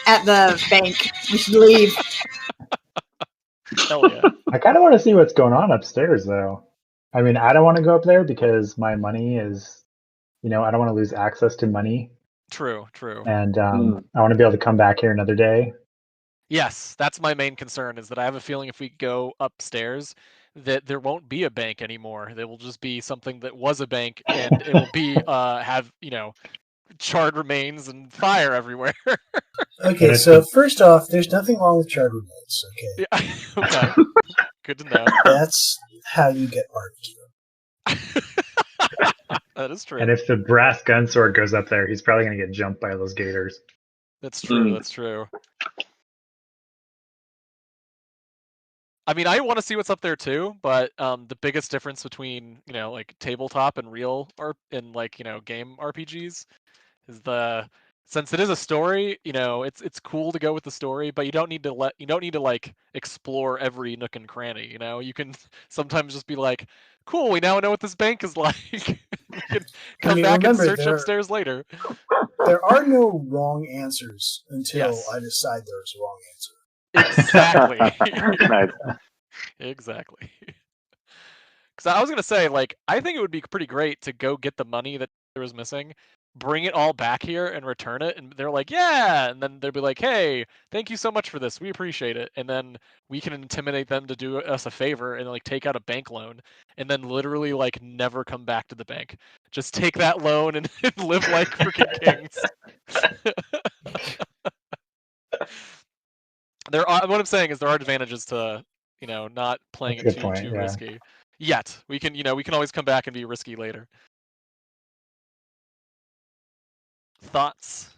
at the bank. We should leave. Hell yeah. I kind of want to see what's going on upstairs, though. I mean, I don't want to go up there because my money is, I don't want to lose access to money. True. And I want to be able to come back here another day. Yes, that's my main concern, is that I have a feeling if we go upstairs that there won't be a bank anymore. There will just be something that was a bank, and it will be have charred remains and fire everywhere. Okay, so first off, there's nothing wrong with charred remains. Okay. Yeah. Okay. Good to know. That's how you get barbecue. That is true. And if the brass gun sword goes up there, he's probably going to get jumped by those gators. That's true. That's true. I mean, I want to see what's up there too, but the biggest difference between like tabletop and real game RPGs is since it is a story, it's cool to go with the story, but you don't need to like explore every nook and cranny. You can sometimes just be like, cool, we now know what this bank is like. We can come back and search upstairs later. There are no wrong answers until I decide there's a wrong answer. Exactly. Nice. Exactly. Because I was gonna say, like, I think it would be pretty great to go get the money that was missing, bring it all back here, and return it. And they're like, yeah, and then they'll be like, hey, thank you so much for this. We appreciate it. And then we can intimidate them to do us a favor and like take out a bank loan, and then literally like never come back to the bank. Just take that loan and live like freaking kings. What I'm saying is there are advantages to not playing it too risky. Yet we can always come back and be risky later. Thoughts?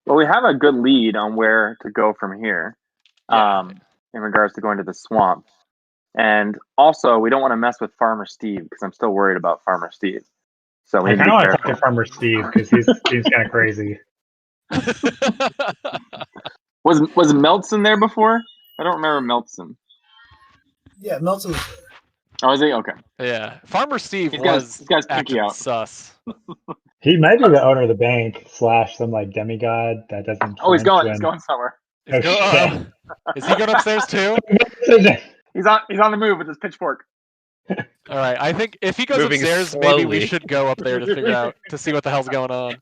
Well, we have a good lead on where to go from here, in regards to going to the swamp, and also we don't want to mess with Farmer Steve because I'm still worried about Farmer Steve. So I kind of want to talk to Farmer Steve because he seems kind of crazy. Was Meltson there before? I don't remember Meltson. Yeah, Meltson was there. Oh, is he? Okay. Yeah, Farmer Steve was acting out. Sus. He might be the owner of the bank / some like demigod that doesn't. Oh, he's going somewhere. Is he going upstairs too? He's on the move with his pitchfork. All right, I think if he goes upstairs, maybe we should go up there to see what the hell's going on.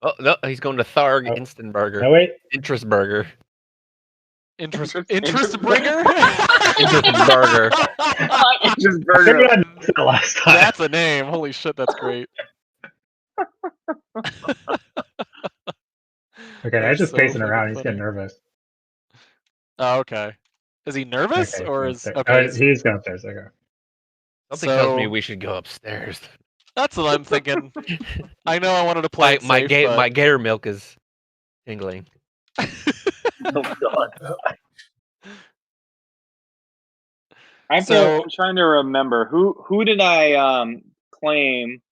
Oh no, he's going to Tharg Instant Burger. No wait, Interest Burger. Interest bringer? Interest Burger. Interest Burger. Last time. That's a name. Holy shit, that's great. Okay, I was just pacing around. He's getting nervous. Oh, okay. Is he nervous or is he's going upstairs? Okay. Something tells me we should go upstairs. That's what I'm thinking. I know I wanted to play my gator milk is tingling. Oh God. I'm trying to remember who did I claim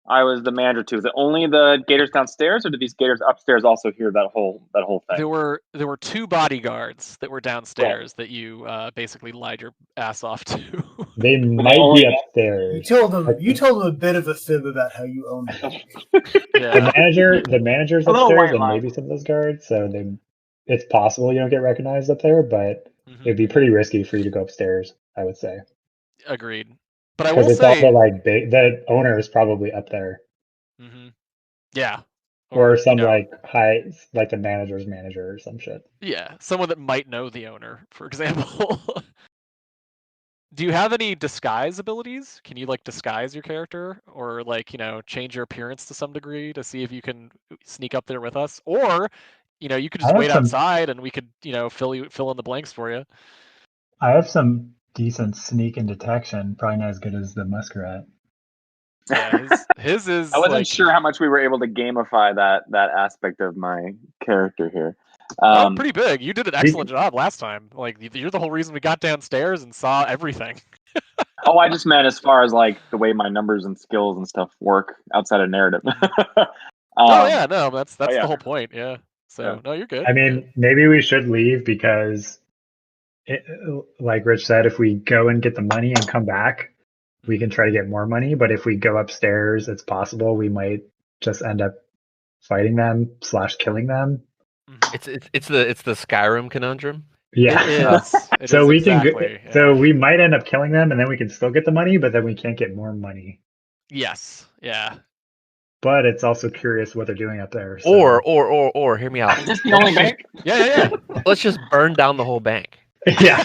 I was the manager to? Was it only the gators downstairs, or did these gators upstairs also hear that whole thing? There were 2 bodyguards that were downstairs that you basically lied your ass off to. They might be upstairs. You told them a bit of a fib about how you owned it. Yeah. The manager's upstairs, and maybe some of those guards. So it's possible you don't get recognized up there, but it'd be pretty risky for you to go upstairs, I would say. Agreed. But I will say, also like the owner is probably up there. Mm-hmm. Yeah. Or some like the manager's manager or some shit. Yeah, someone that might know the owner, for example. Do you have any disguise abilities? Can you like disguise your character, or like change your appearance to some degree to see if you can sneak up there with us, or you could just wait outside and we could fill in the blanks for you. I have some decent sneak and detection, probably not as good as the muskrat. Yeah, his is. I wasn't sure how much we were able to gamify that aspect of my character here. Pretty big. You did an excellent job last time. Like you're the whole reason we got downstairs and saw everything. Oh, I just meant as far as like the way my numbers and skills and stuff work outside of narrative. That's the whole point. Yeah. So no, you're good. I mean, maybe we should leave because, like Rich said, if we go and get the money and come back, we can try to get more money. But if we go upstairs, it's possible we might just end up fighting them / killing them. It's the Skyrim conundrum. Yeah. It is. It So is we exactly, can. So we might end up killing them, and then we can still get the money, but then we can't get more money. Yes. Yeah. But it's also curious what they're doing up there. So. Or hear me out. Is this the only bank? Yeah. Let's just burn down the whole bank, Yeah.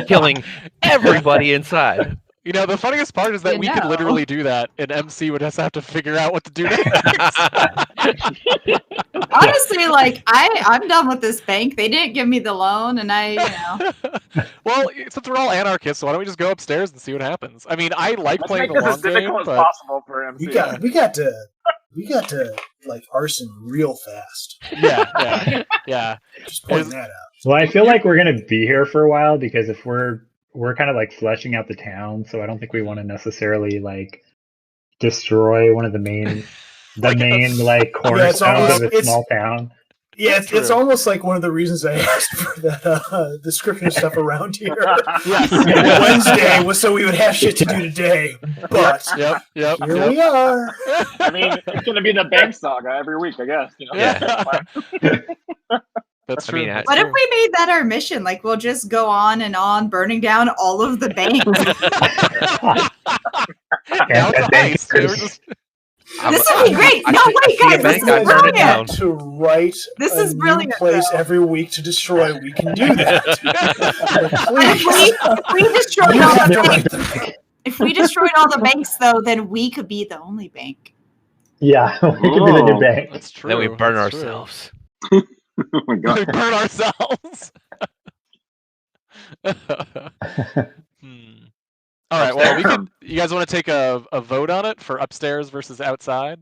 killing everybody inside. You know, the funniest part is that we could literally do that, and MC would just have to figure out what to do next. Honestly, like I'm done with this bank. They didn't give me the loan, and Well, since we're all anarchists, why don't we just go upstairs and see what happens? I mean, I like Let's playing make the this long as difficult game, as but possible for MC. We got to like arson real fast. yeah. Just pointing that out. Well, I feel like we're gonna be here for a while because if we're kind of like fleshing out the town, so I don't think we want to necessarily like destroy one of the main cornerstones of a small town. Yeah, it's almost like one of the reasons I asked for that description of stuff around here. Yes. Wednesday was so we would have shit to do today. But Yep. here we are. I mean, it's going to be the bank saga every week, I guess. You know? Yeah. That's true. What if we made that our mission? Like, we'll just go on and on, burning down all of the banks. Now it's nice. This would be great. No, wait, guys, this is brilliant. To write this is brilliant. Place every week to destroy. We can do that. If we destroyed all the banks, though, then we could be the only bank. Yeah, we could be the new bank. That's true. Then we burn ourselves. Oh my God. We burn ourselves. All right. Well, you guys want to take a vote on it for upstairs versus outside,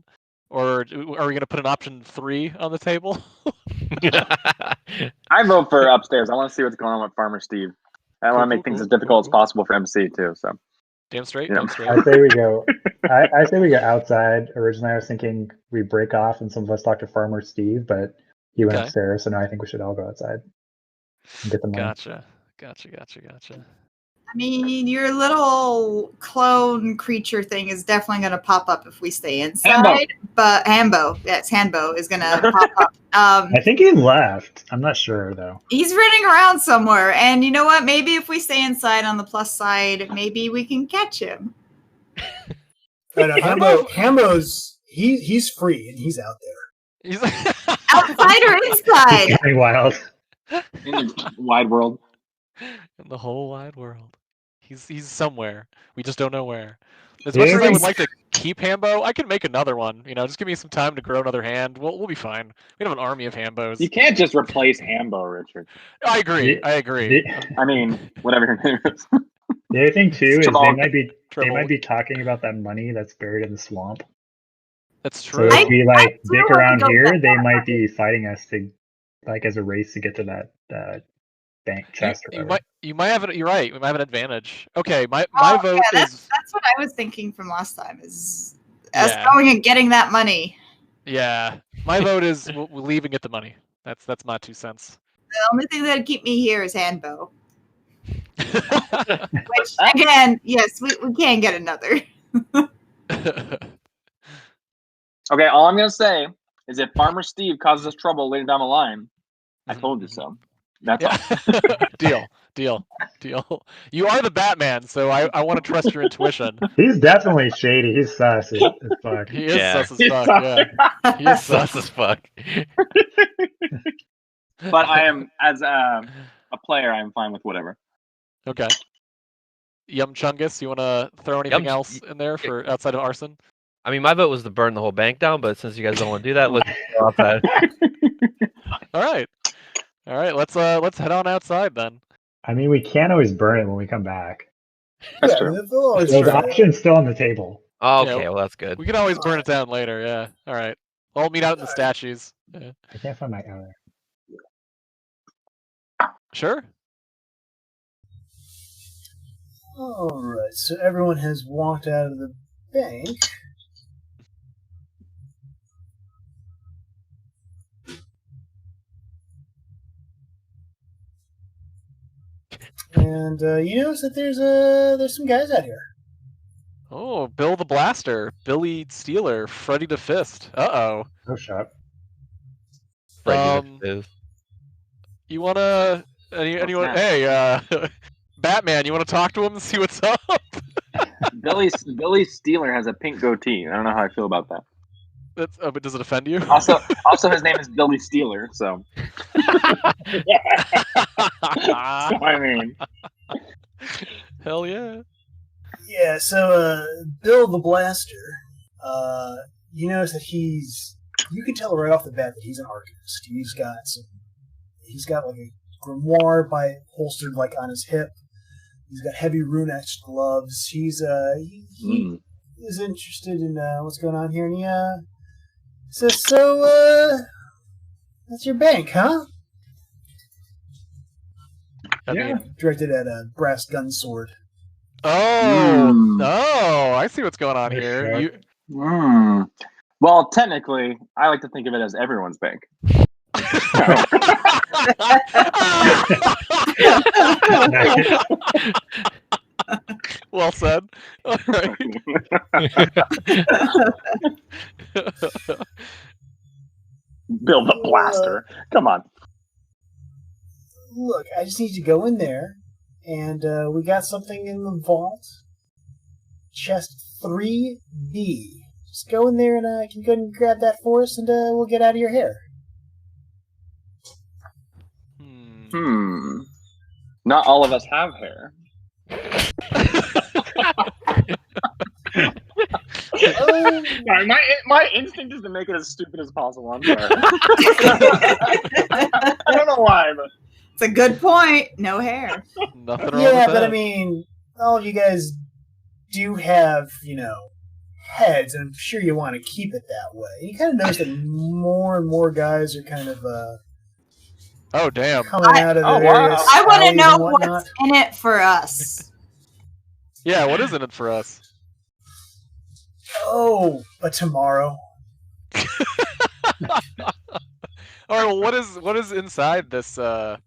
or are we going to put an option 3 on the table? I vote for upstairs. I want to see what's going on with Farmer Steve. I want to make things as difficult as possible for MC too. So damn straight. Yeah. Damn straight. I say we go. I say we go outside. Originally, I was thinking we break off and some of us talk to Farmer Steve, but he went upstairs, so now I think we should all go outside and get the money. Gotcha. I mean, your little clone creature thing is definitely going to pop up if we stay inside. Hambo. But Hanbo is going to pop up. I think he left. I'm not sure though. He's running around somewhere, and you know what? Maybe if we stay inside, on the plus side, maybe we can catch him. Hambo's he's free and he's out there. He's outside or inside? He's going wild in the wide world. In the whole wide world. He's somewhere. We just don't know where. As much as I would like to keep Hambo, I can make another one. You know, just give me some time to grow another hand. We'll be fine. We have an army of Hambos. You can't just replace Hambo, Richard. I agree. I mean, whatever your name is. The other thing too is they might be talking about that money that's buried in the swamp. That's true. So if we dick around here, they might be fighting us to as a race to get to that bank chest or whatever. You might have it. You're right. We might have an advantage. Okay, my vote is. That's what I was thinking from last time. Is us going and getting that money. Yeah, my vote is we're leaving it the money. That's my 2 cents. The only thing that'd keep me here is Hanbo. Which again, yes, we can get another. Okay, all I'm gonna say is if Farmer Steve causes us trouble later down the line, I told you so. That's all. Deal. You are the Batman, so I want to trust your intuition. He's definitely shady. He's sus as fuck. He is sus as fuck. Yeah. He is sus as fuck. But I am, as a player, I am fine with whatever. Okay. Yum Chungus, you want to throw anything else in there for outside of arson? I mean, my vote was to burn the whole bank down, but since you guys don't want to do that, let's go outside. All right. Let's head on outside then. I mean, we can't always burn it when we come back. That's true. So the option's still on the table. Oh, okay, well that's good. We can always burn it down later. Yeah. All right. I'll meet out in the statues. Yeah. I can't find my other. Sure. All right. So everyone has walked out of the bank. And you notice that there's some guys out here. Oh, Bill the Blaster, Billy Steeler, Freddy the Fist. Uh-oh. No shot. You wanna anyone? that? Hey, Batman, you wanna talk to him and see what's up? Billy Steeler has a pink goatee. I don't know how I feel about that. But does it offend you? Also, his name is Billy Steeler. So, I mean, hell yeah. Yeah, so Bill the Blaster, you notice that you can tell right off the bat that he's an arcanist. He's got like a grimoire holstered like on his hip. He's got heavy rune-etched gloves. He is interested in what's going on here, and he says, "So, that's your bank, huh?" Yeah. Directed at a brass gun sword. Oh, I see what's going on Nice here. shot. Well, technically, I like to think of it as everyone's bank. Well said. All right. Bill the Blaster. Come on. Look, I just need you to go in there, and we got something in the vault. Chest 3B. Just go in there and can you go and grab that for us, and we'll get out of your hair. Not all of us have hair. My instinct is to make it as stupid as possible. I'm sorry. I don't know why, but It's a good point. No hair. Nothing wrong Yeah, with but that. I mean, all of you guys do have, heads, and I'm sure you want to keep it that way. You kind of notice that more and more guys are kind of Oh, damn. coming out of the various I want to alleys know and whatnot. what's in it for us. Yeah, what is in it for us? Oh, a tomorrow. All right, well, what is inside this, lockbox?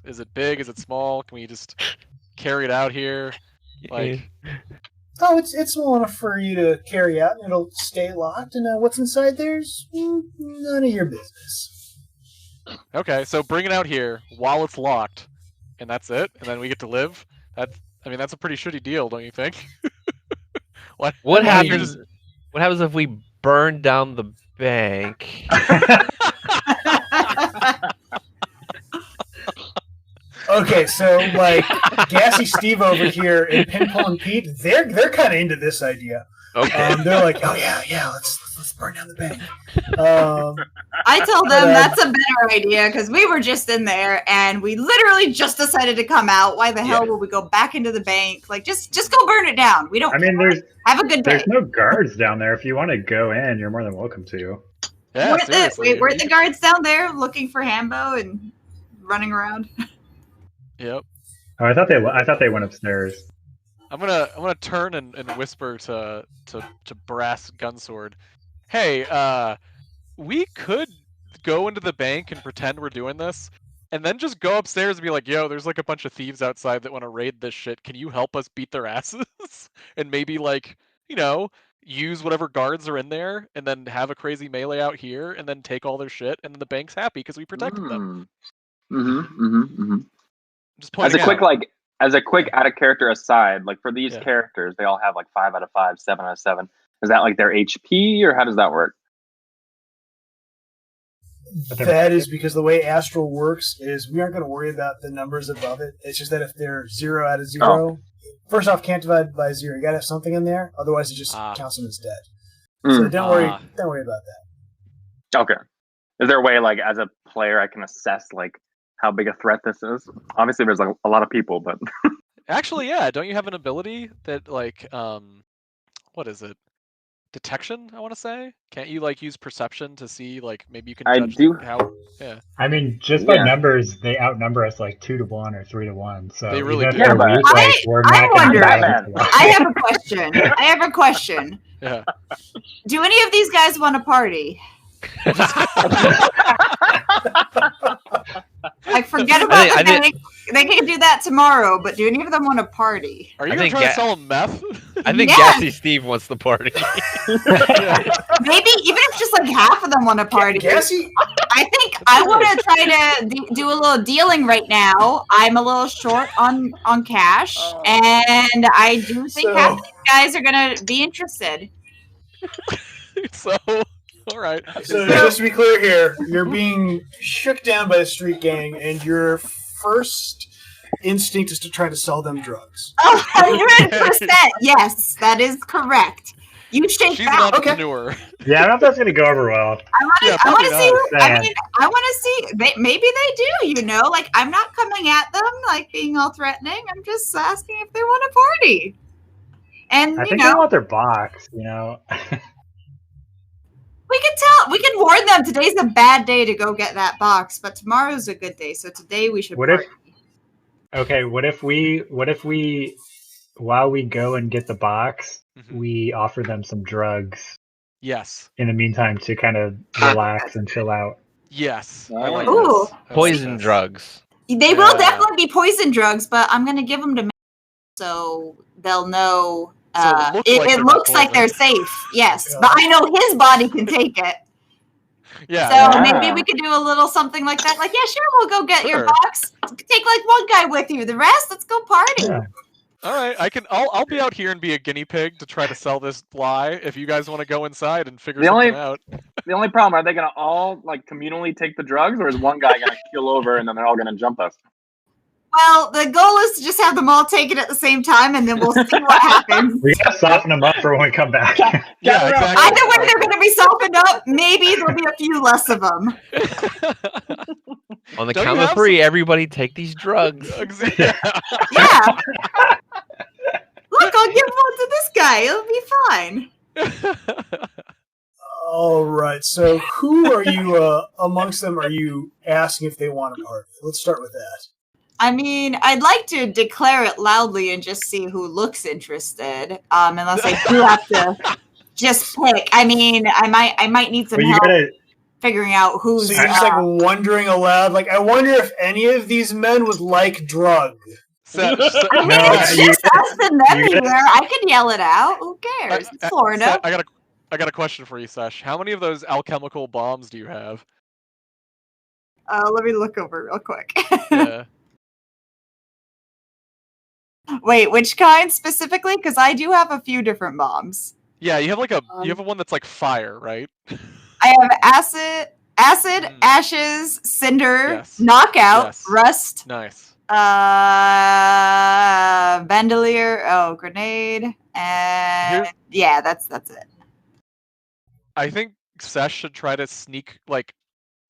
Is it big? Is it small? Can we just carry it out here? Like, Oh, it's small enough for you to carry out, and it'll stay locked. And what's inside there's none of your business. okay, so bring it out here while it's locked, and that's it, and then we get to live. That's a pretty shitty deal, don't you think? What happens? What happens if we burn down the bank? Okay, so like Gassy Steve over here and Pinball and Pete, they're kind of into this idea. Okay. They're like, oh yeah, let's burn down the bank. I told them that's a better idea because we were just in there and we literally just decided to come out. Why the hell will we go back into the bank? Like, just go burn it down. We don't. I mean, have a good day. there's no guards down there. If you want to go in, you're more than welcome to. Yeah, seriously. Weren't the guards down there looking for Hambo and running around? Yep. Oh, I thought they went upstairs. I'm gonna turn and whisper to Brass Gunsword. Hey, we could go into the bank and pretend we're doing this, and then just go upstairs and be like, "Yo, there's like a bunch of thieves outside that want to raid this shit. Can you help us beat their asses?" And maybe use whatever guards are in there, and then have a crazy melee out here, and then take all their shit, and then the bank's happy because we protected them. Just As a pointing quick out. as a quick out of character aside, like for these characters, they all have like 5 out of 5, 7 out of 7. Is that like their HP, or how does that work? That is because the way Astral works is we aren't going to worry about the numbers above it. It's just that if they're 0 out of 0, first off, can't divide by 0. You got to have something in there, otherwise it just counts them as dead. So don't worry about that. Okay. Is there a way, like, as a player, I can assess like how big a threat this is? Obviously, there's like a lot of people, but Actually, yeah. Don't you have an ability that what is it? Detection, I want to say. Can't you like use perception to see like maybe you can judge how? Yeah. I mean, just by numbers, they outnumber us like 2 to 1 or 3 to 1. So they really even do. if they're weak, we're not going to I have a question. Yeah. Do any of these guys want to party? Like, forget about the bank. they can do that tomorrow, but do any of them want to party? Are you going to try to sell them meth? I think Gassy Steve wants the party. Maybe even if just like half of them want to party. Gassy? I think I want to try to do a little dealing right now. I'm a little short on cash, and I do think half of these guys are going to be interested. So, all right. So just to be clear here, you're being shook down by a street gang, and your first instinct is to try to sell them drugs. 100%. Yes, that is correct. You shake She's that. an entrepreneur. Yeah, I don't know if that's going to go over well. I want to see. I want to see. Maybe they do. You know, like I'm not coming at them like being all threatening. I'm just asking if they want to party. And I think they want their box. You know. We can tell. We can warn them. Today's a bad day to go get that box, but tomorrow's a good day. So today we should. What if we, while we go and get the box, we offer them some drugs? Yes. In the meantime, to kind of relax and chill out. Yes. I like this. Poison drugs. They will definitely be poison drugs, but I'm going to give them to me so they'll know. It looks like they're safe. Yes, but I know his body can take it. Yeah. So maybe we could do a little something like that. Like, yeah, sure, we'll go get your box. Take like one guy with you. The rest, let's go party. Yeah. All right, I'll be out here and be a guinea pig to try to sell this lie. If you guys want to go inside and figure something out. The only problem, are they going to all like communally take the drugs, or is one guy going to keel over and then they're all going to jump us? Well, the goal is to just have them all take it at the same time, and then we'll see what happens. We gotta soften them up for when we come back. Yeah, exactly. Either way, they're going to be softened up. Maybe there'll be a few less of them. On the count of three, everybody take these drugs. Yeah. Look, I'll give one to this guy. It'll be fine. All right. So who are you, amongst them, are you asking if they want a party? Let's start with that. I mean, I'd like to declare it loudly and just see who looks interested. Unless I do have to just pick. I mean, I might need some help figuring out who's. So you're just like wondering aloud, like, I wonder if any of these men would like drug. I mean, it's just us and them here. I can yell it out. Who cares? It's Florida. I got a question for you, Sesh. How many of those alchemical bombs do you have? Let me look over real quick. Yeah. Wait, which kind specifically? Because I do have a few different bombs. Yeah, you have you have one that's like fire, right? I have acid, ashes, cinder, knockout, rust. Nice. Bandolier, grenade, and yeah, that's it. I think Sesh should try to sneak like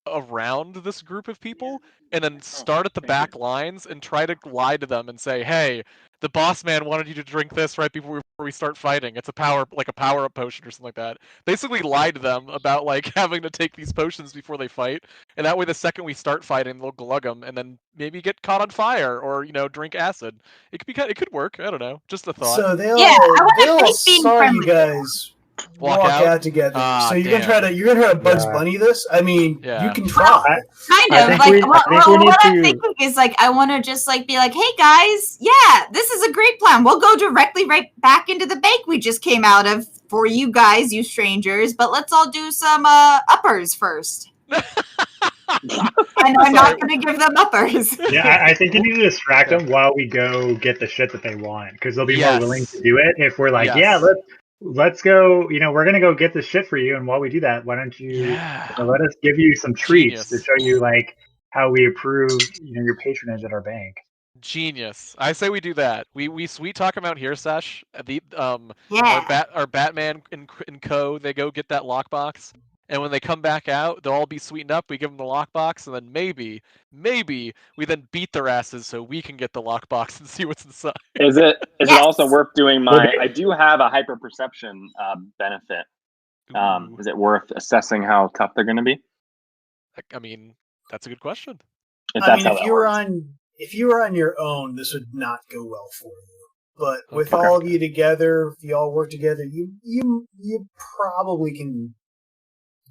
around this group of people and then start at the back lines and try to lie to them and say, hey, the boss man wanted you to drink this right before we start fighting. It's a power up potion or something like that. Basically lie to them about like having to take these potions before they fight, and that way the second we start fighting they'll glug them and then maybe get caught on fire or drink acid. It could work. I don't know, just a thought. So they'll saw you guys walk out together. So you're gonna try to Bugs Bunny this? I mean, you can try. Kind of. What I'm thinking is like I want to just like be like, hey guys, yeah, this is a great plan. We'll go directly right back into the bank we just came out of for you guys, you strangers. But let's all do some uppers first. And I'm not going to give them uppers. Yeah, I think you need to distract them while we go get the shit that they want, because they'll be more willing to do it if we're like, let's go, we're going to go get the shit for you. And while we do that, why don't you let us give you some treats to show you like how we approve, your patronage at our bank. Genius. I say we do that. We sweet talk them out here, Sesh. Our Batman and Co. They go get that lockbox. And when they come back out, they'll all be sweetened up. We give them the lockbox, and then maybe we then beat their asses so we can get the lockbox and see what's inside. Is it also worth doing I do have a hyper perception benefit. Is it worth assessing how tough they're going to be? I mean, that's a good question. If you were on your own, this would not go well for you. But with all of you together, if you all work together, you probably can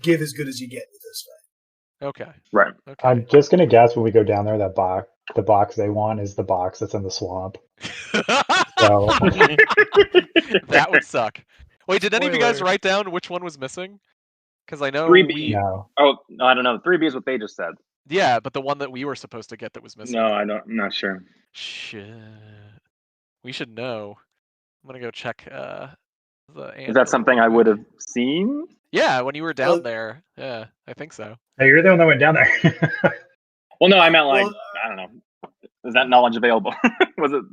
give as good as you get with this fight. Okay. Right. Okay. I'm just gonna guess when we go down there that the box they want is the box that's in the swamp. So that would suck. Wait, did any of you guys Spoiler. write down which one was missing? Because I know 3B. no. Oh, no, I don't know. 3B is what they just said. Yeah, but the one that we were supposed to get that was missing. No, I'm not sure. Shit. We should know. I'm gonna go check the Is that something I would have seen? Yeah, when you were down there. Yeah, I think so. No, you're the one that went down there. Well, no, I meant like, I don't know. Is that knowledge available? Was it?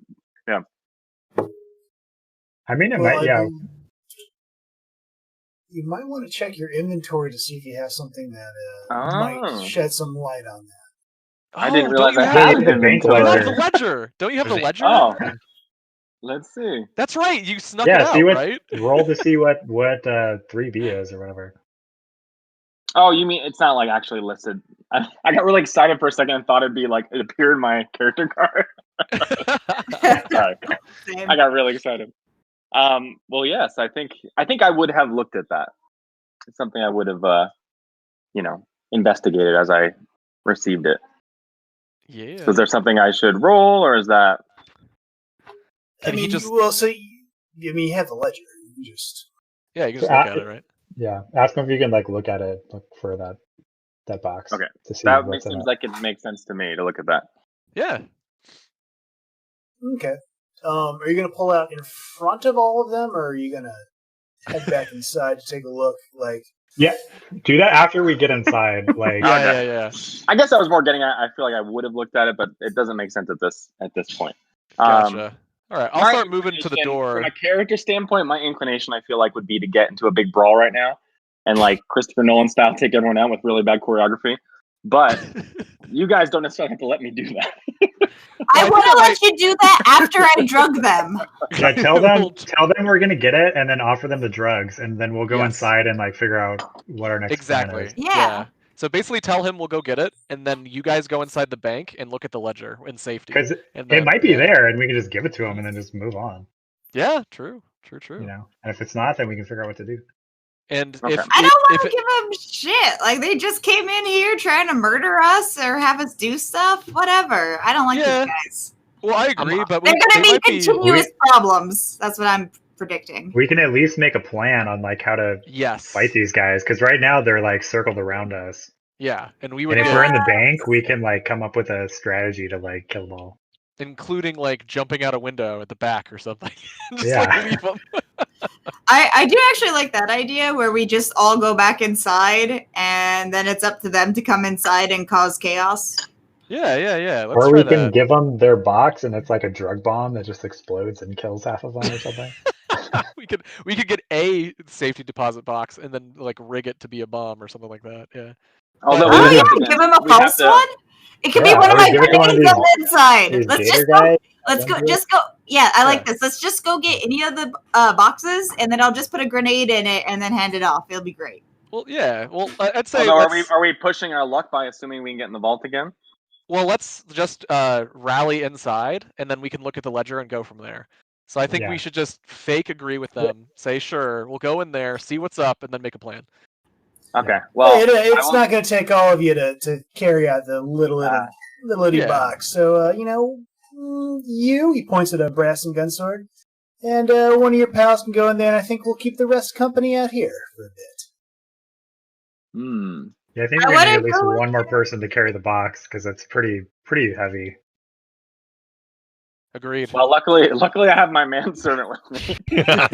Yeah. I mean, it might, yeah. You might want to check your inventory to see if you have something that might shed some light on that. I didn't realize I had the inventory. You have the ledger. Don't you have the ledger? Oh, let's see. That's right. You snuck it out, right? Roll to see what 3B is or whatever. Oh, you mean it's not like actually listed? I got really excited for a second and thought it'd be like it appeared in my character card. Sorry, I got really excited. Well, yes, I think I would have looked at that. It's something I would have, investigated as I received it. Yeah. So is there something I should roll, or is that? You have the ledger. You just you can just look at it, right? Yeah, ask him if you can look at it, look for that box. Okay, to see that what's seems like it makes sense to me to look at that. Yeah. Okay. Are you going to pull out in front of all of them, or are you going to head back inside to take a look? Yeah, do that after we get inside. Yeah. I guess I was more getting at. I feel like I would have looked at it, but it doesn't make sense at this point. Gotcha. All right, I'll start moving to the door. From a character standpoint, my inclination I feel like would be to get into a big brawl right now, and Christopher Nolan style take everyone out with really bad choreography. But you guys don't necessarily have to let me do that. I want to let you do that after I drug them. Yeah, tell them we're gonna get it, and then offer them the drugs, and then we'll go inside and figure out what our next plan is. Yeah. So basically, tell him we'll go get it, and then you guys go inside the bank and look at the ledger in safety. Because it might be there, and we can just give it to him, and then just move on. Yeah, true. And if it's not, then we can figure out what to do. And I don't want to give them shit. They just came in here trying to murder us or have us do stuff. Whatever. I don't like these guys. Well, I agree, but they're going to be continuous problems. That's what I'm predicting. We can at least make a plan on how to fight these guys, because right now they're circled around us. Yeah, and we would. And if we're in the bank, we can come up with a strategy to kill them all, including jumping out a window at the back or something. Just leave them. I do actually like that idea where we just all go back inside and then it's up to them to come inside and cause chaos. Yeah. Or we can give them their box and it's a drug bomb that just explodes and kills half of them or something. we could get a safety deposit box and then rig it to be a bomb or something like that. Yeah. Although give them a false one. It could be one of my grenades on the inside. Let's just go. Yeah, I like this. Let's just go get any of the boxes, and then I'll just put a grenade in it, and then hand it off. It'll be great. Well, yeah. Well, I'd say. Are we pushing our luck by assuming we can get in the vault again? Well, let's just rally inside, and then we can look at the ledger and go from there. So I think we should just fake agree with them. Say sure, we'll go in there, see what's up, and then make a plan. Okay. Well, it's not going to take all of you to carry out the little box. So he points at a brass and gun sword, and one of your pals can go in there. And I think we'll keep the rest company out here for a bit. Yeah, I think we're going to need at least one more person to carry the box because it's pretty heavy. Agreed. Well, luckily I have my manservant with me. Yeah.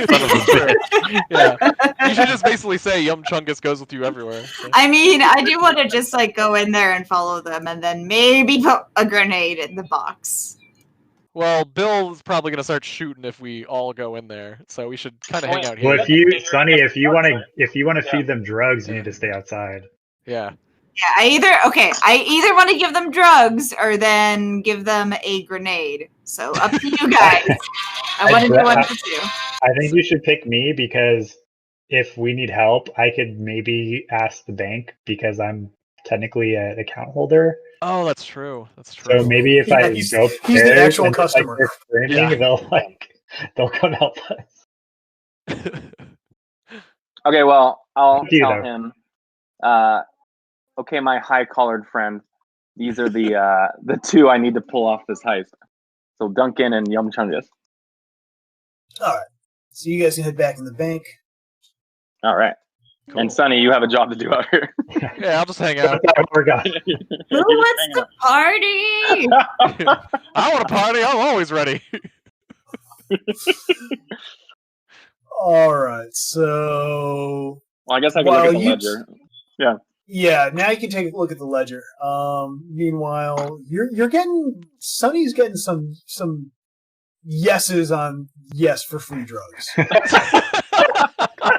You should just basically say Yum Chungus goes with you everywhere. So. I mean, I do want to just go in there and follow them and then maybe put a grenade in the box. Well, Bill's probably going to start shooting if we all go in there, so we should kind of hang out here. Well, if you want to feed them drugs, you need to stay outside. Yeah. Yeah, I either want to give them drugs or then give them a grenade. So up to you guys. I want to do one to do. I think you should pick me because if we need help, I could maybe ask the bank because I'm technically an account holder. Oh, that's true. So maybe if he's the actual customer. They'll come help us. Okay, well, I'll tell him. Okay, my high-collared friend, These are the two I need to pull off this heist. So Duncan and Yum Chungus. All right. So you guys can head back in the bank. All right. Cool. And Sonny, you have a job to do out here. Yeah, I'll just hang out. We're gone. Who wants to party? I want to party. I'm always ready. All right. So. Well, I guess I can look at the ledger. Yeah. Yeah. Now you can take a look at the ledger. Meanwhile, you're getting Sonny's getting some yeses on yes for free drugs.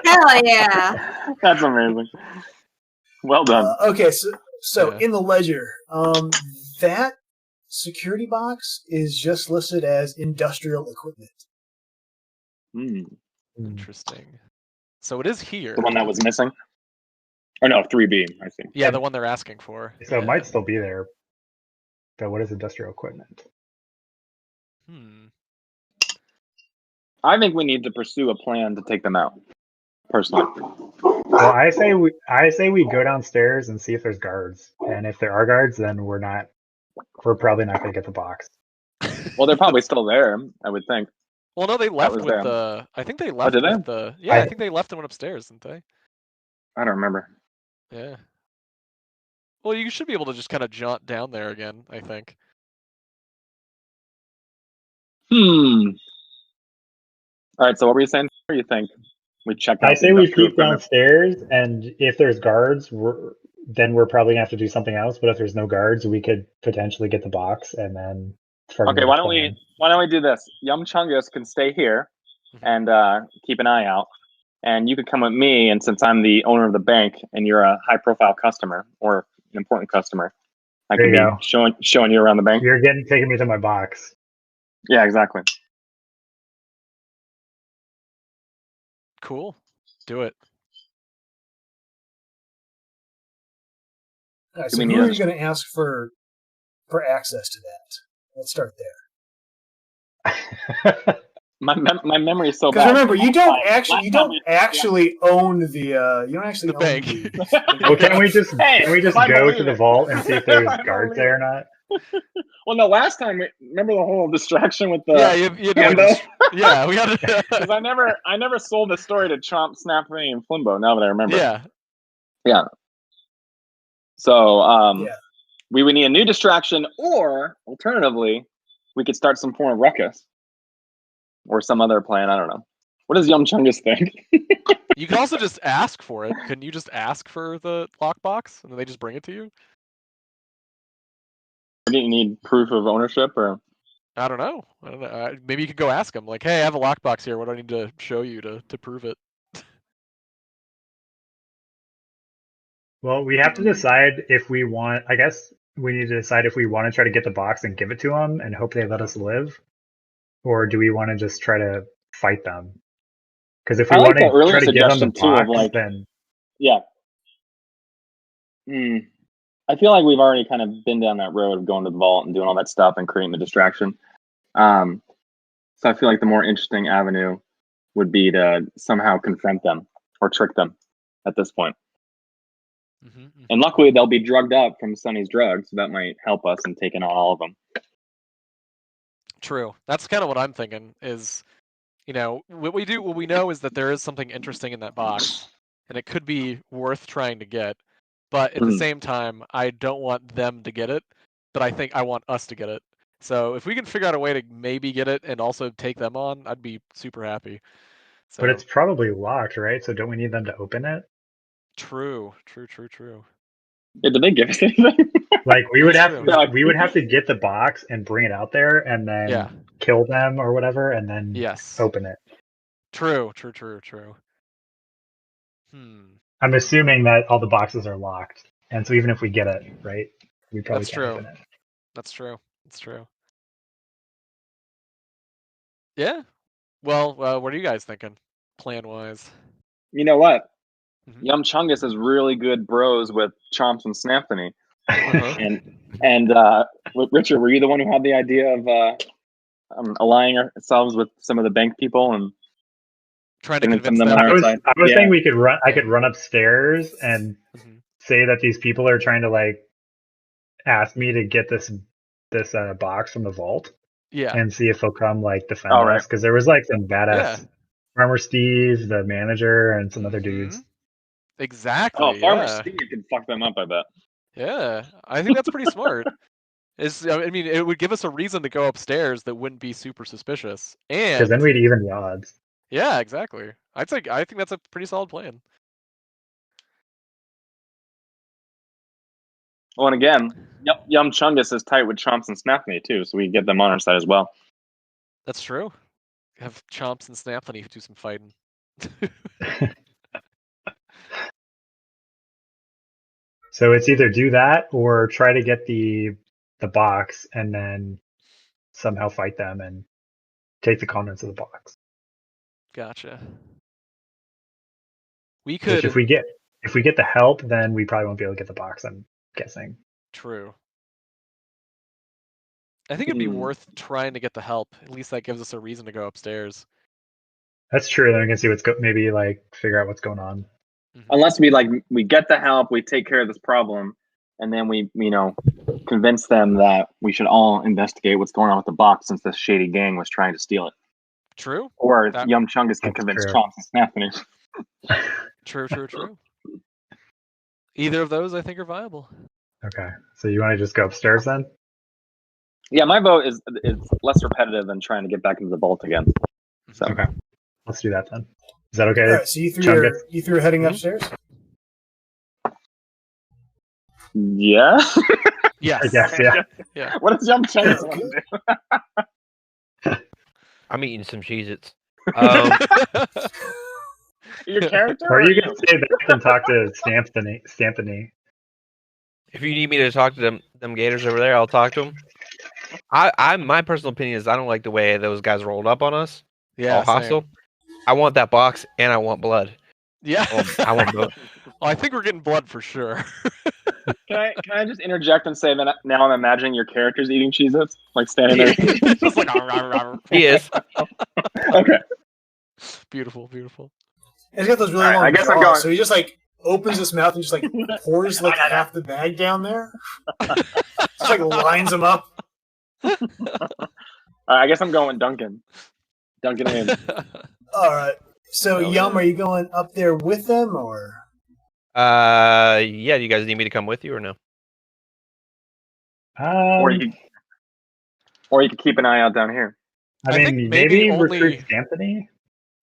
Hell yeah! That's amazing. Well done. Okay, so in the ledger, that security box is just listed as industrial equipment. Interesting. So it is here. The one that was missing? Or no, 3B, I see. Yeah, the one they're asking for. So it might still be there. But what is industrial equipment? I think we need to pursue a plan to take them out. Personally. Well, I say we go downstairs and see if there's guards. And if there are guards, then we're probably not going to get the box. Well, they're probably still there, I would think. Well, no, they left with the. I think they left with the. Yeah, I think they left and went upstairs, didn't they? I don't remember. Yeah. Well, you should be able to just kind of jaunt down there again, I think. All right, so what were you saying? What do you think? We check. I say we peek downstairs, and if there's guards, then we're probably gonna have to do something else. But if there's no guards, we could potentially get the box and then. Okay, why don't we do this? Yum Chungus can stay here and keep an eye out, and you could come with me. And since I'm the owner of the bank and you're a high-profile customer or an important customer, I can be showing you around the bank. You're taking me to my box. Yeah, exactly. Cool. Do it. All right, so who are you going to ask for access to that? Let's start there. my memory is so bad. Because remember, you don't actually own the bank. Well, can we just go to the vault and see if there's guards there or not? Well, no. Last time, remember the whole distraction with the yeah, we got to. Because I never sold the story to Chomp, Snapney, and Flimbo. Now that I remember. Yeah. So, we would need a new distraction, or alternatively, we could start some form of ruckus, or some other plan. I don't know. What does Yum Chungus think? You can also just ask for it. Couldn't you just ask for the lockbox and then they just bring it to you? Do you need proof of ownership, or? I don't know. Maybe you could go ask them, like, "Hey, I have a lockbox here. What do I need to show you to prove it?" Well, we have to decide if we want. I guess we need to decide if we want to try to get the box and give it to them and hope they let us live, or do we want to just try to fight them? Because if we want to try to give them the box, then yeah. I feel like we've already kind of been down that road of going to the vault and doing all that stuff and creating the distraction. So I feel like the more interesting avenue would be to somehow confront them or trick them at this point. And luckily, they'll be drugged up from Sonny's drugs, so that might help us in taking on all of them. True. That's kind of what I'm thinking is, what we know is that there is something interesting in that box, and it could be worth trying to get. But at the same time, I don't want them to get it, but I think I want us to get it. So if we can figure out a way to maybe get it and also take them on, I'd be super happy. So, but it's probably locked, right? So don't we need them to open it? True. Yeah, did they give us anything? Like we would have to get the box and bring it out there and then kill them or whatever and then open it. True. I'm assuming that all the boxes are locked. And so even if we get it, right, we probably can't open it. That's true. Yeah. Well, what are you guys thinking, plan-wise? You know what? Yum Chungus is really good bros with Chomps and Snapney. And Richard, were you the one who had the idea of aligning ourselves with some of the bank people and trying to convince them? I was saying we could run. I could run upstairs and say that these people are trying to asked me to get this box from the vault. Yeah. And see if he'll come like defend us, because there was like some badass Farmer Steve, the manager, and some other dudes. Exactly. Oh, Farmer Steve can fuck them up, I bet. Yeah, I think that's pretty smart. I mean, it would give us a reason to go upstairs that wouldn't be super suspicious, and because then we'd even the odds. Yeah, exactly. I think that's a pretty solid plan. Well, and again, Yum Chungus is tight with Chomps and Snappy too, so we get them on our side as well. That's true. Have Chomps and Snappy do some fighting. So it's either do that or try to get the box and then somehow fight them and take the contents of the box. Gotcha. We could. Which if we get the help, then we probably won't be able to get the box, I'm guessing. True. I think it'd be worth trying to get the help. At least that gives us a reason to go upstairs. That's true. Then we can see maybe like figure out what's going on. Unless we get the help, we take care of this problem, and then we convince them that we should all investigate what's going on with the box since this shady gang was trying to steal it. True. Or Yum Chungus can convince Chomps and Snappy. True. Either of those, I think, are viable. Okay, so you want to just go upstairs then? Yeah, my vote is less repetitive than trying to get back into the vault again. So. Okay, let's do that then. Is that okay? All right, so you three are heading upstairs? Yeah. Yes. I guess, yeah. What does Yum Chungus want to do? I'm eating some Cheez-Its. Your character? Or you can stay back and talk to Stampany. If you need me to talk to them gators over there, I'll talk to them. My personal opinion is I don't like the way those guys rolled up on us. Yeah, all hostile. Same. I want that box and I want blood. Yeah. I want both. Well, I think we're getting blood for sure. Can I just interject and say that now I'm imagining your character's eating Cheez-Its? Like standing there. Just like, he is. Okay. Beautiful. He's got those really long I guess jaws, I'm going. so he just like opens his mouth and just like pours like half the bag down there. Just like lines them up. I guess I'm going Duncan. Duncan in. All right. So Yum, are you going up there with them or? Yeah. Do you guys need me to come with you or no? Or you could keep an eye out down here. I mean, maybe recruit Anthony.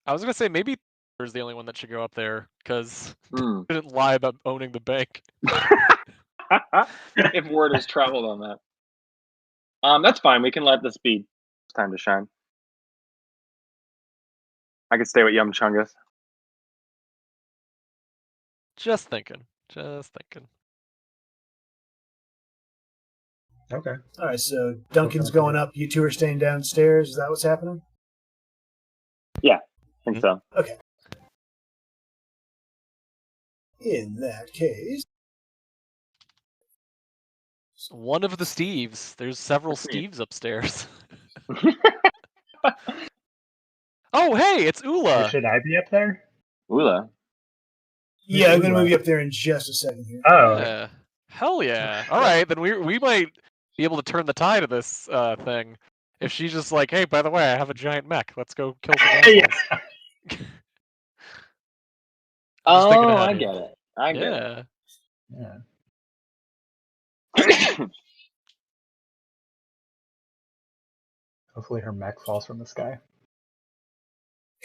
I was gonna say maybe is the only one that should go up there because didn't lie about owning the bank. If word has traveled on that. That's fine. We can let this be. It's time to shine. I could stay with Yum Chungus. Just thinking. Okay. All right, so Duncan's going up. You two are staying downstairs. Is that what's happening? Yeah, I think so. Okay. In that case, one of the Steves. There's several Steves upstairs. Oh, hey, it's Ula. Should I be up there? Ula. Yeah, I'm going to move you up there in just a second here. Oh. Yeah. Hell yeah. All right, then we might be able to turn the tide of this thing. If she's just like, hey, by the way, I have a giant mech. Let's go kill some animals. Oh, I get it. I get it. Yeah. Hopefully her mech falls from the sky.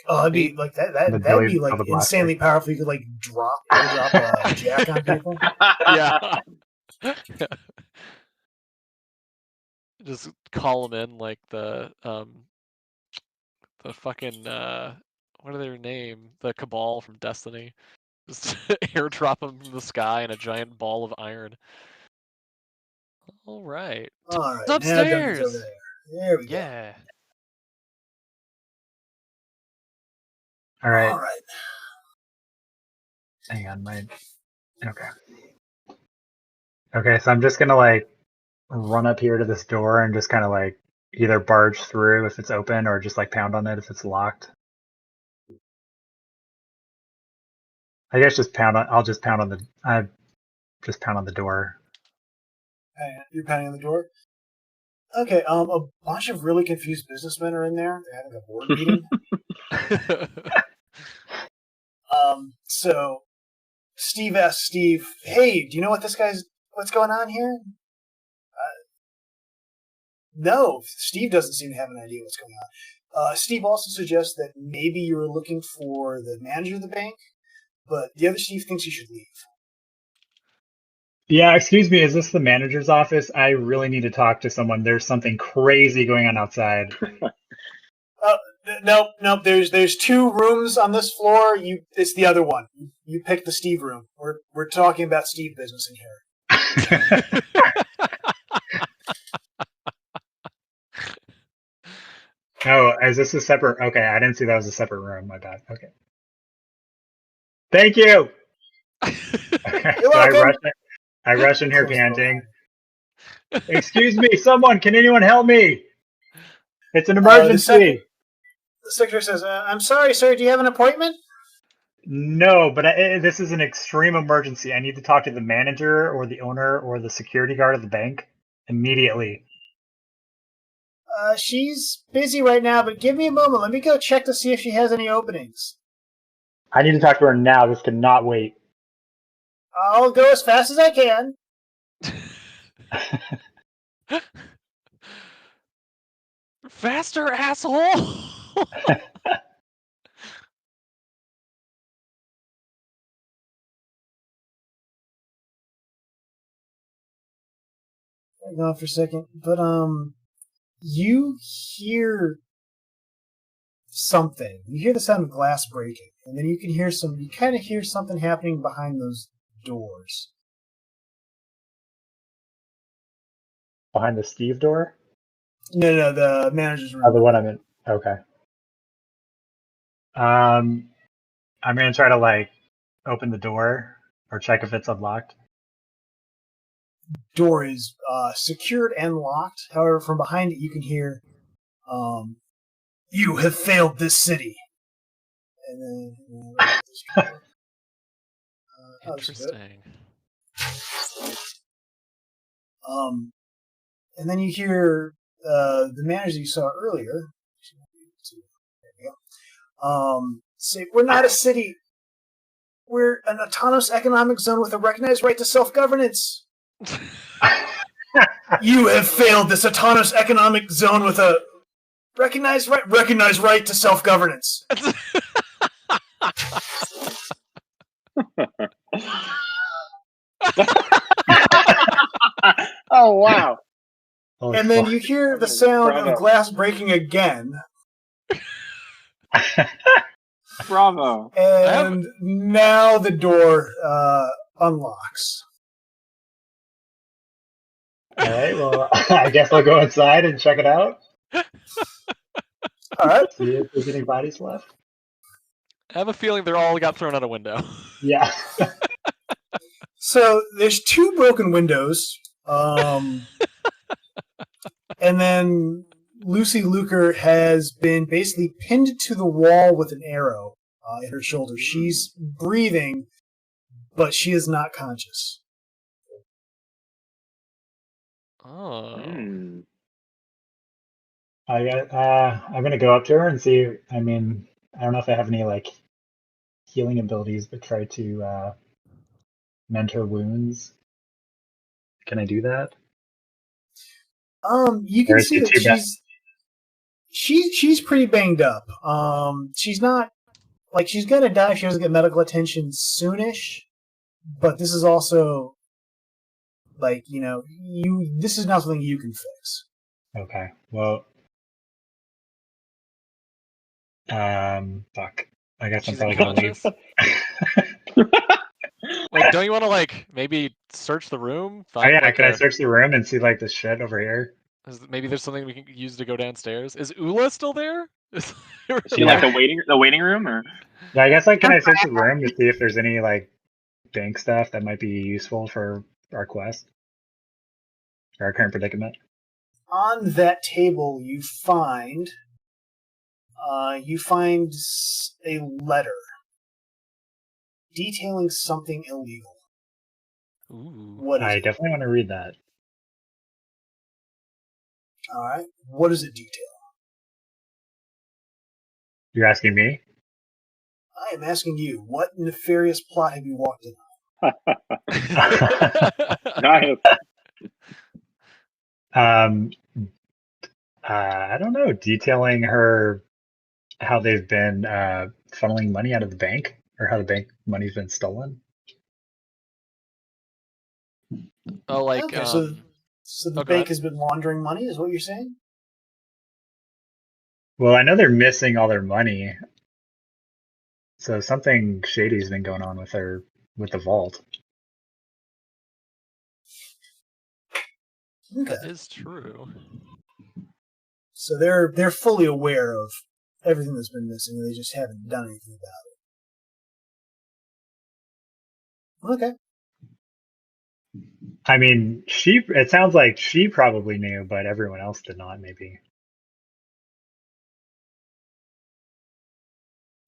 Oh, that'd be like that'd be like insanely powerful. You could like drop a jack on people. Yeah. Just call them in like the fucking what are their name? The Cabal from Destiny. Just airdrop them from the sky in a giant ball of iron. All right. All right. It's upstairs. Over there. There we go. Yeah. All right. All right. Hang on, Okay, so I'm just gonna like run up here to this door and just kind of like either barge through if it's open or just like pound on it if it's locked. I guess I'll just pound on the door. You're pounding on the door? Okay, a bunch of really confused businessmen are in there. They're having a board meeting. So Steve asks Steve, "Hey, do you know what's going on here?" No, Steve doesn't seem to have an idea what's going on. Steve also suggests that maybe you were looking for the manager of the bank, but the other Steve thinks you should leave. Yeah, excuse me, is this the manager's office? I really need to talk to someone. There's something crazy going on outside. Nope. There's 2 rooms on this floor. It's the other one. You pick the Steve room. We're talking about Steve business in here. Oh, is this a separate? Okay, I didn't see that was a separate room. My bad. Okay. Thank you. Okay, You're so welcome. I rush in here panting. Excuse me, someone, can anyone help me? It's an emergency. The secretary says, "I'm sorry, sir. Do you have an appointment?" No, but this is an extreme emergency. I need to talk to the manager or the owner or the security guard of the bank immediately. She's busy right now, but give me a moment. Let me go check to see if she has any openings. I need to talk to her now. This cannot wait. I'll go as fast as I can. Faster, asshole! Hang on for a second. But, you hear something. You hear the sound of glass breaking, and then you kind of hear something happening behind those doors. Behind the Steve door? No, the manager's room. Oh, the one I'm in. Okay. I'm going to try to, open the door or check if it's unlocked. Door is secured and locked. However, from behind it, you can hear, "You have failed this city." And then, Interesting. And then you hear the manager you saw earlier. There you go. Say, "We're not a city. We're an autonomous economic zone with a recognized right to self-governance." "You have failed this autonomous economic zone with a recognized right to self-governance." Oh, wow. And then you hear the sound of glass breaking again. Bravo. And now the door unlocks. All right, well, I guess I'll go inside and check it out. All right. See if there's any bodies left. I have a feeling they're all got thrown out a window. Yeah. So there's 2 broken windows. And then Lucy Luker has been basically pinned to the wall with an arrow in her shoulder. She's breathing, but she is not conscious. Oh. I'm going to go up to her and see. I mean, I don't know if I have any, healing abilities, but try to mend her wounds. Can I do that? You can see that she's pretty banged up. She's not she's gonna die if she doesn't get medical attention soonish. But this is also this is not something you can fix. Okay. Well, fuck. I guess I'm probably gonna leave. Don't you want to maybe search the room? Can I search the room and see the shit over here? Maybe there's something we can use to go downstairs. Is Ula still there? Is she the waiting room, or? Yeah, I guess can I search the room to see if there's any bank stuff that might be useful for our quest, or our current predicament? On that table, you find a letter detailing something illegal. Ooh. What is it? Definitely want to read that. All right. What does it detail? You're asking me? I am asking you, what nefarious plot have you walked in Nice. I don't know. Detailing how they've been funneling money out of the bank, or how the bank money's been stolen. Oh, like Okay, so the bank has been laundering money, is what you're saying? Well, I know they're missing all their money, so something shady's been going on with the vault. Okay. That is true. So they're fully aware of everything that's been missing. They just haven't done anything about it. Okay. I mean, it sounds like she probably knew, but everyone else did not, maybe.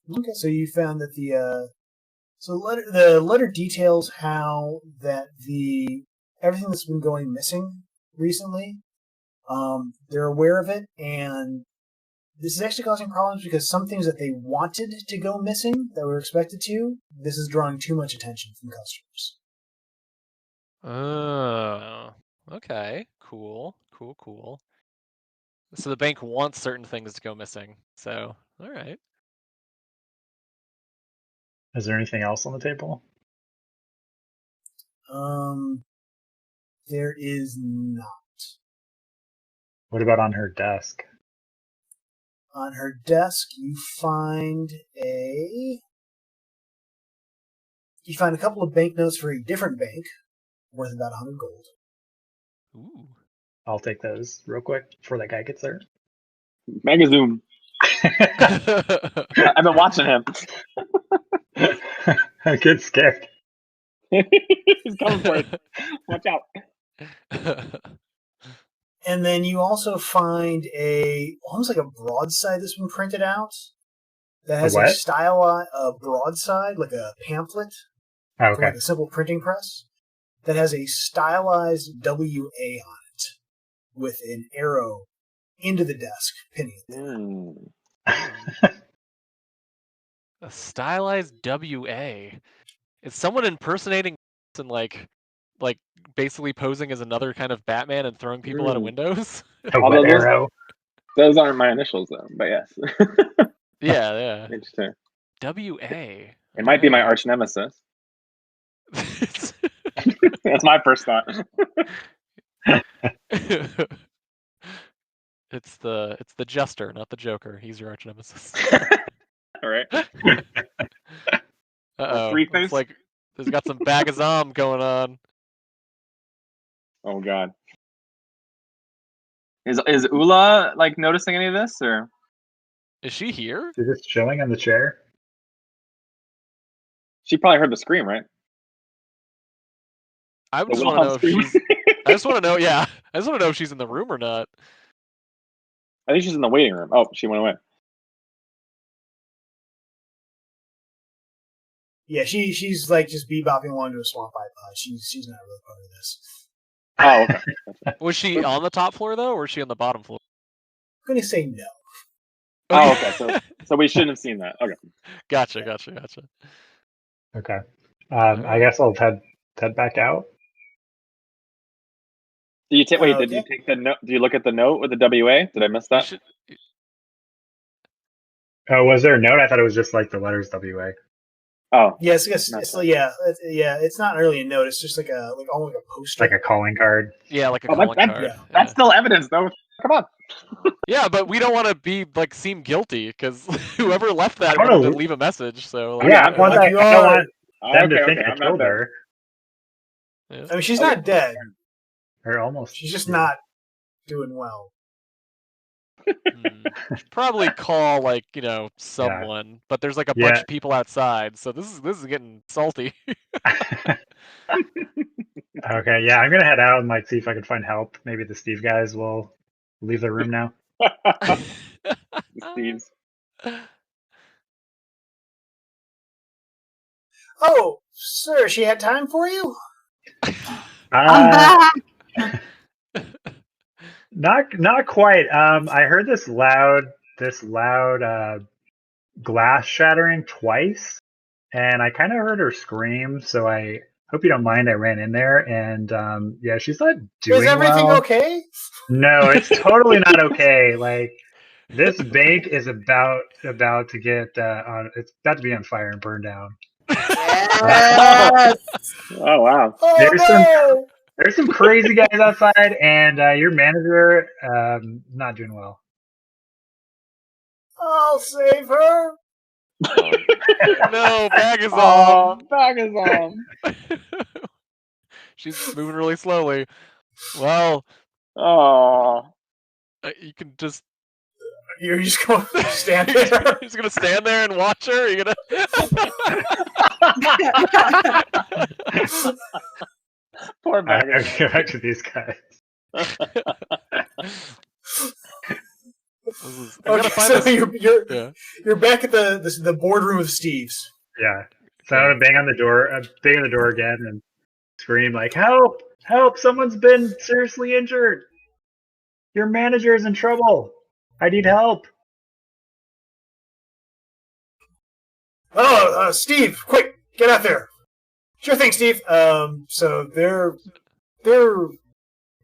Okay, so you found that the letter details how that everything that's been going missing recently, they're aware of it, and this is actually causing problems because some things that they wanted to go missing that were expected to, this is drawing too much attention from customers. Oh, okay. Cool. So the bank wants certain things to go missing. So, all right. Is there anything else on the table? There is not. What about on her desk? On her desk, you find a couple of banknotes for a different bank, worth about 100 gold. Ooh. I'll take those real quick before that guy gets there. Mega zoom. I've been watching him. I get scared. He's coming for it. Watch out. And then you also find almost like a broadside that's been printed out that has a broadside, like a pamphlet from like a simple printing press that has a stylized WA on it with an arrow into the desk, pinning it there. A stylized WA. Is someone impersonating and like basically posing as another kind of Batman and throwing people out of windows? Although arrow. Those aren't my initials though, but yes. Yeah. Interesting. WA. It might be my arch nemesis. That's my first thought. It's the Jester, not the Joker. He's your arch nemesis. All right. Uh-oh. It's like there's got some bagazam going on. Oh god. Is Ula like noticing any of this, or is she here? She's just chilling on the chair. She probably heard the scream, right? I just want to know if she's. I just want to know. Yeah, I just want to know if she's in the room or not. I think she's in the waiting room. Oh, she went away. Yeah, she's like just bebopping along to a swamp iPod. She's not really part of this. Oh, okay. Was she on the top floor though, or was she on the bottom floor? I'm gonna say no. Oh, okay. So we shouldn't have seen that. Okay. Gotcha. Okay. I guess I'll head back out. Do you take? Wait, did you take the note? Do you look at the note with the WA? Did I miss that? Oh, was there a note? I thought it was just like the letters WA. Oh, yes, it's not really a note. It's just almost like a poster, like a calling card. Yeah, like a calling card. Yeah. That's still evidence, though. Come on. Yeah, but we don't want to seem guililty because whoever left that wanted to leave a message. So I don't want them to think I killed her. Yeah. I mean, she's not dead. Or almost. She's just not doing well. Should probably call someone, but there's like a bunch of people outside, so this is getting salty. Okay, yeah, I'm gonna head out and see if I can find help. Maybe the Steve guys will leave the room now. Steve's. Oh, sir, she had time for you? I'm back. Not quite. I heard this loud glass shattering twice, and I kind of heard her scream. So I hope you don't mind. I ran in there, and yeah, she's not doing Is everything well. okay? No, it's totally not okay. Like this bank is about to get on. It's about to be on fire and burn down. Yes. Oh wow. Oh, There's some crazy guys outside, and your manager not doing well. I'll save her. No, bag is Oh, on. back is on. She's moving really slowly. Well, Oh. you can just. You're just going to stand You're there. just gonna stand there and watch her. You're gonna. Poor I bag. gotta get back to these guys. Okay, so Yeah. you're back at the boardroom of Steve's. Yeah. So I'm gonna bang on the door again, and scream like, "Help! Help! Someone's been seriously injured. Your manager is in trouble. I need help." Oh, Steve, quick, get out there. Sure thing, Steve. So they're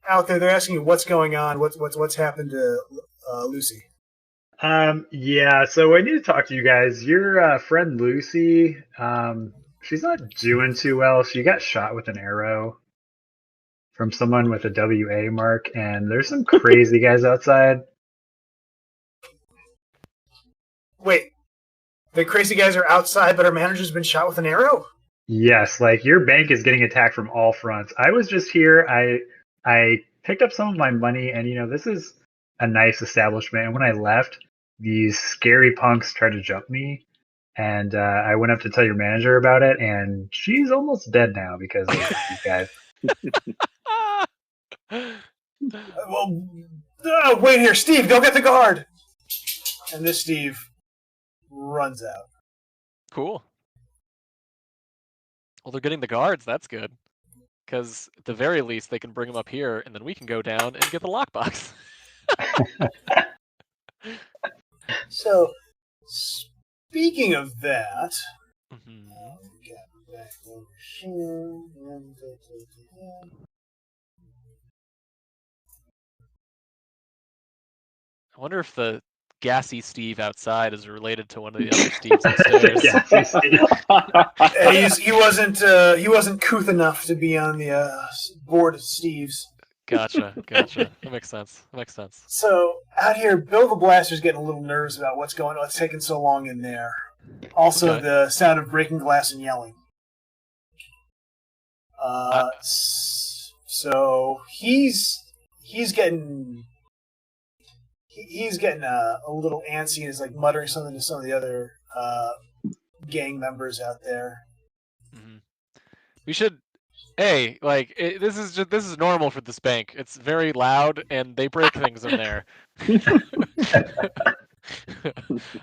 out there. They're asking you what's going on. What's happened to Lucy? Yeah. So I need to talk to you guys. Your friend Lucy, she's not doing too well. She got shot with an arrow from someone with a WA mark, and there's some crazy guys outside. Wait, the crazy guys are outside, but our manager's been shot with an arrow? Yes, like your bank is getting attacked from all fronts. I was just here. I picked up some of my money, and this is a nice establishment. And when I left, these scary punks tried to jump me, and I went up to tell your manager about it, and she's almost dead now because of these guys. Well, wait here, Steve. Go get the guard. And this Steve runs out. Cool. Well, they're getting the guards. That's good. Because at the very least, they can bring them up here, and then we can go down and get the lockbox. So, speaking of that, get back over here. I wonder if the gassy Steve outside is related to one of the other Steves upstairs. Gassy Steve. He wasn't couth enough to be on the board of Steve's. Gotcha. That makes sense. So out here, Bill the Blaster's getting a little nervous about what's going on. It's taking so long in there. Also, the sound of breaking glass and yelling. So he's getting a little antsy and is like muttering something to some of the other gang members out there. Mm-hmm. We should. Hey, this is normal for this bank. It's very loud, and they break things in there.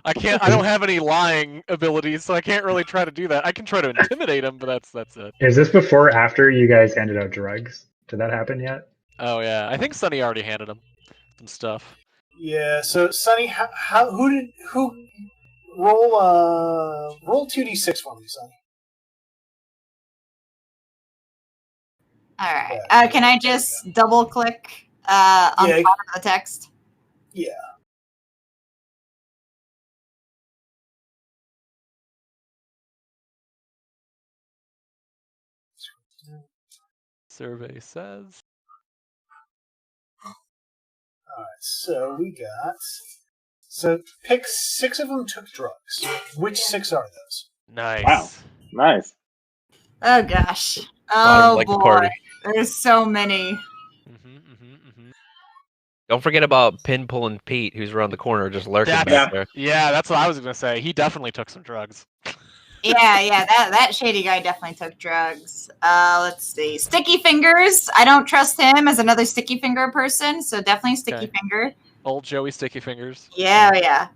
I don't have any lying abilities, so I can't really try to do that. I can try to intimidate them, but that's it. Is this before or after you guys handed out drugs? Did that happen yet? Oh yeah, I think Sonny already handed him some stuff. Yeah. So Sonny, who roll 2d6 for me, Sonny? All right. Can I just double click on the bottom of the text? Yeah. Survey says. All right. So we got. So pick 6 of them took drugs. Which 6 are those? Nice. Wow. Nice. Oh gosh. Bottom Oh like the boy. party. There's so many. Don't forget about Pin Pulling Pete, who's around the corner just lurking back there. Yeah, that's what I was gonna say. He definitely took some drugs. Yeah, that shady guy definitely took drugs. Let's see. Sticky Fingers. I don't trust him as another Sticky Finger person, so definitely Sticky Finger. Old Joey Sticky Fingers. Yeah.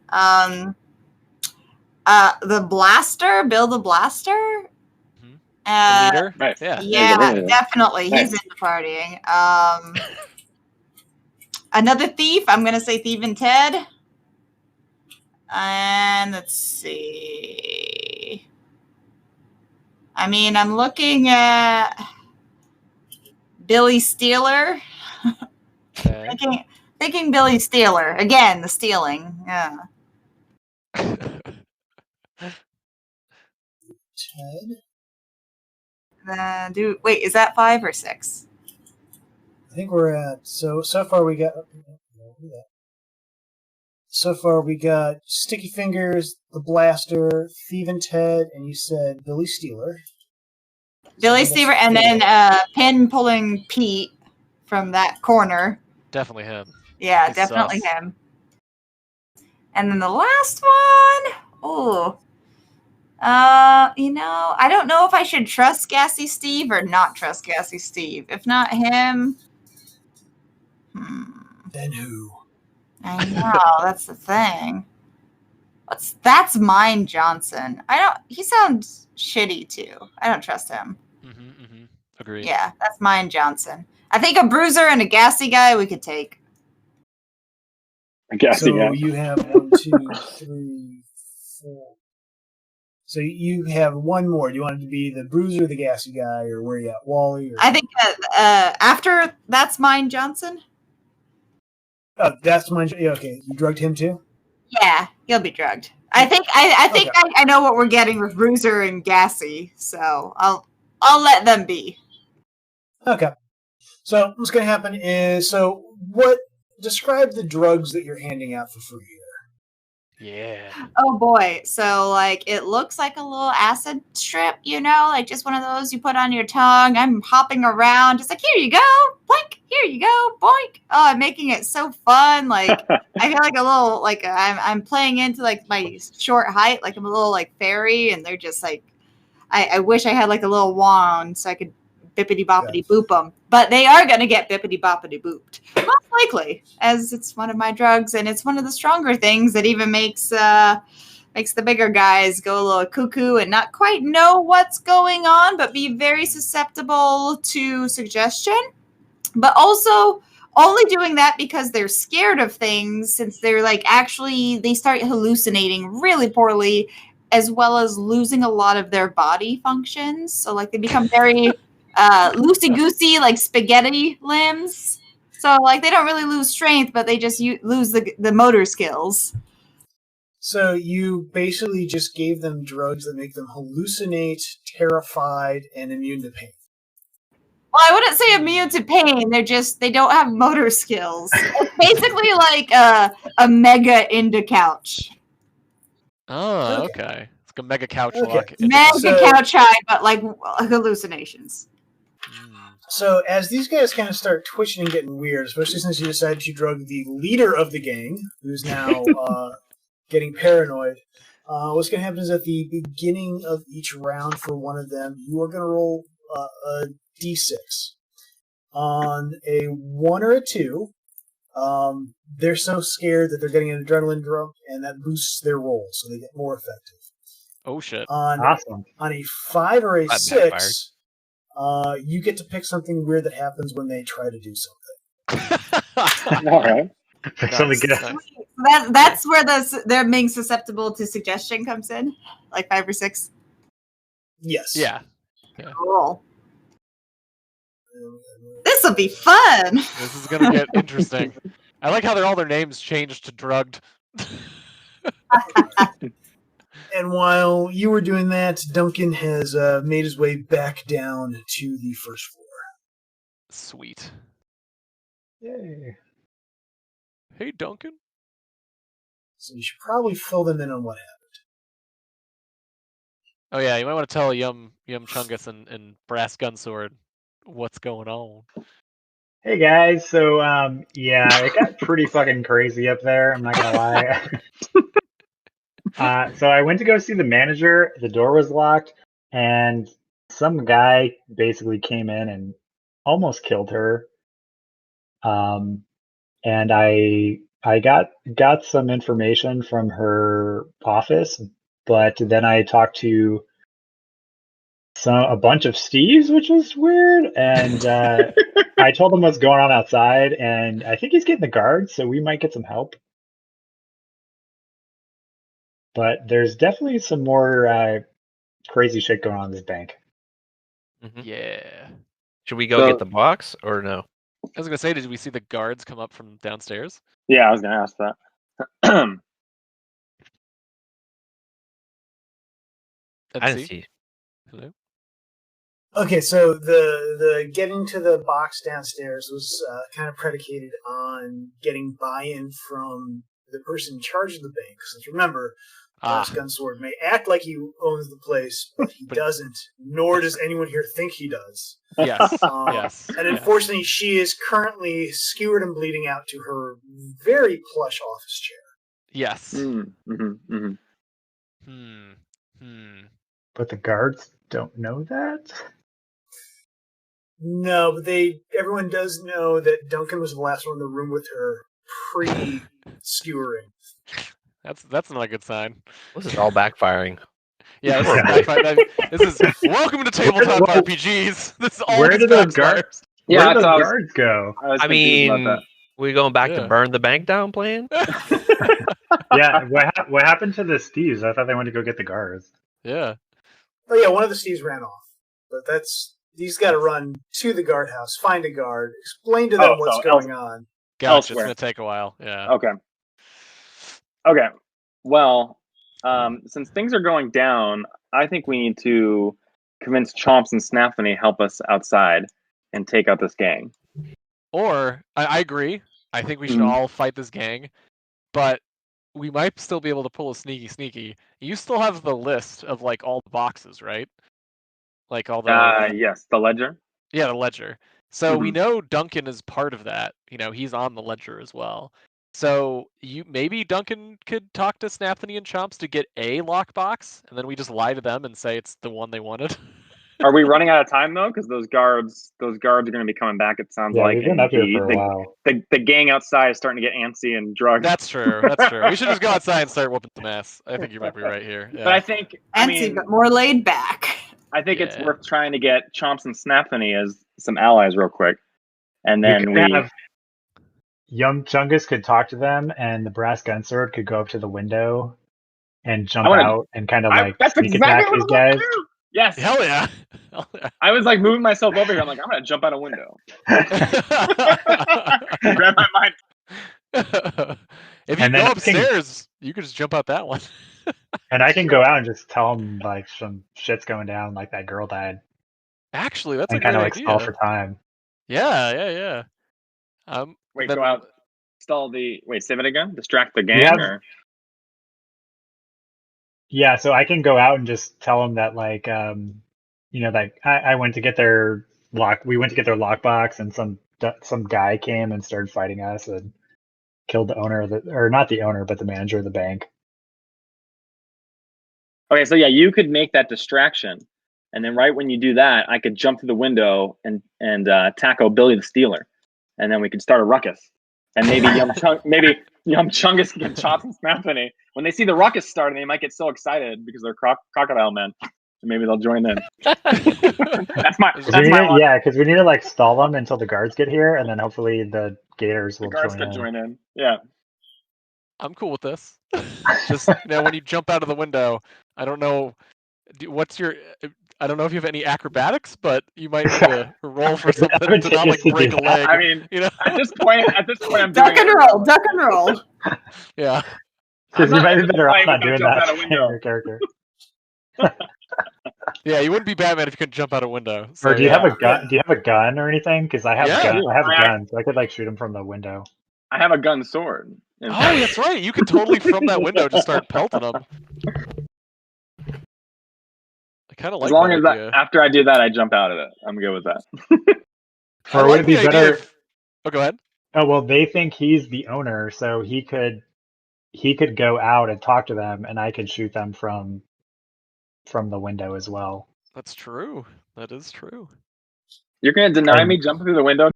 The Blaster, Bill the Blaster. The leader? Nice. Yeah, definitely. Nice. He's into partying. another thief. I'm going to say Thieving Ted. And let's see. I mean, I'm looking at Billy Steeler. Okay. Thinking Billy Steeler. Again, the stealing. Yeah. Ted. Wait, is that 5 or 6? I think we're at so far we got. So far we got Sticky Fingers, the Blaster, Thieving Ted, and you said Billy Steeler. Billy Steeler, and then pin pulling Pete from that corner. Definitely him. Yeah, He's definitely sus. him. And then the last one. Oh. I don't know if I should trust Gassy Steve or not trust Gassy Steve. If not him, Then who? I know, that's the thing. That's Mine Johnson. He sounds shitty too. I don't trust him. Agreed. Yeah, that's Mine Johnson. I think a bruiser and a gassy guy we could take. A gassy guy. So you have 1, 2, 3, 4. So you have one more. Do you want it to be the bruiser, the gassy guy, or where you at, Wally? Or... I think after that's Mine Johnson. Oh, that's mine. Yeah, okay, you drugged him too. Yeah, he'll be drugged. I think Okay. I know what we're getting with bruiser and gassy, so I'll let them be. Okay. So what's going to happen is, describe the drugs that you're handing out for free here. Yeah. Oh boy. So like it looks like a little acid strip, like just one of those you put on your tongue. I'm hopping around, just like, here you go, boink, here you go, boink. Oh, I'm making it so fun. Like I feel like a little like I'm playing into like my short height, like I'm a little like fairy, and they're just like I wish I had like a little wand so I could bippity boppity boop them, but they are going to get bippity boppity booped, most likely, as it's one of my drugs, and it's one of the stronger things that even makes the bigger guys go a little cuckoo and not quite know what's going on, but be very susceptible to suggestion. But also only doing that because they're scared of things, since they're like they start hallucinating really poorly, as well as losing a lot of their body functions. So like they become very loosey-goosey, like spaghetti limbs. So like they don't really lose strength, but they just lose the motor skills. So you basically just gave them drugs that make them hallucinate, terrified, and immune to pain. Well, I wouldn't say immune to pain. They don't have motor skills. It's basically like a mega couch. Oh, okay. It's like a mega couch lock. Mega couch high, but like hallucinations. So as these guys kind of start twitching and getting weird, especially since you decided to drug the leader of the gang, who's now getting paranoid, what's going to happen is at the beginning of each round for one of them, you are going to roll a d6. On a 1 or a 2, they're so scared that they're getting an adrenaline drug, and that boosts their roll, so they get more effective. Oh, shit. Awesome. On a 5 or a That 6... you get to pick something weird that happens when they try to do something. All right. Something good. Nice. That's where they're being susceptible to suggestion comes in, like 5 or 6. Yes. Yeah. Cool. This will be fun. This is gonna get interesting. I like how all their names changed to drugged. And while you were doing that, Duncan has made his way back down to the first floor. Sweet. Yay. Hey, Duncan. So you should probably fill them in on what happened. Oh yeah, you might want to tell Yum Chungus and Brass Gunsword what's going on. Hey guys, so it got pretty fucking crazy up there, I'm not gonna lie. So I went to go see the manager, the door was locked, and some guy basically came in and almost killed her. And I got some information from her office, but then I talked to a bunch of Steves, which was weird. And I told him what's going on outside, and I think he's getting the guards, so we might get some help. But there's definitely some more crazy shit going on in this bank. Mm-hmm. Yeah. Should we go get the box or no? I was gonna say, did we see the guards come up from downstairs? Yeah, I was gonna ask that. I didn't see. Hello. Okay, so the getting to the box downstairs was kind of predicated on getting buy-in from the person in charge of the bank. Because remember, Boris Gunsword may act like he owns the place, but he doesn't. Nor does anyone here think he does. Yes. Yes. And unfortunately, she is currently skewered and bleeding out to her very plush office chair. Yes. But the guards don't know that? No, but everyone does know that Duncan was the last one in the room with her pre-skewering. That's not a good sign. This is all backfiring. Yeah, this is backfiring. This is welcome to Tabletop RPGs. This is all. Where did those guards? Yeah, where did those guards go? I mean, we going back to burn the bank down plan? Yeah, what happened to the Steves? I thought they wanted to go get the guards. Yeah. Oh yeah, one of the Steves ran off, but he's got to run to the guardhouse, find a guard, explain to them what's going on. Gotcha. It's gonna take a while. Yeah. Okay. Well, since things are going down, I think we need to convince Chomps and Snaffany help us outside and take out this gang. Or I agree. I think we should all fight this gang, but we might still be able to pull a sneaky. You still have the list of like all the boxes, right? Like all the yes, the ledger. Yeah, the ledger. So we know Duncan is part of that. You know, he's on the ledger as well. So maybe Duncan could talk to Snaffany and Chomps to get a lockbox, and then we just lie to them and say it's the one they wanted. Are we running out of time though? Because those guards are going to be coming back. It sounds like. We've been up here for a while. The gang outside is starting to get antsy and drugged. That's true. We should just go outside and start whooping some ass. I think you might be right here. Yeah. But I think antsy, but more laid back. I think it's worth trying to get Chomps and Snaffany as some allies real quick, and then Young Chungus could talk to them, and the Brass Gunsword could go up to the window and jump out and kind of like sneak attack these guys. Yes. Hell yeah. I was like moving myself over here. I'm like, I'm gonna jump out a window. Grab my mind. If you go upstairs, you could just jump out that one. And I can go out and just tell them like some shit's going down, like that girl died. Actually, that's a kind great of like idea. stall for time. Yeah. Wait, go out. Stall the. Wait, say it again. Distract the gang. Yeah, so I can go out and just tell them that like that I went to get their we went to get their lockbox, and some guy came and started fighting us and killed the owner or not the owner, but the manager of the bank. Okay, so yeah, you could make that distraction, and then right when you do that, I could jump through the window and tackle Billy the Stealer, and then we could start a ruckus. And maybe Yum Chungus can get Chomps and Snaffany. When they see the ruckus starting, they might get so excited because they're crocodile men. So maybe they'll join in. That's my yeah, because we need to like stall them until the guards get here, and then hopefully the gators will join in. Yeah, I'm cool with this. Just when you jump out of the window, I don't know. I don't know if you have any acrobatics, but you might need to roll for something to not like break a leg. I mean, at this point, I'm duck and roll. Yeah. Because you might be better off not doing that in your character. Yeah, you wouldn't be Batman if you couldn't jump out a window. So, or do you have a gun? Do you have a gun or anything? Because I have a gun, so I could like shoot him from the window. I have a gun sword. Oh, that's right. You could totally from that window just start pelting them. I kind of like. As long as after I do that, I jump out of it. I'm good with that. Or would it be better? Oh, go ahead. Oh well, they think he's the owner, so he could go out and talk to them, and I could shoot them from the window as well. That's true. That is true. You're gonna deny me jumping through the window?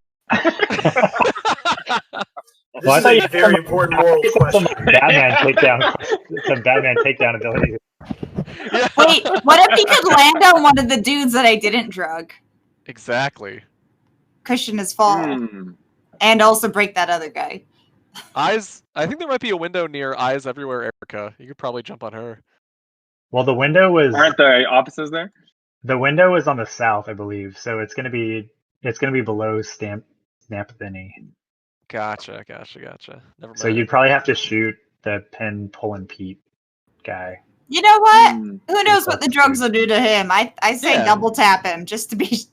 This is a very important moral question. Some Batman takedown ability. Wait, what if he could land on one of the dudes that I didn't drug? Exactly. Cushion his fall. And also break that other guy. Eyes. I think there might be a window near Eyes Everywhere Erica. You could probably jump on her. Well, the window was. Aren't there offices there? The window is on the south, I believe. So it's gonna be below Snampthany. Gotcha. Never mind. So you'd probably have to shoot the pin pulling Pete guy. You know what? Who knows what the drugs will do to him? I say double tap him just to be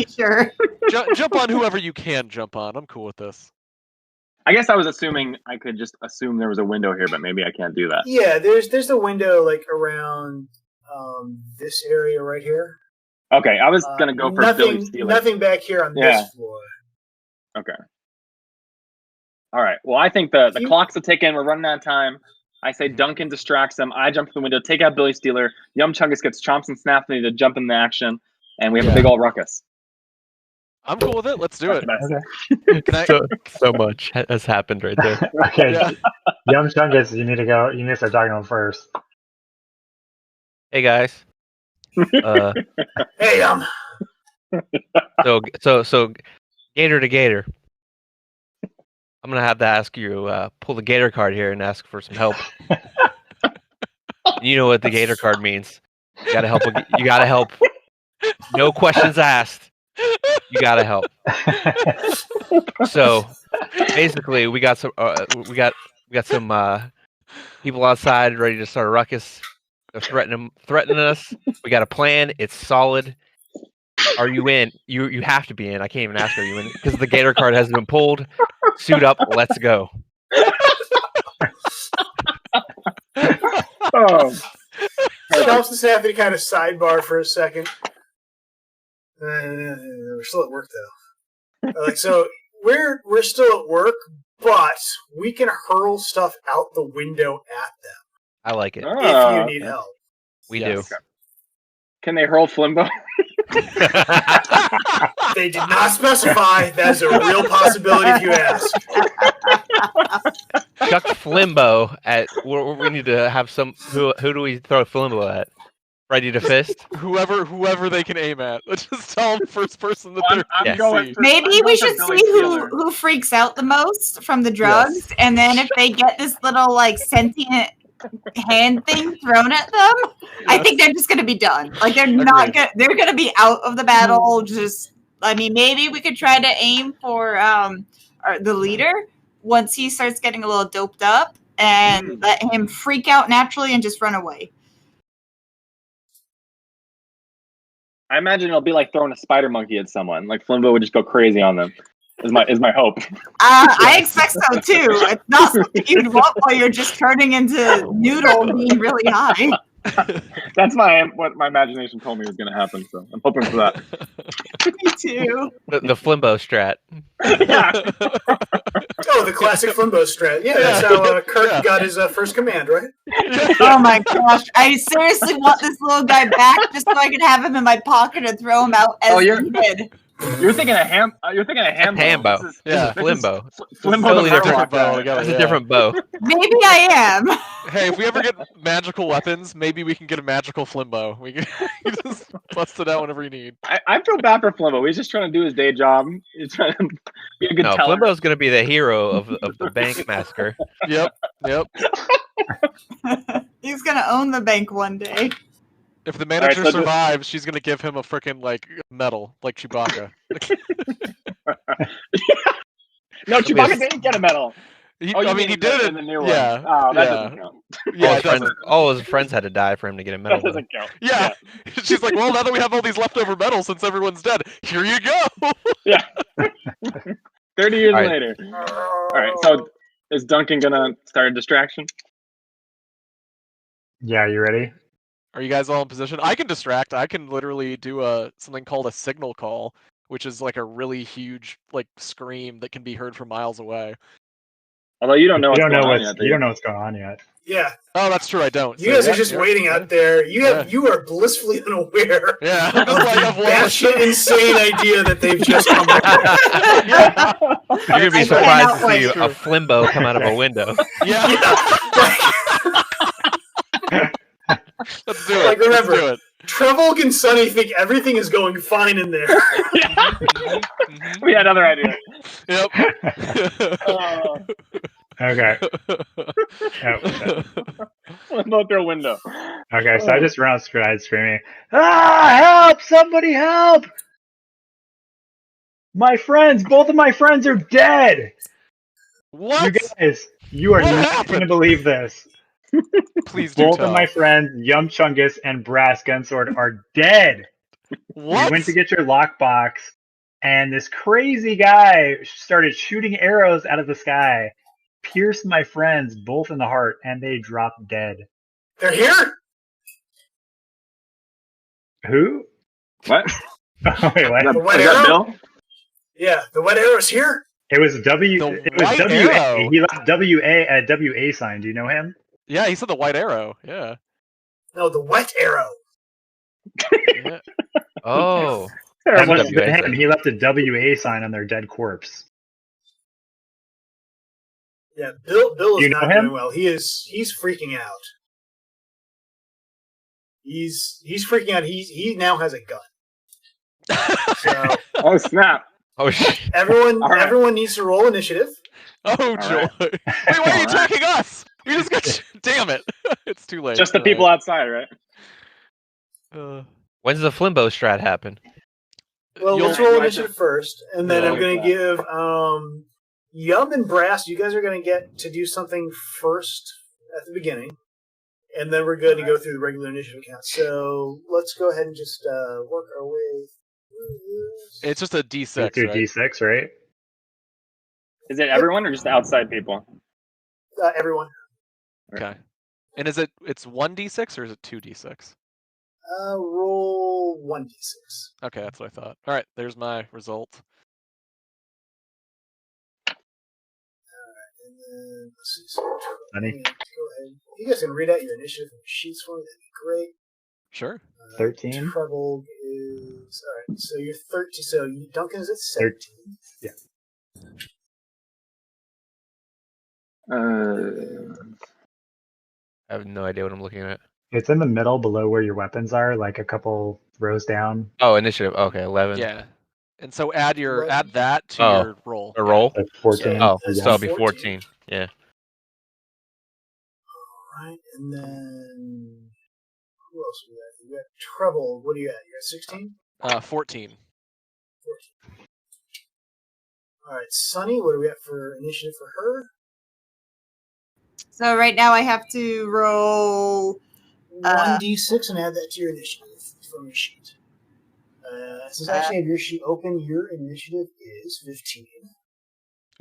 sure. Jump on whoever you can jump on. I'm cool with this. I guess I was assuming I could just assume there was a window here, but maybe I can't do that. Yeah, there's a window like around this area right here. Okay, I was gonna go for Billy Steeler. Nothing back here on this floor. Okay. All right. Well, I think the clock's a ticking. We're running out of time. I say Duncan distracts them. I jump to the window, take out Billy Steeler. Yum Chungus gets Chomps and Snappy to jump in the action, and we have a big old ruckus. I'm cool with it. Let's do it. Okay. So much has happened right there. Okay. Yum Chungus, you need to go. You need to start talking to him first. Hey guys. Hey Yum. So Gator to Gator. I'm gonna have to ask you pull the Gator card here and ask for some help. You know what the Gator card means. You gotta help. You gotta help. No questions asked. You gotta help. So basically, we got some people outside ready to start a ruckus. They're threatening us. We got a plan. It's solid. Are you in? You have to be in. I can't even ask, are you in? Because the Gator card hasn't been pulled. Suit up. Let's go. Chomps and Snappy kind of sidebar for a second. We're still at work though. So we're still at work, but we can hurl stuff out the window at them. I like it. If you need help. We do. Can they hurl Flimbo? They did not specify. That's a real possibility if you ask. Chuck Flimbo at. We need to have some. Who do we throw Flimbo at? Ready to fist? Whoever they can aim at. Let's just tell them first person that they're going. Maybe we should see who freaks out the most from the drugs, and then if they get this little like sentient hand thing thrown at them, I think they're just gonna be done. Like they're not gonna. They're gonna be out of the battle. Just, I mean, maybe we could try to aim for the leader once he starts getting a little doped up, and let him freak out naturally and just run away. I imagine it'll be like throwing a spider monkey at someone. Like Flimbo would just go crazy on them. Is my hope. I expect so too. It's not something you'd want while you're just turning into noodle being really high. That's what my imagination told me was going to happen. So I'm hoping for that. Me too. The Flimbo strat. Yeah. Oh, the classic Flimbo strat. Yeah, that's how Kirk got his first command, right? Oh my gosh! I seriously want this little guy back just so I can have him in my pocket and throw him out as needed. You're thinking of Hambo. Hambo. This is Flimbo. Flimbo Totally the different bow. It's a different bow. Maybe I am. Hey, if we ever get magical weapons, maybe we can get a magical Flimbo. We can just bust it out whenever you need. I feel bad for Flimbo. He's just trying to do his day job. He's trying to be a good teller. Flimbo's going to be the hero of the bank massacre. Yep. He's gonna own the bank one day. If the manager survives, she's gonna give him a frickin' like medal, like Chewbacca. No, Chewbacca didn't get a medal. He did it in the new one. Yeah. Oh, that doesn't count. Yeah, all his friends had to die for him to get a medal. That doesn't count. Yeah. She's like, well, now that we have all these leftover medals since everyone's dead, here you go. Yeah. 30 years later. All right. So is Duncan gonna start a distraction? Yeah. You ready? Are you guys all in position? I can distract. I can literally do something called a signal call, which is like a really huge like scream that can be heard from miles away. Although you don't know what's going on yet. Yeah. Oh, that's true. I don't. You guys are just waiting out there. You are blissfully unaware. Yeah. Of that shit insane idea that they've just come up with. You're gonna be surprised to see a Flimbo come out of a window. Yeah. Let's do it. Like, remember, Let's do it. Trevolk and Sunny think everything is going fine in there. We had other ideas. Yep. Okay. Out their window. Okay, so I just run outside screaming, help! Somebody help! Both of my friends are dead! What? You guys, you are What not happened? going to believe this. Please do Both tell. of my friends, Yum Chungus and Brass Gunsword, are dead. What? You went to get your lockbox, and this crazy guy started shooting arrows out of the sky, pierced my friends both in the heart, and they dropped dead. They're here? Who? What? Oh, wait, what? The wet Is that arrow? Bill? Yeah, the wet arrow's here. It was The white WA. arrow. He left a WA sign. Do you know him? Yeah, he said the white arrow. Yeah. No, the wet arrow. Yeah. Oh. That That's must have been WA him. sign. He left a WA sign on their dead corpse. Yeah, Bill Do is you know not him? doing well. He's freaking out. He's freaking out. He now has a gun. So Oh snap! Oh shit. everyone All right. everyone needs to roll initiative. Oh, joy. right. Wait, why are you All right. attacking us? We just got. Damn it. It's too late. Just the All people right. outside, right? When's the Flimbo strat happen? Well, You'll- let's roll you initiative first, and then Yeah. I'm going to give Yum and Brass. You guys are going to get to do something first at the beginning, and then we're going to go through the regular initiative count. So let's go ahead and just work our way through this. It's just a D6, Do right? D6, right? Is it everyone or just the outside people? Everyone. Okay. And it's 1d6 or is it 2d6? Roll 1d6. Okay, that's what I thought. All right, there's my result. And then, let's see. So, Funny. go ahead. You guys can read out your initiative from the sheets for me. That'd be great. Sure. 13. Treble is all right. So you're 13. So Duncan is at 17. I have no idea what I'm looking at. It's in the middle below where your weapons are, like a couple rows down. Oh, initiative. Okay, 11. Yeah. And so add Eleven. that to Oh, your roll. A roll? Like 14. Oh, That's so it'll be 14. 14. Yeah. All right, and then who else we got? You got Treble. What are you at? You're at 16. 14. 14. All right, Sunny. What do we got for initiative for her? So right now I have to roll. 1d6 and add that to your initiative from your sheet. Since I actually have your sheet open, your initiative is 15.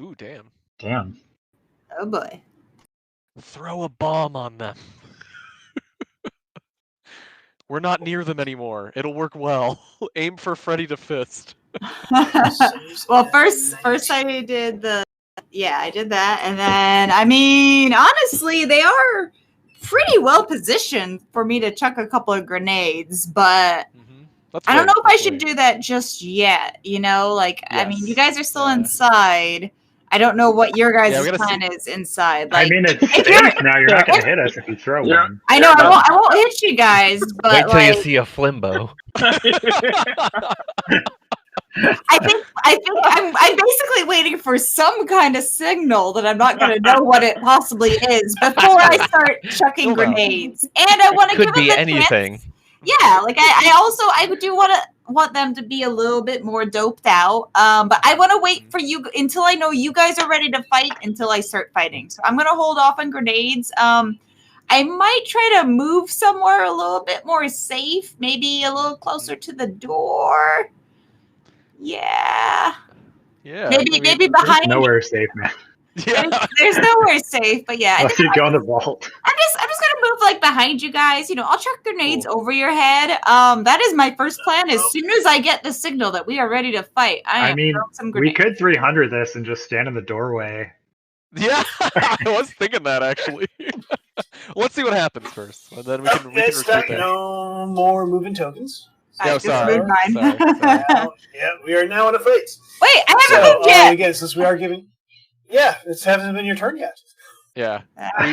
Ooh, damn. Damn. Oh boy. Throw a bomb on them. We're not near them anymore. It'll work well. Aim for Freddy to fist. Well, first I did I did that, and then I mean, honestly, they are pretty well positioned for me to chuck a couple of grenades, but Let's I don't wait, know if I let's should wait. do that just yet. You know, like I mean, you Yes. guys are still Yeah. inside. I don't know what your guys' we gotta plan is inside. Like, I mean, it's if you're- safe now. You're not going to hit us if you throw Yeah. one. I know I won't hit you guys, but Wait till like, you see a Flimbo. I think I'm basically waiting for some kind of signal that I'm not going to know what it possibly is before I start chucking Hold on. grenades. And I want to give Could them be the anything. chance. Yeah, like I do want them to be a little bit more doped out. But I want to wait for you until I know you guys are ready to fight until I start fighting. So I'm going to hold off on grenades. I might try to move somewhere a little bit more safe, maybe a little closer to the door. Yeah. Yeah. Maybe There's behind. nowhere safe, man. Yeah. There's nowhere safe, but yeah, I Unless think you go in the vault. I'm just gonna move like behind you guys. You know, I'll chuck grenades over your head. That is my first plan. As soon as I get the signal that we are ready to fight, I mean, throwing some we grenades. could 300 this and just stand in the doorway. Yeah. I was thinking that actually. Let's see what happens first, and then we can It's retreat there. no more moving tokens. I No, just sorry. moved mine. Sorry. Yeah, we are now in a fight. Wait, I haven't So, moved yet. again, since we are giving... Yeah, it hasn't been your turn yet. Yeah.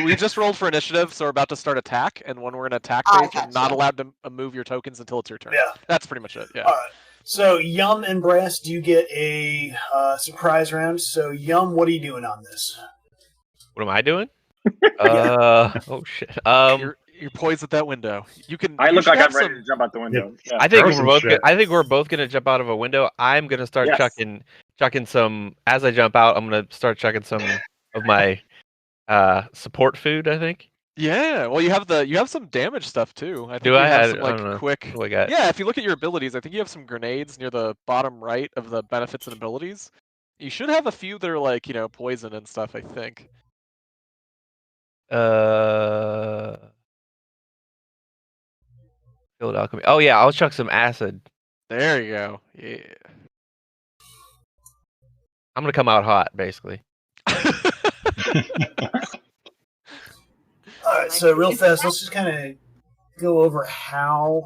We just rolled for initiative, so we're about to start attack, and when we're in attack Oh, phase, you're not gotcha. allowed to move your tokens until it's your turn. Yeah. That's pretty much it. Yeah. All right. So Yum and Brass, do you get a surprise round? So Yum, what are you doing on this? What am I doing? Oh shit. You're poised at that window. You can. I you look should like I'm have ready some- to jump out the window. Yeah. I think Throw we're some both. shit. I think we're both gonna jump out of a window. I'm gonna start Yes. chucking some. As I jump out, I'm gonna start chucking some of my support food. I think. Yeah. Well, you have some damage stuff too. I think Do you I have have? some I don't know. quick. What do I got? Yeah. If you look at your abilities, I think you have some grenades near the bottom right of the benefits and abilities. You should have a few that are poison and stuff. I think. Field alchemy. Oh yeah, I'll chuck some acid. There you go. Yeah. I'm gonna come out hot, basically. All right. So real fast, let's just kind of go over how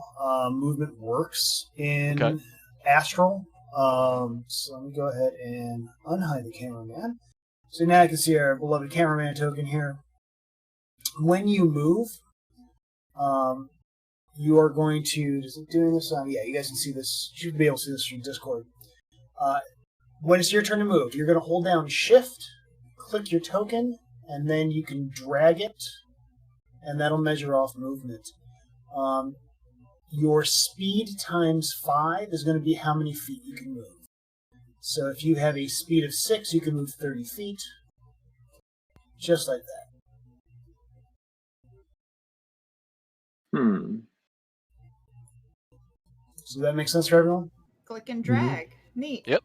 movement works in Okay. Astral. So let me go ahead and unhide the cameraman. So now I can see our beloved cameraman token here. When you move, you are going to. Is it doing this? Yeah, you guys can see this. You should be able to see this from Discord. When it's your turn to move, you're going to hold down Shift, click your token, and then you can drag it, and that'll measure off movement. Your speed times 5 is going to be how many feet you can move. So if you have a speed of 6, you can move 30 feet. Just like that. So that makes sense for everyone? Click and drag. Neat. Yep.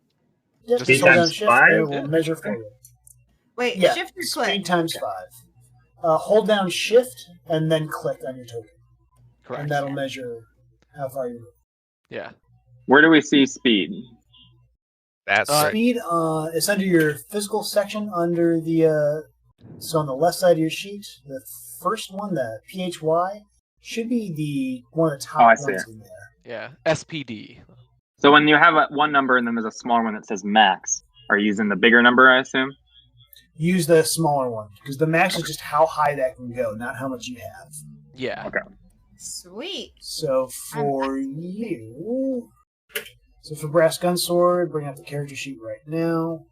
Yep, Just just hold down times Shift, 5? and it will Yeah. measure for you. Wait, Yeah, shift or click? speed times 5. Hold down Shift, and then click on your token. Correct. And that'll measure how far you move. Yeah. Where do we see speed? That's Speed is under your physical section, under the so on the left side of your sheet, the first one, the PHY, should be the one of the top I see ones it. in there. Yeah. SPD. So when you have one number and then there's a smaller one that says max, are you using the bigger number, I assume? Use the smaller one, because the max is just how high that can go, not how much you have. Yeah. Okay. Sweet. So for you, so for Brass Gunsword, bring up the character sheet right now.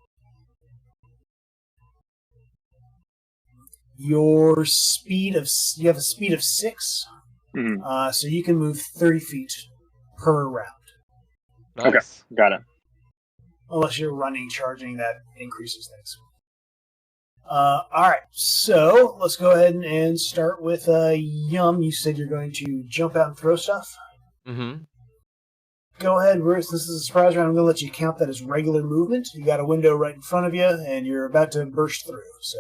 Your speed of you have a speed of 6, Mhm. so you can move 30 feet per round. Nice. Okay. Got it. Unless you're running, charging, that increases things. All right, so let's go ahead and start with Yum. You said you're going to jump out and throw stuff. Mm-hmm. Go ahead, Bruce. This is a surprise round. I'm going to let you count that as regular movement. You got a window right in front of you, and you're about to burst through. So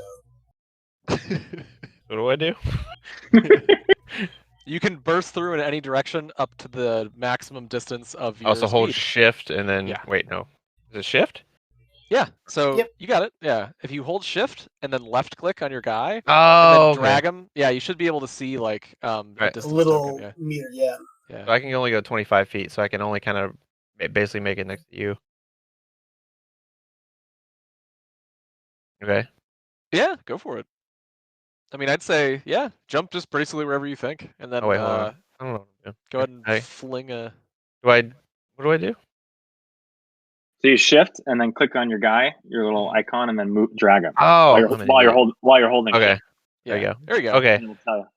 What do I do? You can burst through in any direction up to the maximum distance of your Also hold speed. Shift and then Yeah. wait. No, is it Shift? Yeah. So Yep. you got it. Yeah. If you hold Shift and then left click on your guy Oh, and then drag him, yeah, you should be able to see like a Right. distance a little token. meter, yeah. Yeah. So I can only go 25 feet, so I can only kind of basically make it next to you. Okay. Yeah. Go for it. I mean, I'd say yeah. Jump just basically wherever you think, and then Oh wait, hold on. I don't know. What to do. go ahead and I- fling a. Do I? What do I do? So you shift and then click on your guy, your little icon, and then drag him Oh, while you're, I'm an while you're, idiot. while you're holding. Okay. Shift, Yeah. There you go. There you go. Okay. and it'll tell you.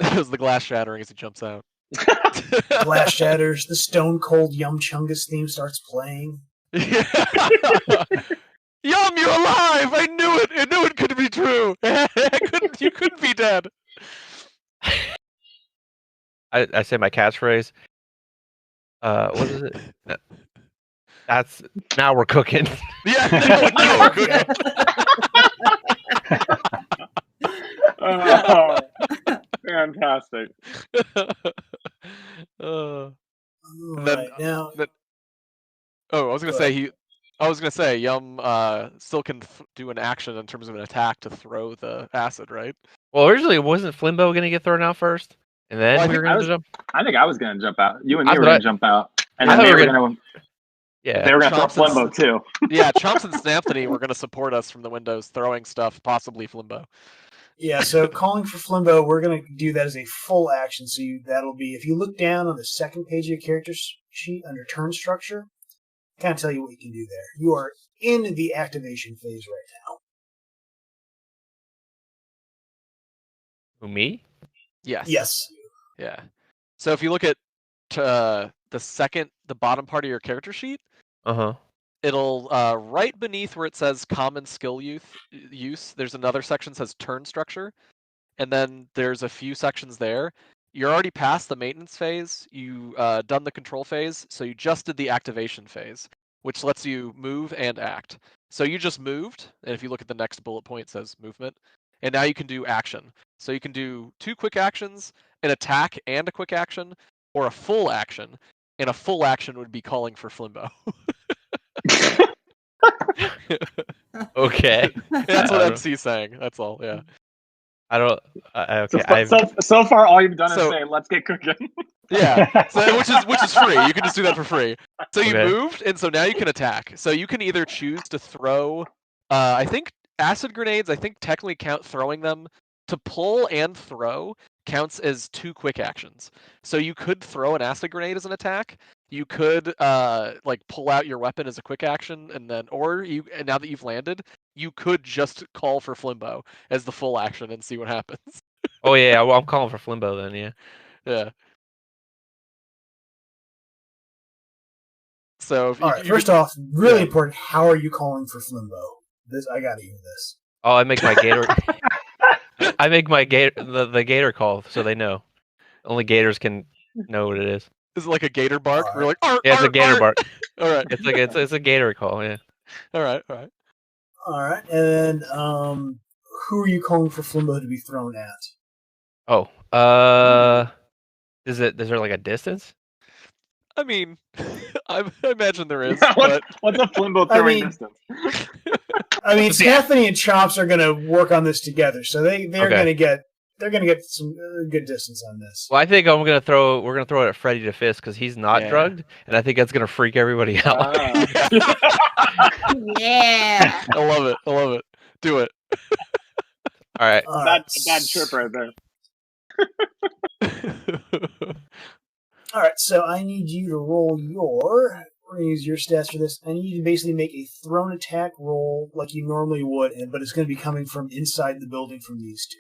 It was the glass shattering as he jumps out. Glass shatters. The Stone Cold Yum Chungus theme starts playing. Yeah. Yum, you're alive! I knew it! I knew it couldn't be true! You couldn't be dead! I say my catchphrase. What is it? That's now we're cooking. Yeah, now we're cooking. Oh, fantastic. All then- right, now. Oh, I was gonna Go say Yum still can do an action in terms of an attack to throw the acid, right? Well, originally wasn't Flimbo gonna get thrown out first, and then Well, I we were think gonna jump. I think I was going to jump out. You and me I were thought going to jump out, and I then thought they we were were going to. Yeah. They were going to throw Flimbo too. Yeah, Chomps and Snanthony were going to support us from the windows, throwing stuff, possibly Flimbo. Yeah, so calling for Flimbo, we're going to do that as a full action. So that'll be, if you look down on the second page of your character sheet under turn structure, kind of tell you what you can do there. You are in the activation phase right now. Me? Yes. Yes. Yeah. So if you look at the bottom part of your character sheet, it'll right beneath where it says common skill use, there's another section that says turn structure, and then there's a few sections there. You're already past the maintenance phase. You done the control phase, so you just did the activation phase, which lets you move and act. So you just moved, and if you look at the next bullet point, it says movement, and now you can do action. So you can do 2 quick actions, an attack and a quick action, or a full action, and a full action would be calling for Flimbo. Okay. That's what MC's saying. That's all. Yeah. I don't. Okay. So far, all you've done is say, "Let's get cooking." Yeah. So which is free. You can just do that for free. So you moved, and so now you can attack. So you can either choose to throw. I think acid grenades. I think technically count throwing them to pull and throw counts as 2 quick actions. So you could throw an acid grenade as an attack. You could like pull out your weapon as a quick action, and then and now that you've landed, you could just call for Flimbo as the full action and see what happens. Oh yeah, well, I'm calling for Flimbo then. Yeah. Yeah. So all right. First off, really important. How are you calling for Flimbo? I gotta hear this. Oh, I make my gator. I make my gator the gator call so they know. Only gators can know what it is. Is it like a gator bark? Right. We're like, yeah, it's a gator bark. All right. It's like it's a gator call. Yeah. All right. All right. And who are you calling for Flimbo to be thrown at? Oh, is there like a distance? I mean, I imagine there is. What's a Flimbo throwing distance? I mean, Stephanie and Chomps are going to work on this together, so they're going to get some good distance on this. Well, I think we're gonna throw it at Freddy to Fist because he's not drugged, and I think that's gonna freak everybody out. Yeah, I love it. Do it. All right. That's a bad trip right there. All right, so I need you to roll we're going to use your stats for this. I need you to basically make a thrown attack roll like you normally would, but it's going to be coming from inside the building from these two.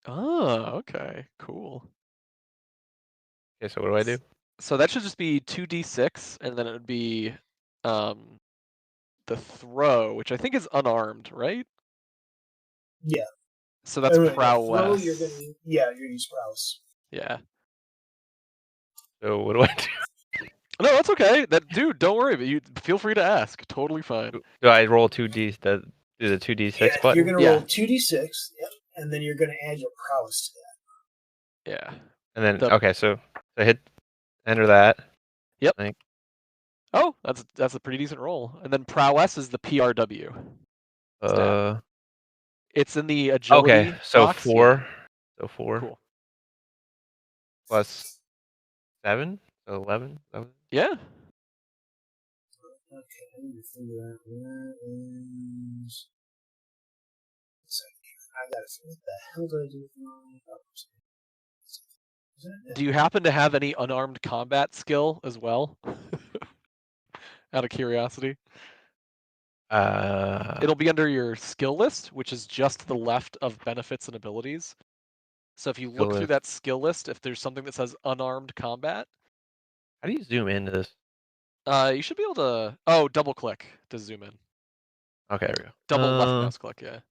Oh, okay. Cool. Okay, so what do I do? So that should just be 2d6, and then it would be the throw, which I think is unarmed, right? Yeah. So that's prowess. Throw, you're going to use prowess. Yeah. So what do I do? No, that's okay. Dude, don't worry. But you feel free to ask. Totally fine. Do I roll 2d? Do the 2d6 button? You're going to roll 2d6, and then you're going to add your prowess to that. Yeah. And then okay, so I hit enter that. Yep. Oh, that's a pretty decent roll. And then prowess is the PRW. It's in the agility. Okay, so box. 4. So 4. Cool. Plus 7, so 11. Yeah. Okay, I need to figure out where is. I gotta figure what the hell did I do with Do you happen to have any unarmed combat skill as well? Out of curiosity. It'll be under your skill list, which is just to the left of benefits and abilities. So if you look through that skill list, if there's something that says unarmed combat. How do you zoom into this? You should be able to double click to zoom in. Okay, there we go. Double left mouse click, yeah.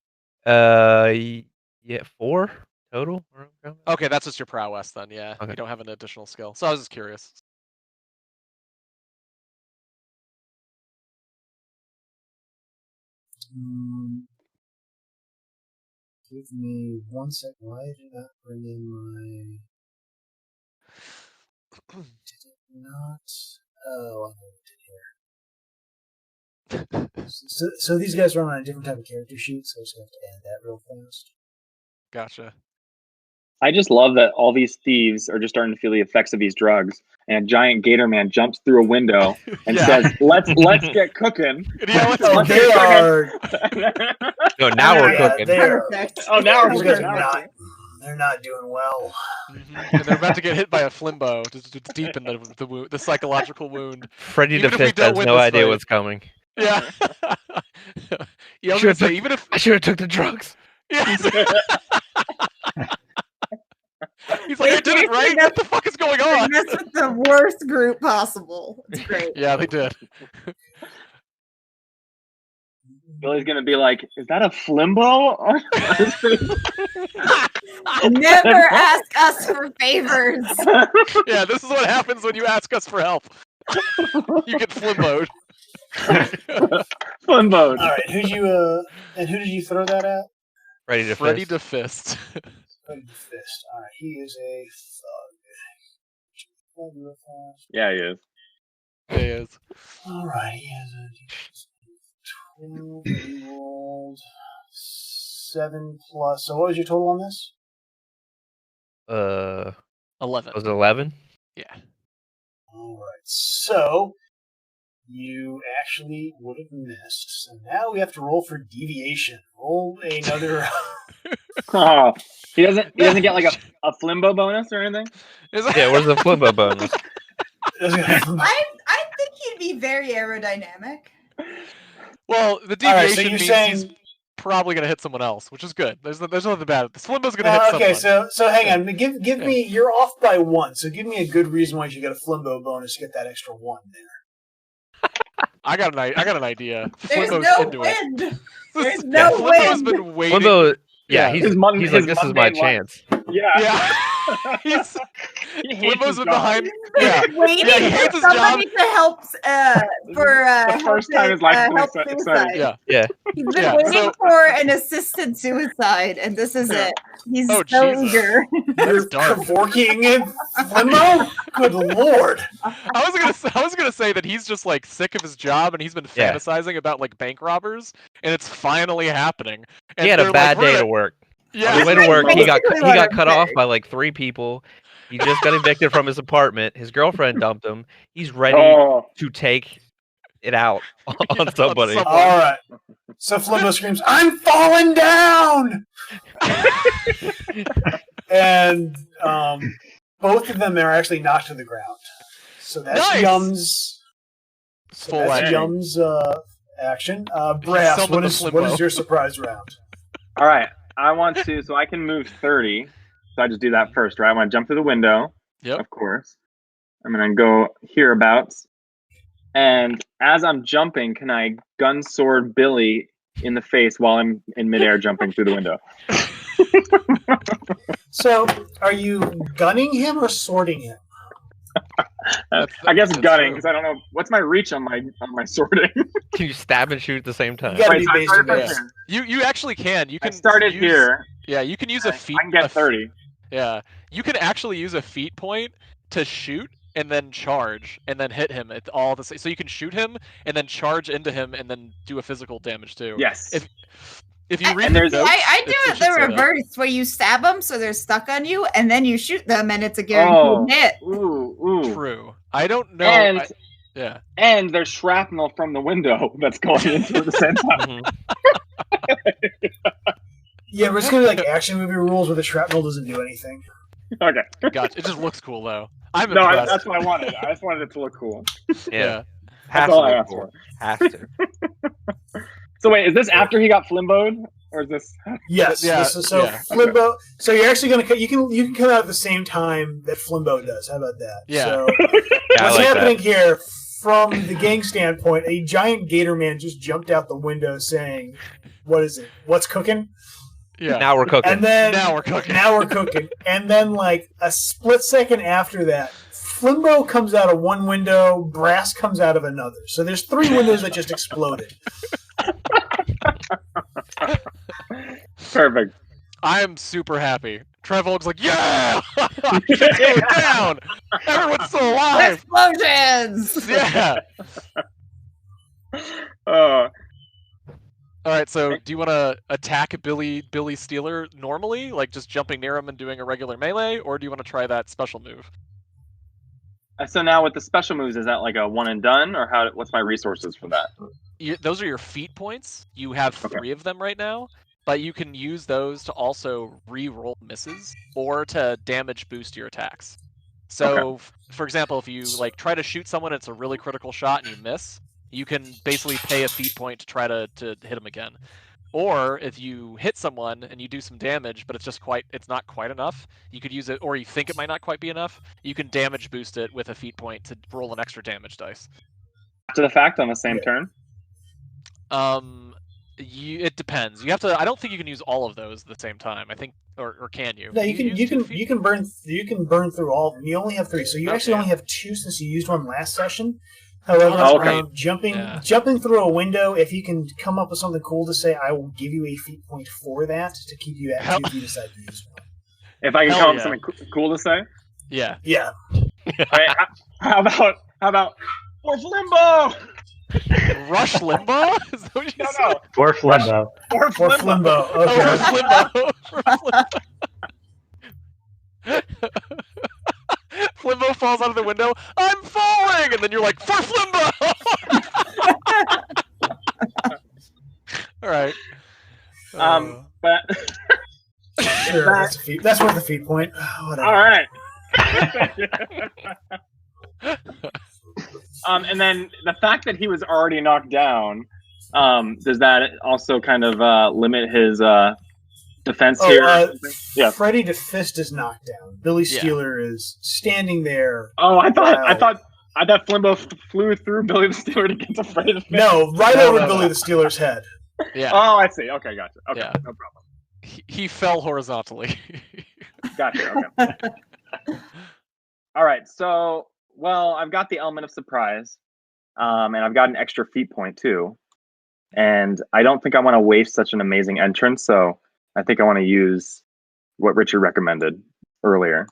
Yeah, 4 total. Okay, that's just your prowess then, yeah. Okay. You don't have an additional skill. So I was just curious. Give me 1 sec. Why did I bring in my? Did it not? Oh, I know what it did here. So these guys run on a different type of character sheet, so I just have to add that real fast. Gotcha. I just love that all these thieves are just starting to feel the effects of these drugs, and a giant gator man jumps through a window and says, "Let's get cooking." Yeah, they are. No, now we're Yeah, cooking. Perfect. Oh, now we're These cooking. guys they're not doing well. And they're about to get hit by a flimbo to deepen the psychological wound. Freddy Even if we DeFist don't has win no this idea fight. what's coming. Yeah. Yeah, I was gonna say, even if I should have took the drugs. yes. He's like, I did it right. What the fuck is going on? That's with the worst group possible. It's great. Yeah, they did. Billy's gonna be like, "Is that a flimbo?" Never ask us for favors. Yeah, this is what happens when you ask us for help. You get flimboed. Flimbo. All right, who did you throw that at? Freddy Freddy DeFist. DeFist. Freddy Fist. All right, he is a thug. Yeah, he is. He is. All right, he has a 12. He rolled 7 plus. So what was your total on this? 11. Was it 11? Yeah. All right, so you actually would have missed. So now we have to roll for deviation. Roll another. Oh, he doesn't get like a flimbo bonus or anything. Yeah, where's the flimbo bonus? I think he'd be very aerodynamic. Well, the All right, deviation so you're means saying he's probably going to hit someone else, which is good. There's nothing bad. The flimbo's going to hit okay, someone. so hang on. Give me. You're off by 1. So give me a good reason why you get a flimbo bonus to get that extra 1 there. I got an idea. There's Flimbo's no into it. wind. There's no Flimbo's wind. been waiting. Flimbo, yeah, Yeah. he's like, this is my chance. Yeah. Yeah. He's He hates Flimbo's his been job. behind. Yeah. Waiting Yeah, he for hates his somebody job. to help for The first time in his life he's help been excited. suicide. Yeah. Yeah. He's been Yeah, waiting so- for an assisted suicide, and this is Yeah. it. He's Oh, so Jesus. eager. That's dark. Working in Flimbo? Good lord. I was gonna say that he's just like sick of his job and he's been Yeah. fantasizing about like bank robbers, and it's finally happening. And He had a they're bad like, day "We're to gonna-" work. Yeah. On the way to That's work, he got basically what I'm cut off saying. by like 3 people. He just got evicted from his apartment. His girlfriend dumped him. He's ready Oh, to take it out on somebody. someone. All right. So Flimbo screams, "I'm falling down!" And both of them are actually knocked to the ground. So that's Nice. Yum's. Full That's action. Yum's action. Brass, summoned what the is Flimbo. your surprise round? all right. I want to, so I can move 30. So I just do that first, right? I want to jump through the window, Yep. of course. I'm gonna go hereabouts, and as I'm jumping, can I gun sword Billy in the face while I'm in midair jumping through the window? So, are you gunning him or sorting him? I guess that's gunning true. because I don't know what's my reach on my sorting. Can you stab and shoot at the same time? You gotta Right, be so I base to started from base. here. You actually can. You I can started use, here. Yeah, you can use a feat. I can get a f- 30. Yeah, you can actually use a feat point to shoot and then charge and then hit him at all the same. So you can shoot him and then charge into him and then do a physical damage too. Yes. If you read And the there's- notes, I do it it should the say that. reverse, where you stab them so they're stuck on you, and then you shoot them, and it's a guaranteed Oh. hit. Ooh. True. I don't know. And Yeah. and there's shrapnel from the window that's going into it at the same time. Mhm. Yeah, we're just gonna be like action movie rules where the shrapnel doesn't do anything. Okay. Gotcha. It just looks cool though. I'm No, impressed. that's what I wanted. I just wanted it to look cool. Yeah. That's Has all to I be asked cool. for. Has to. So wait, is this after he got flimboed, or is this? Yes. Yeah, So yeah. Flimbo. So you're actually gonna you can come out at the same time that Flimbo does. How about that? Yeah. So Yeah, I what's like happening that. here, from the gang standpoint, a giant gator man just jumped out the window saying, "What is it? What's cooking?" Yeah. Now we're cooking. And then Now we're cooking. Now we're cooking. And then, like a split second after that, Flimbo comes out of one window, Brass comes out of another. So there's 3 windows that just exploded. Perfect. I am super happy. Trevolg's like, yeah, shit's going down. Everyone's still alive. Explosions! Yeah. Uh, All right, so do you want to attack Billy Steeler normally, like just jumping near him and doing a regular melee, or do you want to try that special move? So now with the special moves, is that like a one and done, or what's my resources for that? Those are your feat points. You have 3 of them right now, but you can use those to also re-roll misses or to damage boost your attacks. So, for example, if you like try to shoot someone, it's a really critical shot and you miss, you can basically pay a feat point to try to hit them again. Or if you hit someone and you do some damage, but it's not quite enough, you could use it, or you think it might not quite be enough, you can damage boost it with a feat point to roll an extra damage dice. After the fact, on the same turn. It depends. You have to. I don't think you can use all of those at the same time. I think, or can you? No, you can burn through all of them. You only have 3, so you actually only have 2 since you used one last session. However, jumping through a window, if you can come up with something cool to say, I will give you a feat point for that to keep you at 2 if you decide to use one. If I can come up with something cool to say? Yeah. Yeah. Right, how about Dwarf Limbo? Rush Limbo? Is that what you said? No. Dwarf Limbo. Dwarf Limbo. Okay. Flimbo falls out of the window. I'm falling, and then you're like, "For Flimbo!" All right. But sure, that's worth a feat point. Whatever. All right. And then the fact that he was already knocked down, does that also kind of limit his defense here? Yeah. Freddy DeFist is knocked down. Billy Steeler is standing there. Oh, I thought Flimbo flew through Billy the Steeler to get to Freddy DeFist. No, over Billy the Steeler's head. Yeah. Oh, I see. Okay, gotcha. Okay, no problem. He fell horizontally. Gotcha. Okay. All right. So, well, I've got the element of surprise, and I've got an extra feat point too, and I don't think I want to waste such an amazing entrance. So, I think I want to use what Richard recommended earlier,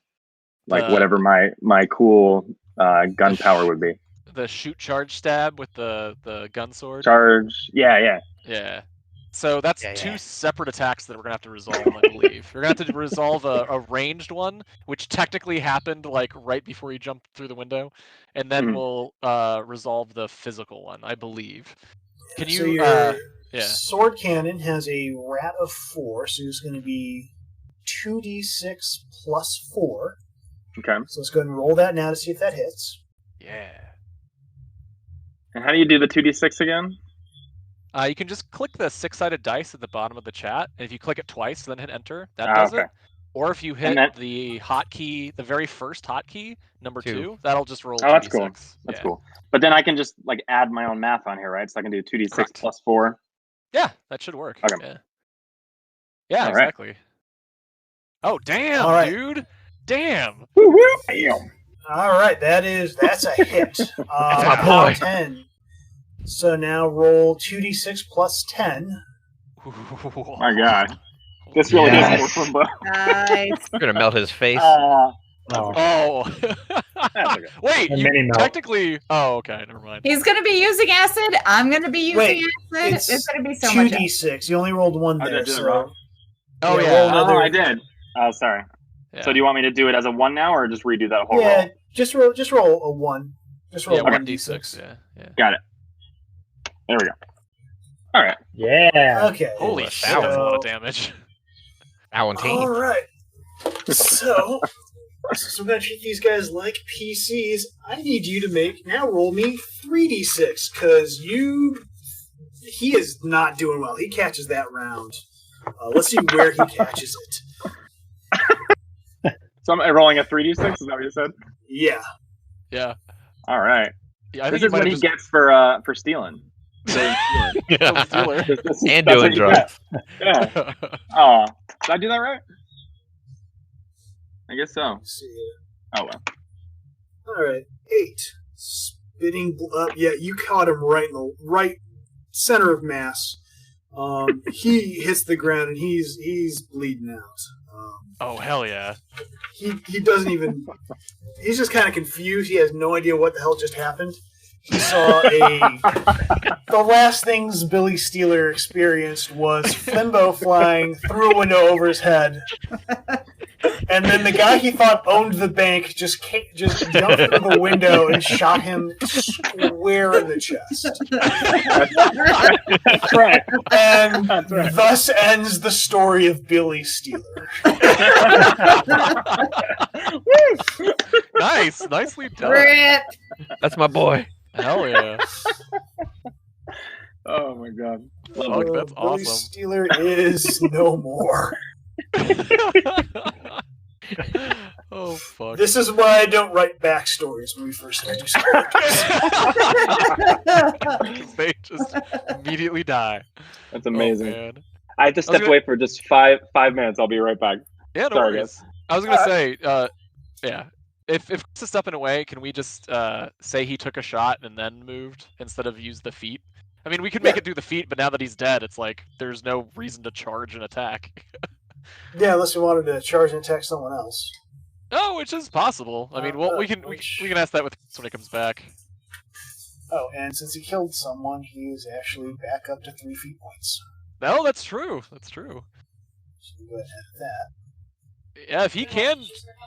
like whatever my cool gun power would be. The shoot, charge, stab with the gun sword. Charge, yeah. So that's 2 separate attacks that we're gonna have to resolve, I believe. We're gonna have to resolve a ranged one, which technically happened like right before you jumped through the window, and then we'll resolve the physical one, I believe. Can you? So your sword cannon has a rat of 4, so it's going to be 2d6 plus 4. Okay. So let's go ahead and roll that now to see if that hits. Yeah. And how do you do the 2d6 again? You can just click the 6-sided dice at the bottom of the chat, and if you click it twice, then hit enter. That does it. Or if you hit the hotkey, the very first hotkey, number 2, that'll just roll 2d6. That's cool. That's cool. But then I can just like add my own math on here, right? So I can do 2d6 plus 4. Yeah, that should work. Okay. Yeah, exactly. Right. Oh, damn, dude. Damn. Damn. All right, that's a hit. My boy. 10. So now roll 2d6 plus 10. My God. This really is more fun, but Nice. We're going to melt his face. Wait, you technically... Oh, okay, never mind. He's going to be using acid. I'm going to be using acid. It's going to be so much 2d6. You only rolled 1 there. Did it wrong? Oh, yeah. Oh, I did. Oh, sorry. Yeah. So do you want me to do it as a 1 now, or just redo that whole roll? Yeah, just roll a 1. Just roll 1d6. Yeah. Got it. There we go. All right. Yeah. Okay. Holy shit, that's a lot of damage. All right. So we're going to treat these guys like PCs. I need you to roll me 3d6, because he is not doing well. He catches that round. Let's see where he catches it. So I'm rolling a 3d6, is that what you said? Yeah. Yeah. All right. Yeah, this is what he gets for stealing. And doing drugs. Yeah. Oh, did I do that right? I guess so. Let's see here. Oh, well. All right. 8. Spitting blood. Yeah, you caught him right in the right center of mass. He hits the ground and he's bleeding out. Oh, hell yeah. He doesn't even... He's just kind of confused. He has no idea what the hell just happened. He saw a the last things Billy Steeler experienced was Flimbo flying through a window over his head. And then the guy he thought owned the bank just jumped through the window and shot him square in the chest. That's right. And That's right. thus ends the story of Billy Steeler. Nice, nicely done. Rip. That's my boy. Hell yeah. Oh my god. Fuck, that's Billy awesome. Steeler is no more. Oh fuck. This is why I don't write backstories when we first introduce characters. They just immediately die. That's amazing. Oh, man. I have to step away for just five minutes. I'll be right back. Yeah, no Sorry, worries. I was gonna say, yeah. If Chris is stepping away, can we just say he took a shot and then moved instead of use the feat? I mean, we could make it do the feat, but now that he's dead, it's like there's no reason to charge an attack. Yeah, unless we wanted to charge and attack someone else. Oh, which is possible. I mean, well, we can ask that with Chris when he comes back. Oh, and since he killed someone, he is actually back up to 3 feet points. No, that's true. That's true. So we go ahead with that. Yeah, if he can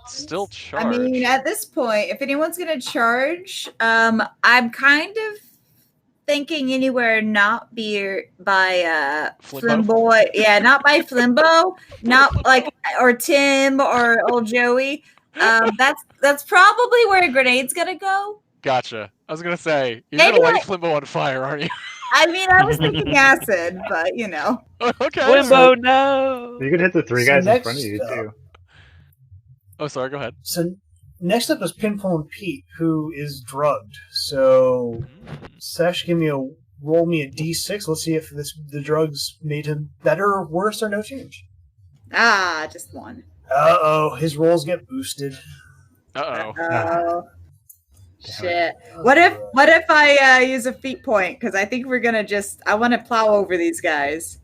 still charge. I mean, at this point, if anyone's going to charge, I'm kind of thinking anywhere not by Flimbo. Yeah, not by Flimbo, not like or Tim or old Joey. That's probably where a grenade's gonna go. Gotcha. I was gonna say you're gonna light Flimbo on fire, aren't you? I mean, I was thinking acid, but you know. Okay. Flimbo, no. You could hit the 3 guys in front of you too. Oh, sorry. Go ahead. So next up is Pinpoint Pete, who is drugged. So Sash, roll me a d6. Let's see if the drugs made him better, worse, or no change. Just one. Uh-oh, his rolls get boosted. Uh-oh. Shit. What if I use a feat point? Because I think we're gonna I want to plow over these guys.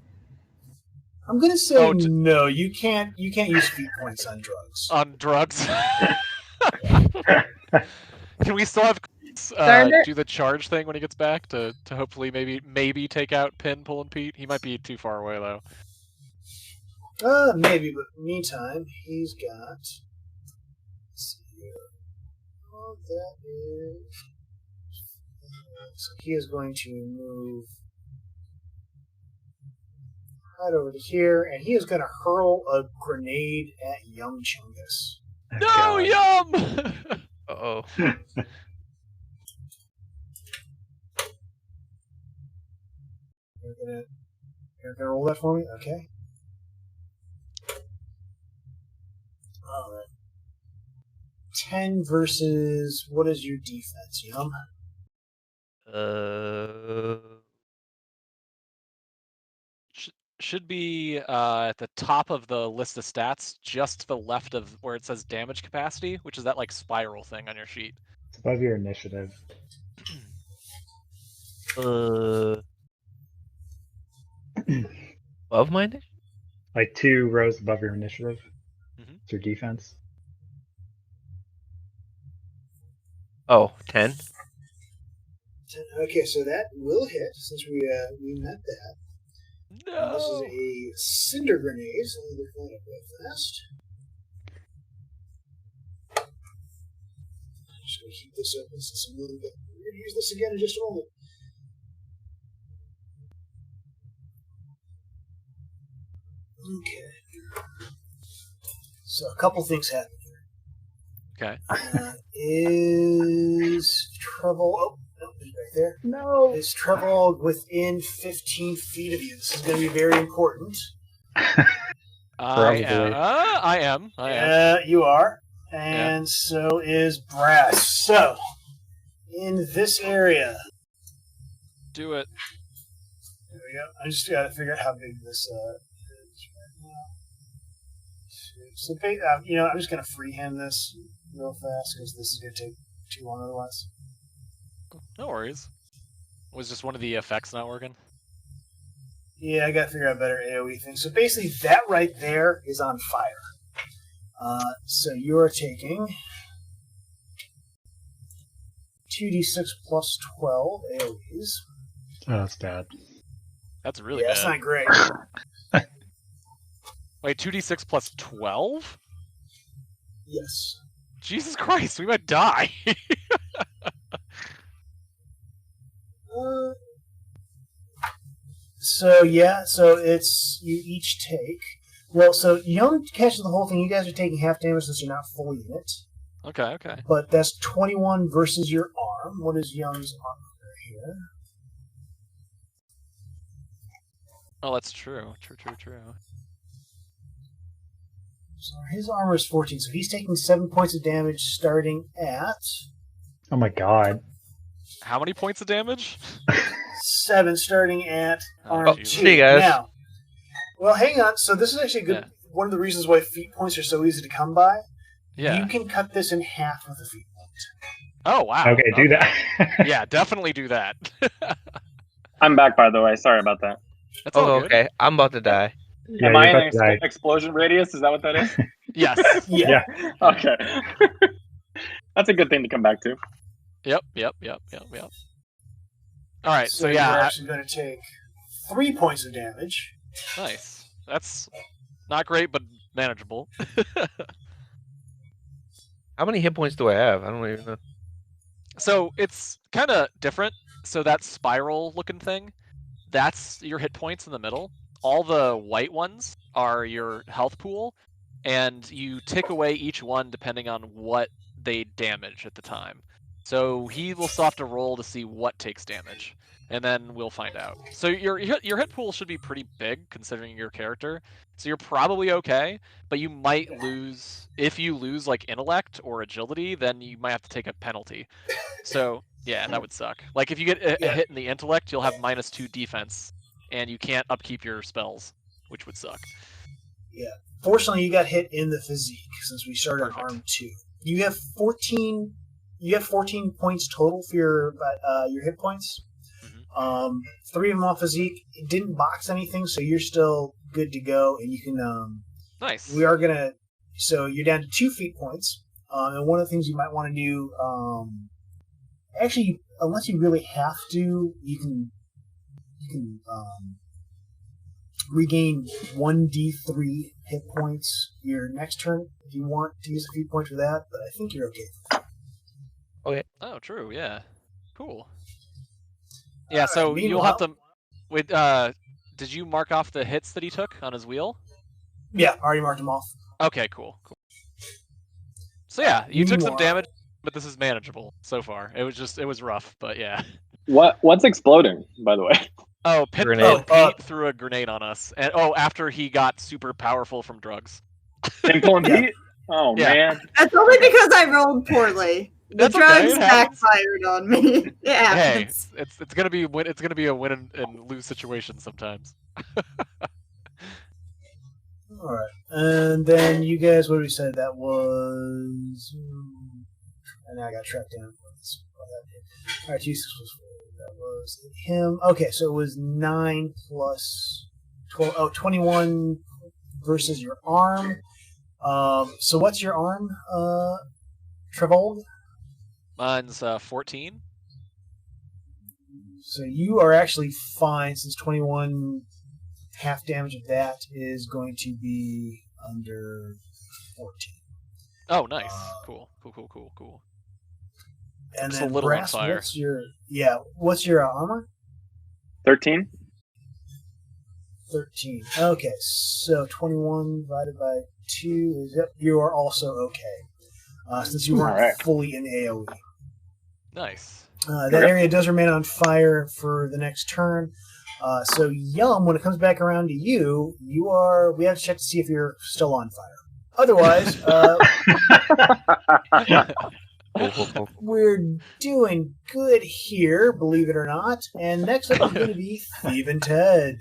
I'm gonna say no. You can't use feat points on drugs. On drugs. Can we still have do the charge thing when he gets back to hopefully maybe take out Pin, Pull, and Pete? He might be too far away though. Maybe, but meantime, he's got. Let's see here. Oh, that is. So he is going to move right over to here, and he is going to hurl a grenade at Young Chungus. No, Yum! Uh-oh. You're gonna roll that for me? Okay. Alright. 10 versus what is your defense, Yum? Should be at the top of the list of stats, just to the left of where it says damage capacity, which is that like spiral thing on your sheet. It's above your initiative. Above my initiative? Like 2 rows above your initiative. It's your defense. Oh, 10? Okay, so that will hit since we met that. No. This is a cinder grenade, so we'll look that up real fast. I'm just going to keep this open since I'm going to use this again in just a moment. Okay. So a couple things happen here. Okay. Is Treble... Oh, no, he's right there. No. Is Treble within 15 feet of you? This is going to be very important. I am. You are. And so is Brass. So, in this area... Do it. There we go. I just got to figure out how big this is right now. So, I'm just going to freehand this real fast because this is going to take too long otherwise. No worries. Was just one of the effects not working? Yeah, I got to figure out a better AoE thing. So basically, that right there is on fire. So you are taking 2d6 plus 12 AoEs. Oh, that's bad. That's really bad. That's not great. Wait, 2d6 plus 12? Yes. Jesus Christ, we might die. So it's you each take. Well, so Young catches the whole thing. You guys are taking half damage since you're not fully in it. Okay. But that's 21 versus your arm. What is Young's armor here? Oh, that's true. True. So his armor is 14, so he's taking 7 points of damage starting at... Oh my god. How many points of damage? 7 starting at arm 2. See you guys. Now, well, hang on. So this is actually a good... One of the reasons why feat points are so easy to come by. Yeah. You can cut this in half with a feat point. Oh, wow. Okay, do that. Yeah, definitely do that. I'm back, by the way. Sorry about that. That's all good. Okay. I'm about to die. Yeah, Am I you're in about to die. explosion radius? Is that what that is? Yes. Yeah. Okay. That's a good thing to come back to. Yep. All right, so you're actually going to take 3 points of damage. Nice. That's not great, but manageable. How many hit points do I have? I don't even know. So it's kind of different. So that spiral-looking thing, that's your hit points in the middle. All the white ones are your health pool, and you tick away each one depending on what they damage at the time. So he will still have to roll to see what takes damage, and then we'll find out. So your hit pool should be pretty big considering your character. So you're probably okay, but you might lose if you lose like intellect or agility. Then you might have to take a penalty. So yeah, that would suck. Like if you get a hit in the intellect, you'll have -2 defense, and you can't upkeep your spells, which would suck. Yeah. Fortunately, you got hit in the physique since we started on arm 2. You have 14. You have 14 points total for your hit points. Mm-hmm. 3 of them off physique. It didn't box anything, so you're still good to go, and you can. Nice. We are gonna. So you're down to 2 feat points, and one of the things you might want to do, actually, unless you really have to, you can regain 1d3 hit points your next turn if you want to use a feat point for that. But I think you're okay. Okay. Oh, true. Yeah. Cool. Yeah. So you'll have to. Wait. Did you mark off the hits that he took on his wheel? Yeah, I already marked them off. Okay. Cool. So yeah, you took some damage, but this is manageable so far. It was rough, but yeah. What's exploding, by the way? Oh, Pete threw a grenade on us, and after he got super powerful from drugs. Pimple and Pete? Oh man, that's only because I rolled poorly. The drugs backfired on me. Yeah. Hey, it's gonna be a win and lose situation sometimes. All right, and then you guys, what we said that was, and now I got tracked down. All right, 2 6 plus 4. That was him. Okay, so it was 9 plus 12. Oh, 21 versus your arm. So what's your arm, Trevold? Mine's 14. So you are actually fine since 21 half damage of that is going to be under 14. Oh, nice. Cool. And just then a little Brass, on fire. What's your armor? 13. 13. Okay, so 21 divided by 2 is you are also okay. Since you weren't fully in AoE. Nice. That area does remain on fire for the next turn. So Yum, when it comes back around to you, we have to check to see if you're still on fire. Otherwise, we're doing good here, believe it or not. And next up is going to be Thieving Ted,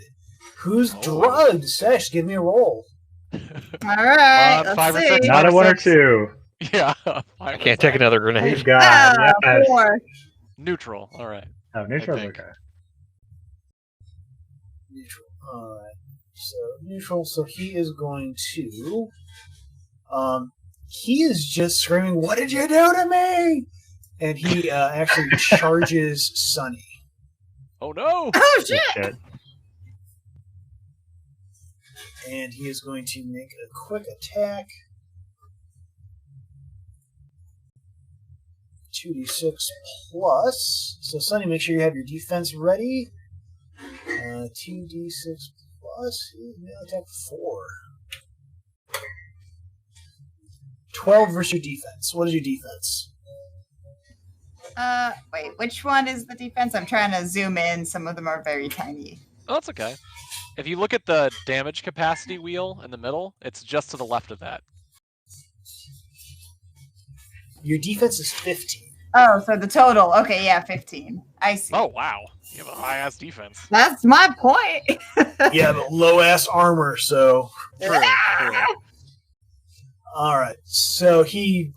who's drugged. Sesh, give me a roll. All right, let's see. Not a 1 or 2. Yeah. I can't take another grenade. Oh, God. Yes. 4. Neutral. All right. Oh, neutral's okay. Neutral. All right. So neutral. So he is going to. He is just screaming, "What did you do to me?" And he actually charges Sunny. Oh no! Oh shit! And he is going to make a quick attack. 2d6 plus. So, Sonny, make sure you have your defense ready. 2d6 plus. Melee attack 4. 12 versus your defense. What is your defense? Wait, which one is the defense? I'm trying to zoom in. Some of them are very tiny. Oh, that's okay. If you look at the damage capacity wheel in the middle, it's just to the left of that. Your defense is 15. Oh, so the total. Okay, yeah, 15. I see. Oh, wow. You have a high-ass defense. That's my point. Yeah, but low-ass armor, so... True. All right, so he,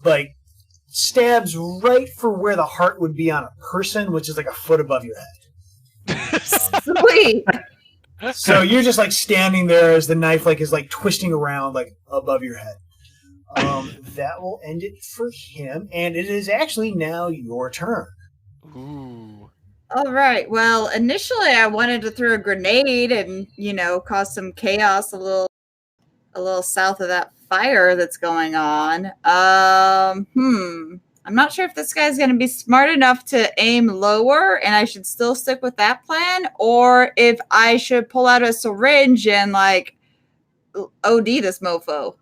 stabs right for where the heart would be on a person, which is like a foot above your head. Sweet. So you're just, standing there as the knife, is, twisting around, above your head. That will end it for him, and it is actually now your turn. Ooh. All right. Well, initially I wanted to throw a grenade and, cause some chaos a little south of that fire that's going on. I'm not sure if this guy's going to be smart enough to aim lower and I should still stick with that plan, or if I should pull out a syringe and OD this mofo.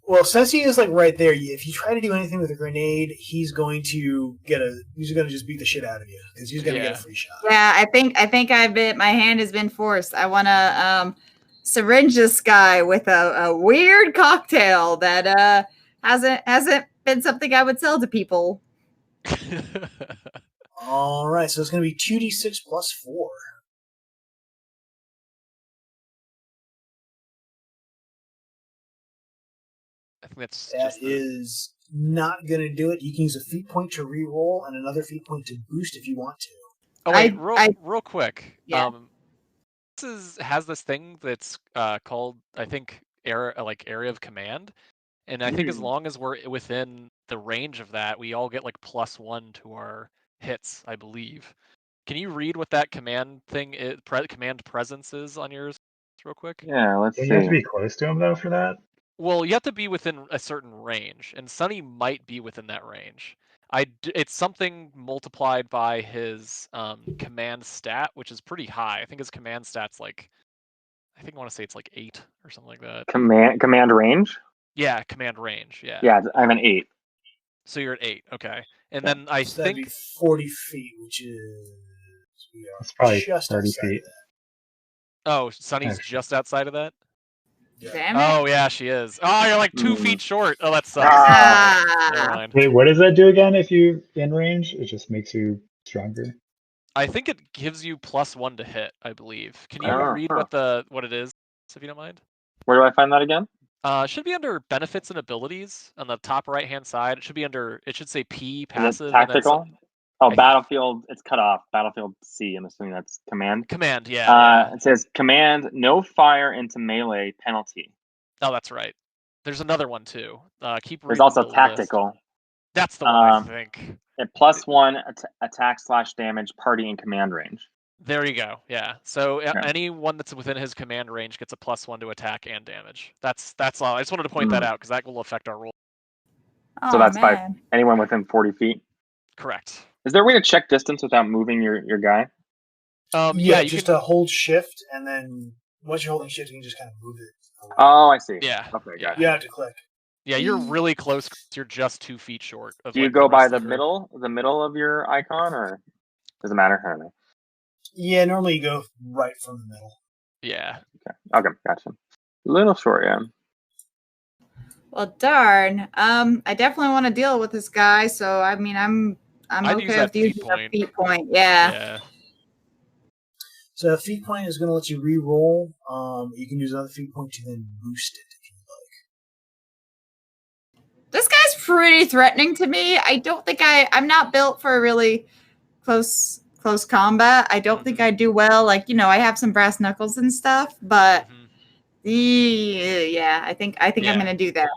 Well, since he is right there, if you try to do anything with a grenade, he's going to just beat the shit out of you because he's going to get a free shot. Yeah, I think my hand has been forced. I want to syringe this guy with a weird cocktail that hasn't been something I would sell to people. All right, so it's going to be 2d6 plus 4. I think that is not going to do it. You can use a feat point to re-roll and another feat point to boost if you want to. Oh wait, real quick. Yeah. This has this thing that's called, I think, area of command, and I think as long as we're within the range of that, we all get +1 to our hits, I believe. Can you read what that command thing is? Command presence is on yours, real quick? Yeah, let's see. You have to be close to him though for that. Well, you have to be within a certain range, and Sonny might be within that range. It's something multiplied by his command stat, which is pretty high. I think his command stat's I want to say it's 8 or something like that. Command range? Yeah, command range. Yeah. Yeah, I'm an 8. So you're at 8. Okay, and then I so think that'd be 40 feet, which is it's probably just 30 feet. Oh, Sonny's just outside of that. Damn it. Oh yeah, she is. Oh, you're 2 feet short. Oh, that sucks. Never mind. Wait, what does that do again if you're in range? It just makes you stronger. I think it gives you +1 to hit, I believe. Can you read what it is, if you don't mind? Where do I find that again? It should be under benefits and abilities on the top right hand side. It should say P passive. Tactical? Battlefield, it's cut off. Battlefield C, I'm assuming that's command. Command, yeah. It says command, no fire into melee penalty. Oh, that's right. There's another one too. Keep reading. There's also the tactical. List. That's the one, I think. +1 attack/damage party in command range. There you go. Yeah. So anyone that's within his command range gets a +1 to attack and damage. That's all. I just wanted to point that out because that will affect our roll. So that's by anyone within 40 feet? Correct. Is there a way to check distance without moving your guy? Yeah, you just hold shift, and then once you're holding shift, you can just kind of move it. Oh, I see. Yeah. Okay, got it. You have to click. Yeah, you're really close. You're just 2 feet short. Do you go by the middle of your icon, or does it matter? I don't know. Yeah, normally you go right from the middle. Yeah. Okay, gotcha. A little short, yeah. Well, darn. I definitely want to deal with this guy, so I mean, I'm okay with using a feat point. Yeah. So a feat point is going to let you re-roll. You can use another feat point to then boost it if you like. This guy's pretty threatening to me. I don't think I'm not built for a really close combat. I don't think I do well. I have some brass knuckles and stuff, but I think I'm going to do that.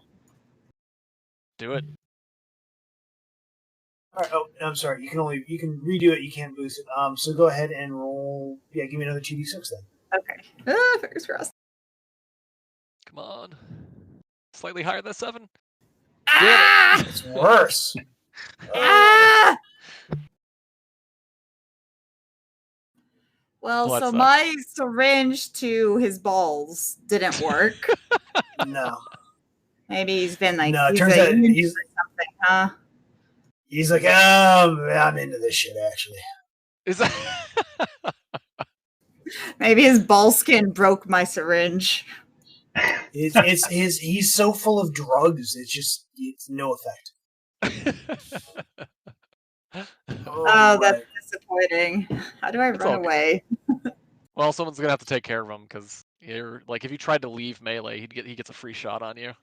Do it. All right. Oh, I'm sorry. You can redo it. You can't boost it. So go ahead and roll. Yeah, give me another 2d6 then. Okay. Fingers crossed. Come on. Slightly higher than 7. Ah! Damn it. It's worse. Ah! Well, Well, that so sucks. my syringe to his balls didn't work. No. Maybe he's been like, No, it he's turns a out unit he's or something, huh? he's like, I'm into this shit actually. Is that Maybe his ball skin broke my syringe. He's so full of drugs. It's no effect. Oh, that's right. disappointing. How do I It's run all good. away? Well, someone's gonna have to take care of him because you're like if you tried to leave melee, he gets a free shot on you.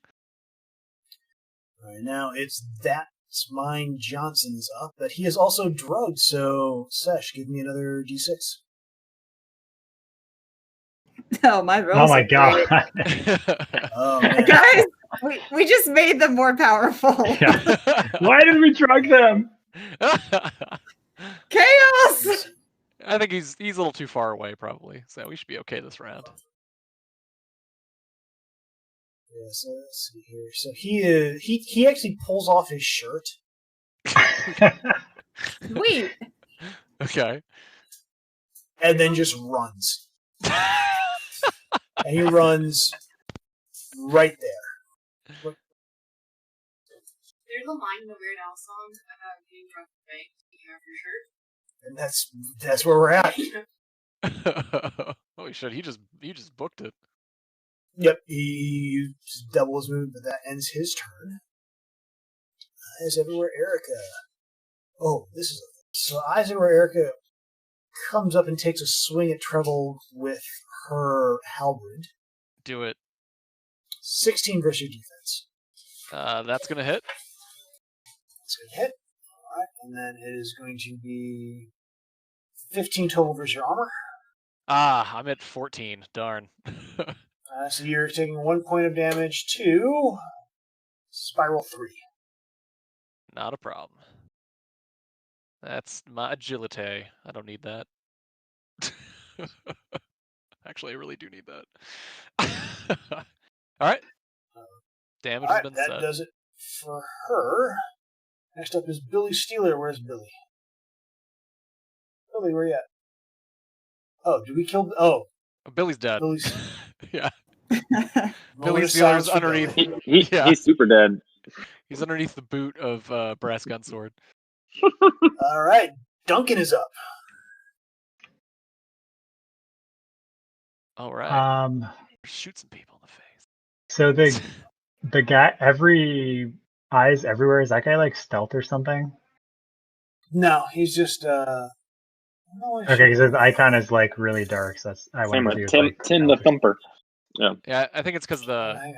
All right, now it's That's Mine Johnson's up, but he is also drugged. So Sesh, give me another d6. Oh, my rolls. Oh my are great. god. Oh man. Guys, we just made them more powerful. Yeah. Why did we drug them? Chaos! I think he's a little too far away, probably. So we should be okay this round. Yeah, so let's see here. So he actually pulls off his shirt. Sweet. Okay. And then just runs. And he runs right there. There's a line in the Weird Al song about getting drunk at the bank, taking off your shirt. And that's where we're at. Holy shit! He just booked it. Yep, he used double his move, but that ends his turn. Eyes Everywhere Erica. Oh, this is so Eyes Everywhere Erica comes up and takes a swing at Treble with her halberd. Do it. 16 versus your defense. That's gonna hit. It's going to hit. All right, and then it is going to be 15 total versus your armor. Ah, I'm at 14. Darn. So you're taking 1 point of damage to Spiral 3. Not a problem. That's my agility. I don't need that. Actually, I really do need that. All right. Damage All has right, been that set. does it for her. Next up is Billy Steeler. Where's Billy? Billy, where you at? Oh, did we kill? Oh, Billy's dead. Billy's. Yeah. Moment Billy of Steeler's silence for underneath. Billy. Yeah. He's super dead. He's underneath the boot of Brass Gun Sword. All right, Duncan is up. All right. Um. Shoot some people in the face. So the guy, every Eyes Everywhere, is that guy like stealth or something? No, he's just. Okay, because his icon is like really dark, so that's I Same wonder with if he was like Tim the Thumper. Yeah, I think it's because Hang on.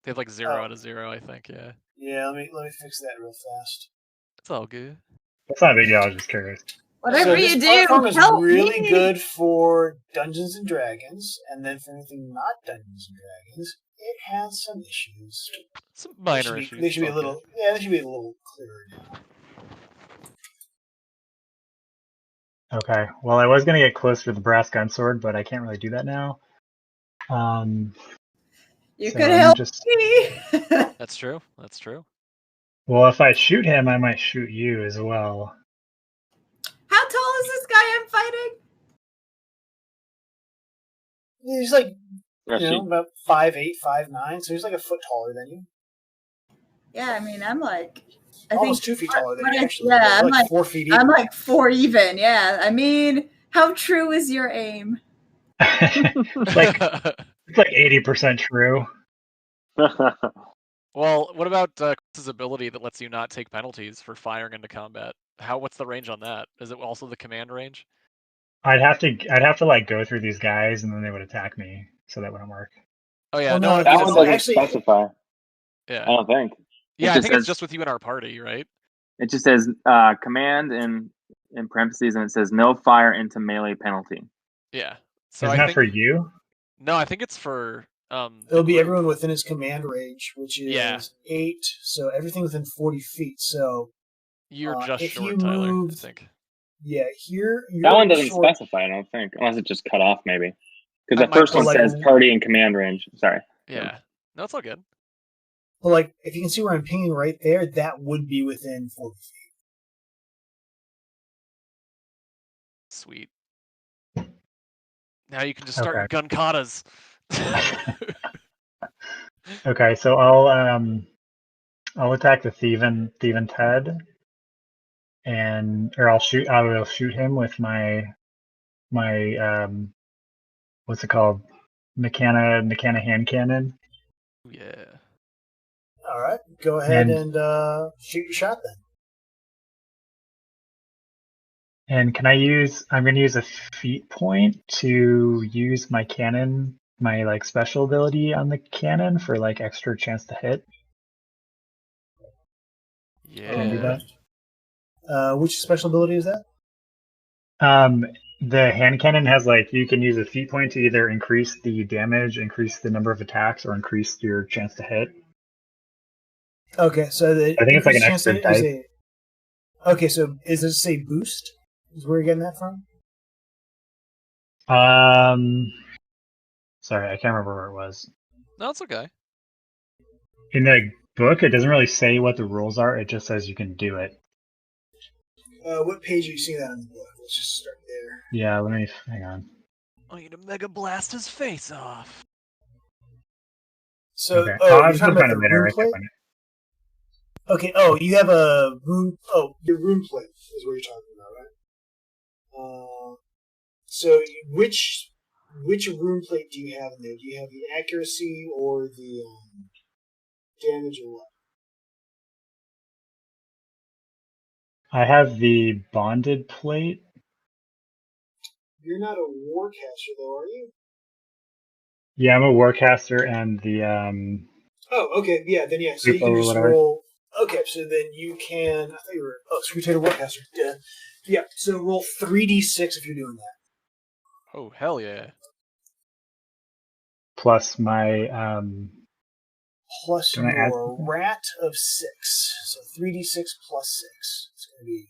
they have like 0 out of 0. I think. Yeah. Yeah, let me fix that real fast. It's all good. That's not a big deal. I was just curious. Whatever this you do, platform is help really me. good for Dungeons and Dragons, and then for anything not Dungeons and Dragons, it has some issues. Some minor issues. They should be a it's all little. Yeah, they should be a little clearer now. Okay. Well, I was gonna get closer to the Brass Gun Sword, but I can't really do that now. You So could I'm help just- me. good. That's true. That's true. Well, if I shoot him, I might shoot you as well. How tall is this guy I'm fighting? He's like Yeah, she- about 5'8", 5'9", so he's like a foot taller than you. Yeah, I mean, I'm like, Almost 2 feet taller than you, actually. Yeah, You're I'm like 4 feet. I'm even. like 4 even. Yeah, I mean, how true is your aim? It's like 80% true. Well, what about Chris's ability that lets you not take penalties for firing into combat? What's the range on that? Is it also the command range? I'd have to like go through these guys, and then they would attack me, so that wouldn't work. Oh yeah, Oh, no, no, that it's one just, doesn't actually- specify. yeah, I don't think. yeah. I just think it's says- just with you in our party, right? It just says command in parentheses, and it says no fire into melee penalty. Yeah. So Isn't I that think for you? no, I think it's for It'll be group. everyone within his command range, which is Yeah. 8. So everything within 40 feet. So You're just if short, you Tyler, moved, I think. Yeah, here That one doesn't short. specify, I don't think, unless it just cut off maybe. Because the might first one like- says party in command range. Sorry. Yeah. No, it's all good. Well, like if you can see where I'm pinging right there, that would be within 40 feet. Sweet. Now you can just start your gun katas. Okay, so I'll attack the thieving Ted, I will shoot him with my what's it called? Mechana hand cannon. Yeah. All right, go ahead and shoot your shot then. And can I use? I'm going to use a feat point to use my cannon, my like special ability on the cannon for like extra chance to hit. Yeah. Can I do that? Which special ability is that? The hand cannon has like you can use a feat point to either increase the damage, increase the number of attacks, or increase your chance to hit. Okay, so the I think it's like an chance extra to hit is dice. okay, so is this a boost? Is where you're getting that from? Sorry, I can't remember where it was. No, it's okay. In the book, it doesn't really say what the rules are. It just says you can do it. What page are you seeing that in the book? Let's just start there. Yeah, let me hang on. I'm going to mega blast his face off. So, Okay. you're I'm talking just about the trying to later. rune plate? Okay. Oh, you have a rune. Oh, your rune plate is what you're talking about, right? So which rune plate do you have in there? Do you have the accuracy or the damage or what? I have the bonded plate. You're not a warcaster, though, are you? Yeah, I'm a warcaster and the Oh, okay. Yeah, then yeah. So you can or just whatever. roll. Okay, so then you can. I thought you were. Oh, Screwtator Warcaster. Yeah. Yeah. So roll 3d6 if you're doing that. Oh, hell yeah. plus my Plus Can I add your something? rat of 6. So 3d6 plus 6. It's going to be,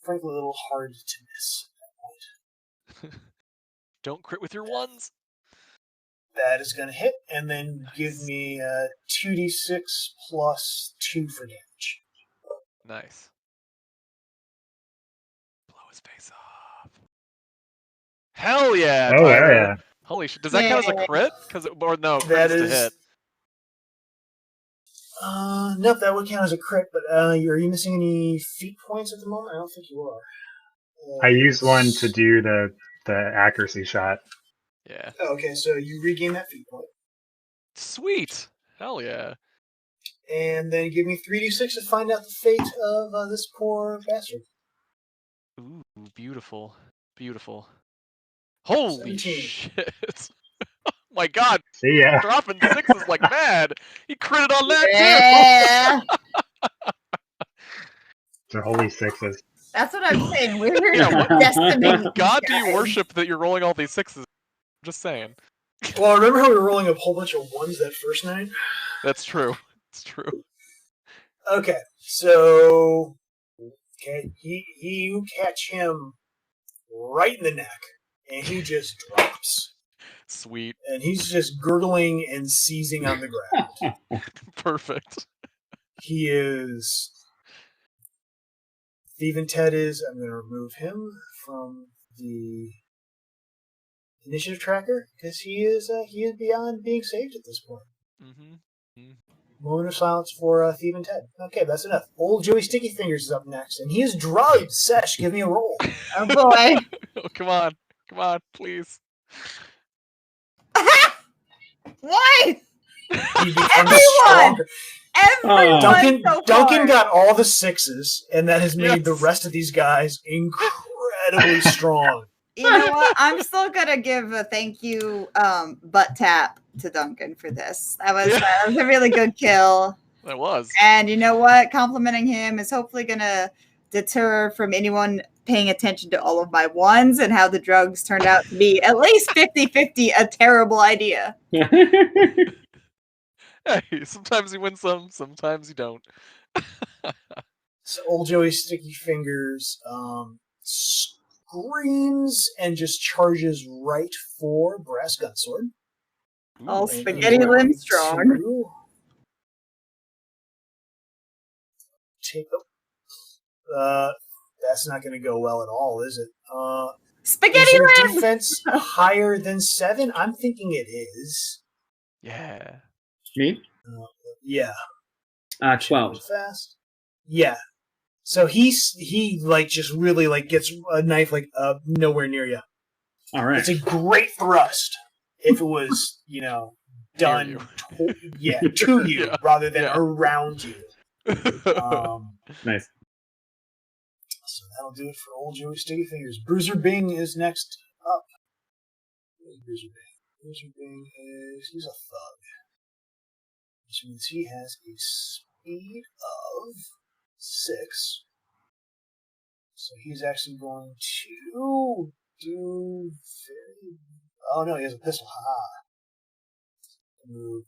frankly, a little hard to miss at that point. Don't crit with your ones. That is going to hit, and then give me 2d6 plus 2 for damage. Nice. Blow his face off. Hell yeah, Oh, Tyler. yeah. Holy shit. Does that count as a crit? Or no, crit That is to is. hit. Nope, that would count as a crit, but are you missing any feat points at the moment? I don't think you are. I used one to do the accuracy shot. Yeah. Okay, so you regain that feat point. Sweet. Hell yeah. And then give me 3d6 to find out the fate of this poor bastard. Ooh, beautiful. Beautiful. Holy 17. shit. Oh my god. See ya. Dropping sixes like mad. He critted on that Yeah. They're holy sixes. That's what I'm saying. We're Yeah, what- decimating too. God do you guys. worship that you're rolling all these sixes? I'm just saying. Well, remember how we were rolling a whole bunch of ones that first night? That's true. It's true. Okay, so you catch him right in the neck, and he just drops. Sweet. And he's just gurgling and seizing on the ground. Perfect. He is. Thieving Ted is. I'm going to remove him from the initiative tracker because he is beyond being saved at this point. Mm-hmm. Moment of silence for Thieving Ted. Okay, that's enough. Old Joey Sticky Fingers is up next, and he is drugged. Sesh, give me a roll. Oh boy. Oh, come on. Come on, please. Why? He becomes Everyone! stronger. Everyone Duncan, so Duncan far. got all the sixes, and that has made the Yes. rest of these guys incredibly strong. You know what? I'm still gonna give a thank you butt tap to Duncan for this. That was a really good kill. That was. And you know what? Complimenting him is hopefully gonna deter from anyone paying attention to all of my ones and how the drugs turned out to be at least 50-50 a terrible idea. Hey, sometimes you win some, sometimes you don't. So old Joey Sticky Fingers screams and just charges right for Brass Gunsword. All And spaghetti he's going limb strong. to take that's not going to go well at all, is it? Spaghetti is your limb! defense higher than 7? I'm thinking it is. Yeah. Me? Yeah. 12. Fast. Yeah. So he like just really like gets a knife like nowhere near you. All right. It's a great thrust if it was, done to you Yeah. rather than Yeah. around you. Nice. So that'll do it for old Joey Sticky Fingers. Bruiser Bing is next up. Where's Bruiser Bing? Bruiser Bing he's a thug. Which means he has a speed of 6. So he's actually going to do very... Oh no, he has a pistol. Move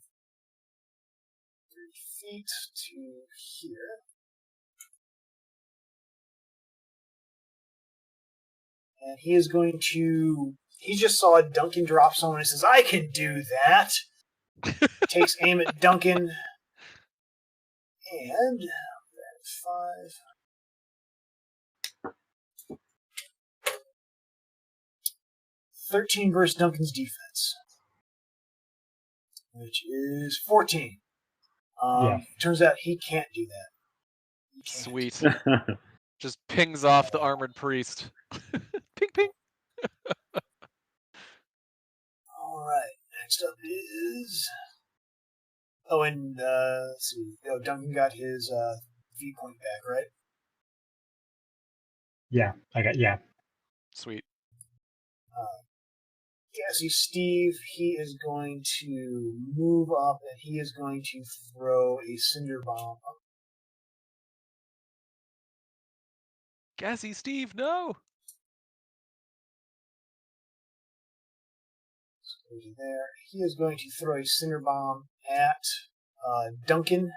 3 feet to here. And he is going to... He just saw Duncan drop someone and says, I can do that. Takes aim at Duncan. And... 5... 13 versus Duncan's defense. Which is 14. Turns out he can't do that. Sweet. Just pings off the armored priest. Ping, ping. All right. Next up is. Oh, and let's see. Oh, Duncan got his V point back, right? Yeah, Sweet. Gassy Steve, he is going to move up and he is going to throw a cinder bomb up. Gassy Steve, no! There. He is going to throw a cinder bomb at Duncan.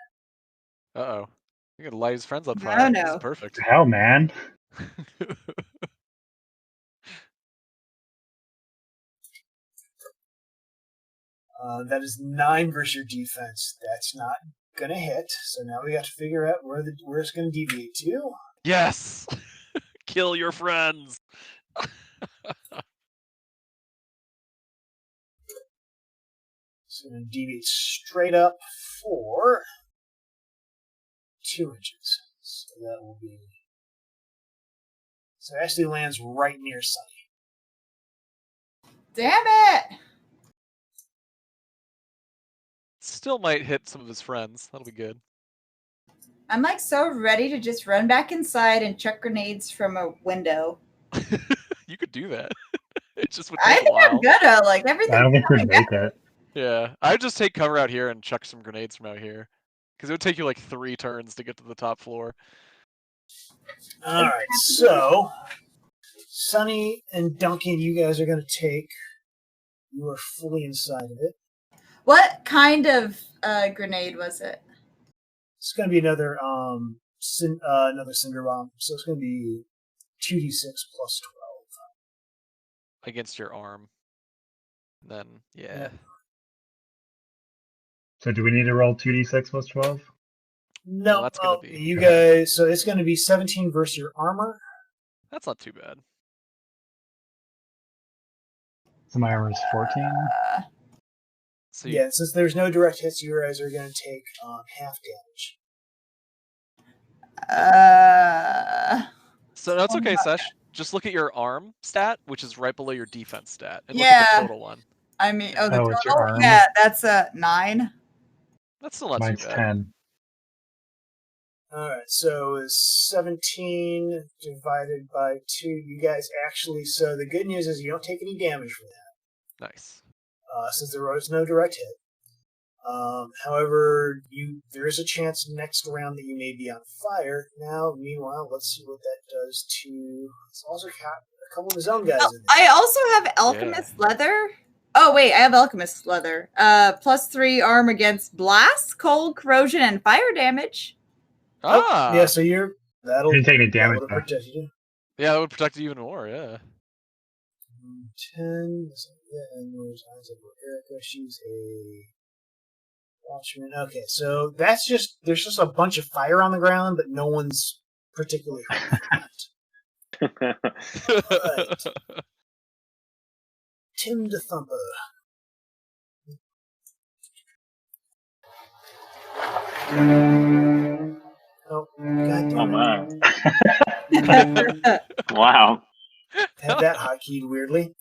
Uh-oh. You're gonna light his friends on fire. No. This is perfect. Hell, man. That is 9 versus your defense. That's not gonna hit. So now we got to figure out where it's gonna deviate to. Yes! Kill your friends! So it's gonna deviate straight up for 2 inches. So that will be. So it actually lands right near Sunny. Damn it! Still might hit some of his friends. That'll be good. I'm like so ready to just run back inside and chuck grenades from a window. You could do that. It just would I take a think while. I'm gonna like everything. I don't think we'd make it. Yeah, I'd just take cover out here and chuck some grenades from out here. Because it would take you like 3 turns to get to the top floor. Alright, so Sunny and Duncan, you guys are going to take. You are fully inside of it. What kind of grenade was it? It's going to be another cinder bomb. So it's going to be 2d6 plus 12. Against your arm. Then, yeah. So do we need to roll 2d6 plus 12? No, Well, that's gonna be- you guys. So it's going to be 17 versus your armor. That's not too bad. So my armor is 14? So Yeah, since there's no direct hits, you guys are going to take half damage. So no, it's okay, Sesh. Just look at your arm stat, which is right below your defense stat, and look Yeah. at the total one. I mean, the Oh, it's your total? arm? Yeah, that's a 9. That's still not Mine's too bad. 10. Alright, so it's 17 divided by 2. You guys actually, so the good news is you don't take any damage from that, Nice. since there was no direct hit. However, there is a chance next round that you may be on fire. Now, meanwhile, let's see what that does to... It's also got a couple of his own guys in there. I also have Alchemist Leather. Oh, wait, I have Alchemist Leather. +3 arm against blast, cold, corrosion, and fire damage. Ah! Yeah, so you're That'll Didn't take any damage. that'll protect you. Yeah, that would protect you even more. Yeah. 10. And there's Isaac or Erica. She's a watchman. Okay, so there's just a bunch of fire on the ground, but no one's particularly hurt. Alright. Tim the Thumper. Oh, goddamn. Oh man! Wow. Had that hotkeyed weirdly.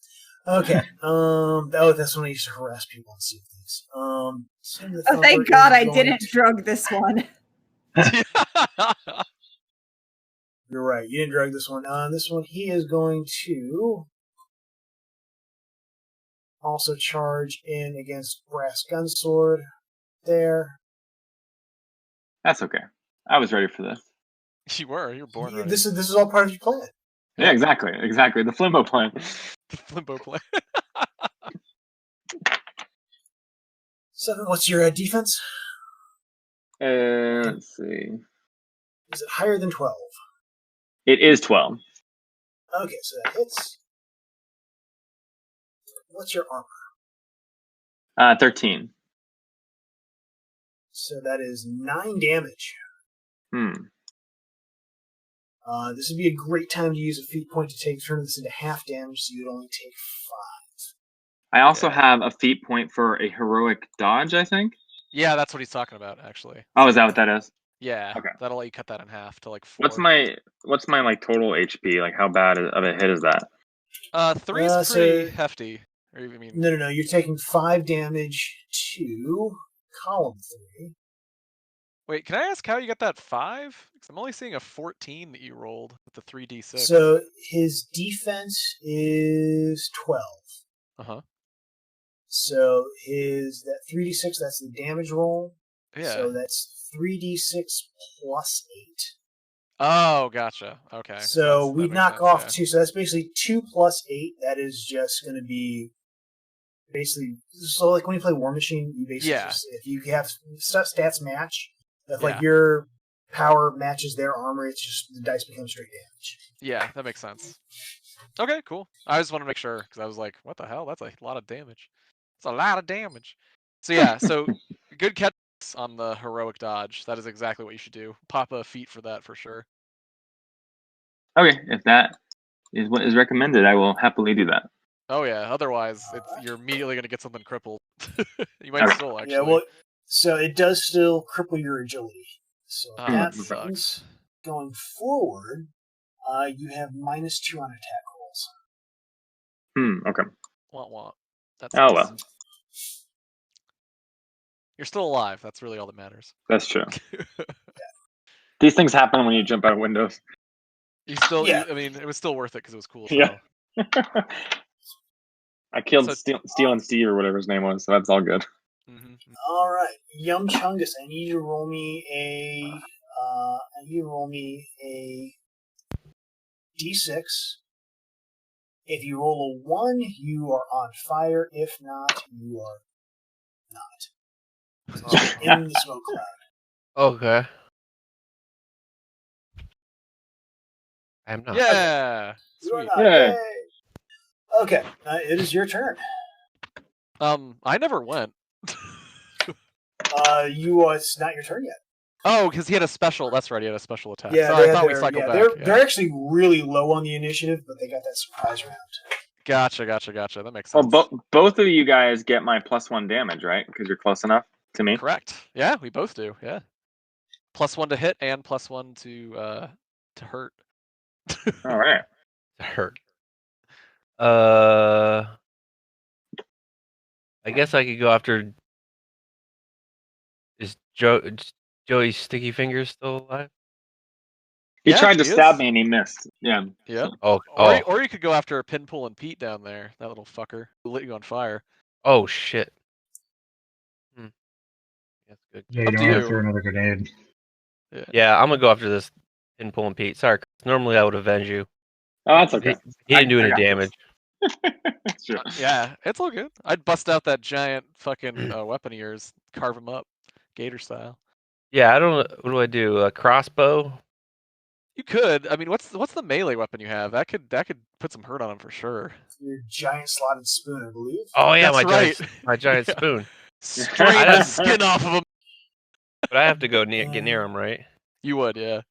Okay. That's when I used to harass people and see things. Tim the Thumper thank God I going didn't to- drug this one. You're right. You didn't drag this one. This one, he is going to also charge in against Brass Gunsword. There. That's okay. I was ready for this. You were born ready. This is all part of your plan. Yeah, exactly. The Flimbo plan. The Flimbo play. 7. What's your defense? Let's see. Is it higher than 12? It is 12. Okay, so that hits. What's your armor? 13. So that is 9 damage. This would be a great time to use a feat point to turn this into half damage, so you'd only take 5. I also have a feat point for a heroic dodge, I think. Yeah, that's what he's talking about, actually. Oh, is that what that is? Yeah. Okay. That'll let you cut that in half to like 4. What's my like total HP? Like how bad of a hit is that? 3 is pretty hefty. Or you mean? No. You're taking 5 damage to column 3. Wait, can I ask how you got that 5? Because I'm only seeing a 14 that you rolled with the 3d6. So his defense is 12. Uh-huh. So that 3d6, that's the damage roll. Yeah. So that's 3d6 plus 8. Oh, gotcha. Okay. So we knock sense, off yeah. 2. So that's basically 2 plus 8. That is just going to be basically. So like when you play War Machine, you basically just, if you have stats match, if like your power matches their armor, it's just the dice become straight damage. Yeah, that makes sense. Okay, cool. I just want to make sure because I was like, what the hell? That's a lot of damage. It's a lot of damage. So yeah, so good catch on the heroic dodge. That is exactly what you should do. Pop a feat for that for sure. Okay, if that is what is recommended, I will happily do that. Oh yeah. Otherwise, you're immediately gonna get something crippled. You might still actually. Yeah, well, so it does still cripple your agility. So that sucks. Going forward, you have -2 on attack rolls. Okay. Want. That's oh well. You're still alive. That's really all that matters. That's true. These things happen when you jump out of windows. You still. Yeah. I mean, it was still worth it because it was cool. So. Yeah. I killed Steel and Steve or whatever his name was, so that's all good. Mm-hmm. All right, Yum Chungus, I need you to roll me a d6. If you roll a 1, you are on fire. If not, you are not. In the smoke cloud. Okay. I am not. Yeah. Sweet. Yeah. Okay, it is your turn. I never went. It's not your turn yet. Oh, because he had a special. That's right. He had a special attack. Yeah, so I thought we cycled back. They're actually really low on the initiative, but they got that surprise round. Gotcha. That makes sense. Well, both of you guys get my +1 damage, right? Because you're close enough to me. Correct. Yeah, we both do. Yeah. +1 to hit and +1 to hurt. All right. To hurt. I guess I could go after. Is Joey's sticky fingers still alive? He tried to stab me and he missed. Yeah. Yeah. Oh. Or you could go after Pinpool and Pete down there. That little fucker who lit you on fire. Oh shit. That's good. Yeah, you don't want to throw another grenade. Yeah, I'm gonna go after this Pinpool and Pete. Sorry, normally I would avenge you. Oh, that's okay. He didn't do any damage. Sure. Yeah, it's all good. I'd bust out that giant fucking weapon of yours, carve him up, gator style. Yeah, I don't know. What do I do? A crossbow? You could. I mean, what's the melee weapon you have? That could put some hurt on him for sure. Your giant slotted spoon, I believe. Oh yeah, That's my giant Yeah. spoon. Strain the skin off of him. But I have to go get near him, right? You would, yeah.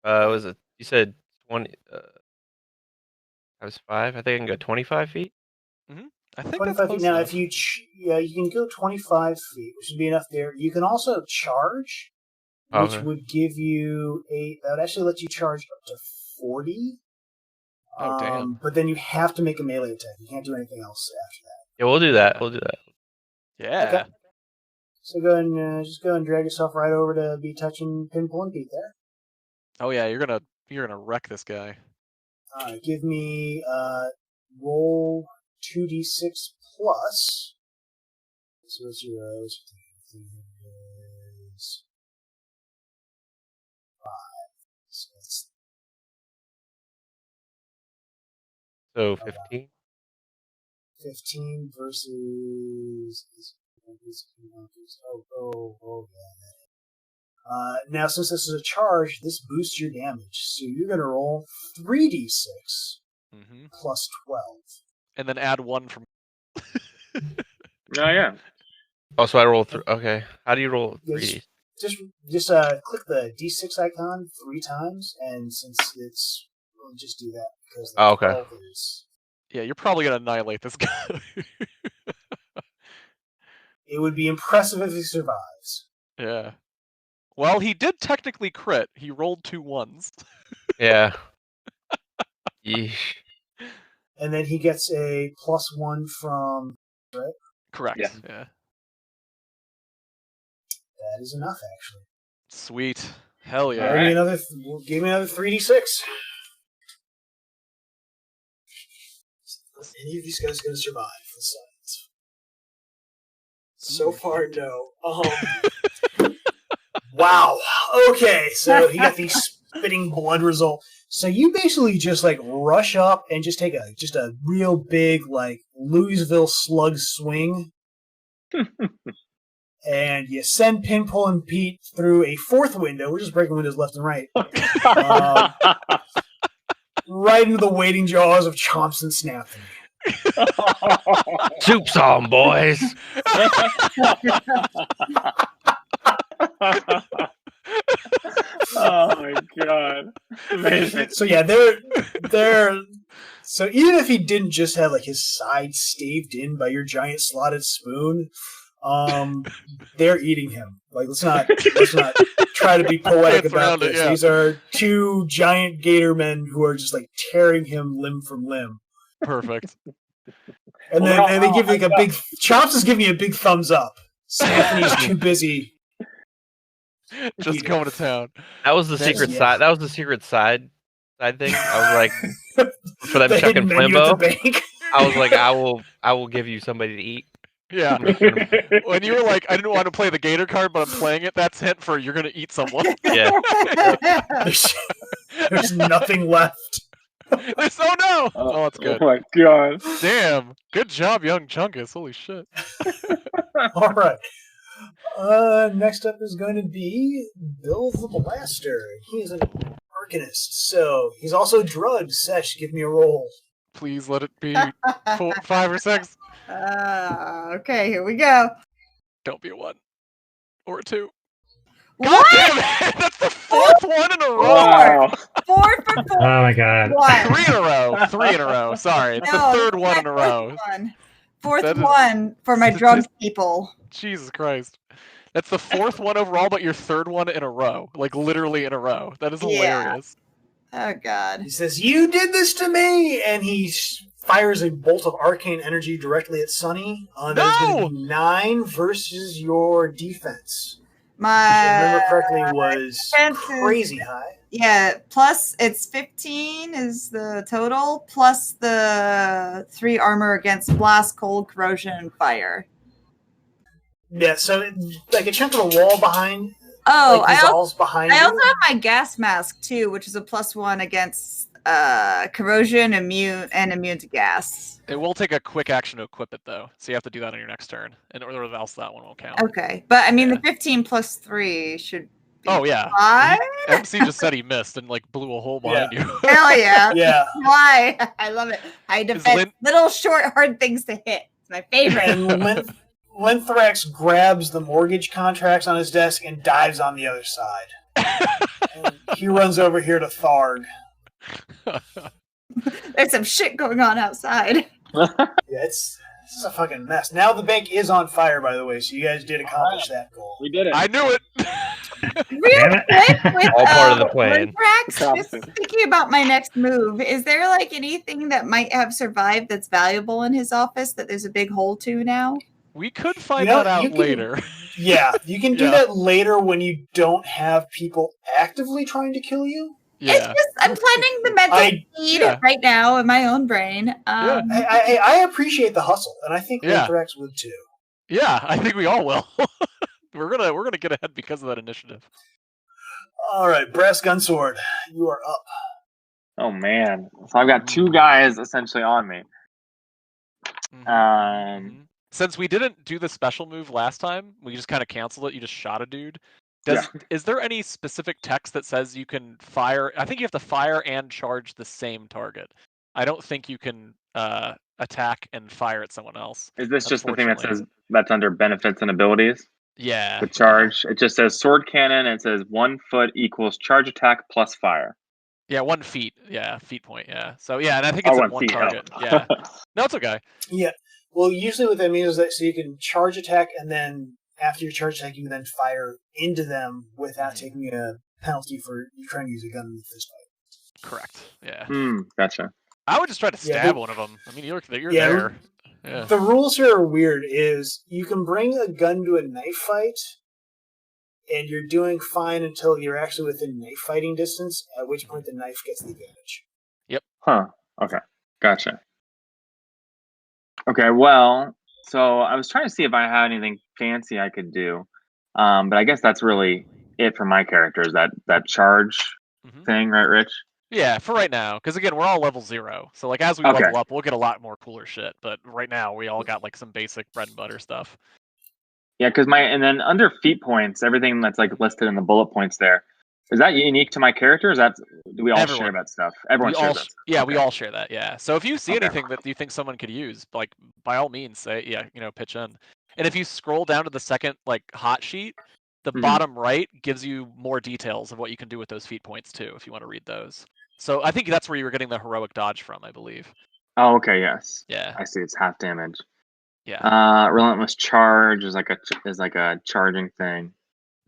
Was it? You said 20. I was 5. I think I can go 25 feet. I think 25 that's feet. close Now, enough. if you you can go 25 feet, which would be enough there. You can also charge, which Okay. would give you that would actually let you charge up to 40. Oh damn! But then you have to make a melee attack. You can't do anything else after that. Yeah, we'll do that. We'll do that. Yeah. Okay. So go and just go and drag yourself right over to be touching Pinpool and Pete there. Oh yeah, you're gonna wreck this guy. Give me roll 2d6 plus. So what's your is 5. So it's So 15. 15 versus. Now, since this is a charge, this boosts your damage. So you're going to roll 3d6 plus 12. And then add 1 from. Oh yeah. Oh, so I roll through. Okay. How do you roll 3D? Just click the d6 icon 3 times, and since it's, we'll just do that because the 12 is. Yeah, you're probably gonna annihilate this guy. It would be impressive if he survives. Yeah. Well, he did technically crit. He rolled 2 1s. Yeah. Yeesh. And then he gets a +1 from, right? Correct. Yeah. That is enough, actually. Sweet. Hell yeah. Give me another 3d6. Any of these guys are going to survive? So far, no. Wow. Okay, so he got the spitting blood result. So you basically just like rush up and just take a real big like Louisville slug swing, and you send Pinpool and Pete through a 4th window. We're just breaking windows left and right, right into the waiting jaws of Chomps and Snappy. Soup's on, boys. Oh my god! Amazing. So yeah, they're. So even if he didn't just have like his side staved in by your giant slotted spoon, they're eating him. Like let's not try to be poetic about this. Yeah. These are 2 giant gator men who are just like tearing him limb from limb. Perfect. And then they give like a big. Chops is giving you a big thumbs up. Stephanie's too busy. Just going to town. That was the secret side. That was the secret side thing. I was like, for them chucking Flimbo, I was like, I will give you somebody to eat. Yeah. When you were like, I didn't want to play the Gator card, but I'm playing it, that's hint for you're gonna eat someone. Yeah. There's nothing left. Oh no! Oh, that's good. Oh my god! Damn. Good job, young Chungus. Holy shit. All right. Next up is going to be Bill the Blaster. He is an arcanist, so he's also drugged. Sesh, give me a roll. Please let it be 4, 5, or 6. Okay, here we go. Don't be a 1 or a 2. What? God damn it! That's the 4th one in a row. Wow! 4 for 4. Oh my god. 3 in a row. 3 in a row. Sorry, it's the 3rd one in a row. 4th one for my drugged people. Jesus Christ. That's the 4th one overall, but your 3rd one in a row. Like, literally in a row. That is hilarious. Oh, God. He says, "You did this to me!" And he fires a bolt of arcane energy directly at Sunny. That is going to be 9 versus your defense. If I remember correctly, was crazy high. Yeah, plus it's 15 is the total, plus the 3 armor against blast, cold, corrosion, and fire. Yeah, so like a chunk of the wall behind. Oh, like, dissolves behind I you. also have my gas mask too, which is a +1 against corrosion, immune to gas. It will take a quick action to equip it, though, so you have to do that on your next turn, or else that one won't count. Okay, but I mean the 15 plus 3 should Oh yeah. Why? MC just said he missed and like blew a hole behind you. Hell yeah. Yeah. Why? I love it. I defend little short, hard things to hit. It's my favorite. And Linthrax grabs the mortgage contracts on his desk and dives on the other side. And he runs over here to Tharg. There's some shit going on outside. Yeah, this is a fucking mess. Now the bank is on fire, by the way, so you guys did accomplish that goal. We did it. I knew it. Real quick, with All part of the plan. Linthrax, just thinking about my next move, is there like anything that might have survived that's valuable in his office that there's a big hole to now? We could find that out later. Yeah, you can do that later when you don't have people actively trying to kill you. Yeah. It's just, I'm planning the mental speed right now in my own brain. I appreciate the hustle, and I think Linthrax would too. Yeah, I think we all will. We're gonna get ahead because of that initiative. All right, Brass Gunsword, you are up. Oh man, so I've got two guys essentially on me. Since we didn't do the special move last time, we just kind of canceled it. You just shot a dude. Is there any specific text that says you can fire? I think you have to fire and charge the same target. I don't think you can attack and fire at someone else. Is this just the thing that says that's under benefits and abilities? Yeah. The charge. It just says sword cannon. It says 1 foot equals charge attack plus fire. Yeah, 1 feet. Yeah, feet point. Yeah. So yeah, and I think it's at one target. Yeah. No, it's okay. Yeah. Well, usually what that means is that so you can charge attack, and then after your charge attack, you can then fire into them without taking a penalty for you trying to use a gun in the fist fight. Correct. Yeah. Gotcha. I would just try to stab one of them. I mean, you're there. Yeah. The rules here are weird. Is you can bring a gun to a knife fight, and you're doing fine until you're actually within knife fighting distance, at which point the knife gets the advantage. Yep. Huh. Okay. Gotcha. Okay, well, so I was trying to see if I had anything fancy I could do, but I guess that's really it for my characters. That charge thing, right, Rich? Yeah, for right now, because again, we're all level 0. So like as we level up, we'll get a lot more cooler shit. But right now, we all got like some basic bread and butter stuff. Yeah, because and then under feat points, everything that's like listed in the bullet points there, is that unique to my character? Or do we all share that stuff? Everyone shares that. Yeah, we all share that. Yeah. So if you see anything that you think someone could use, like by all means, say pitch in. And if you scroll down to the second like hot sheet, the bottom right gives you more details of what you can do with those feat points too, if you want to read those. So I think that's where you were getting the heroic dodge from, I believe. Oh, okay, yes. Yeah. I see. It's half damage. Yeah. Relentless charge is like a charging thing.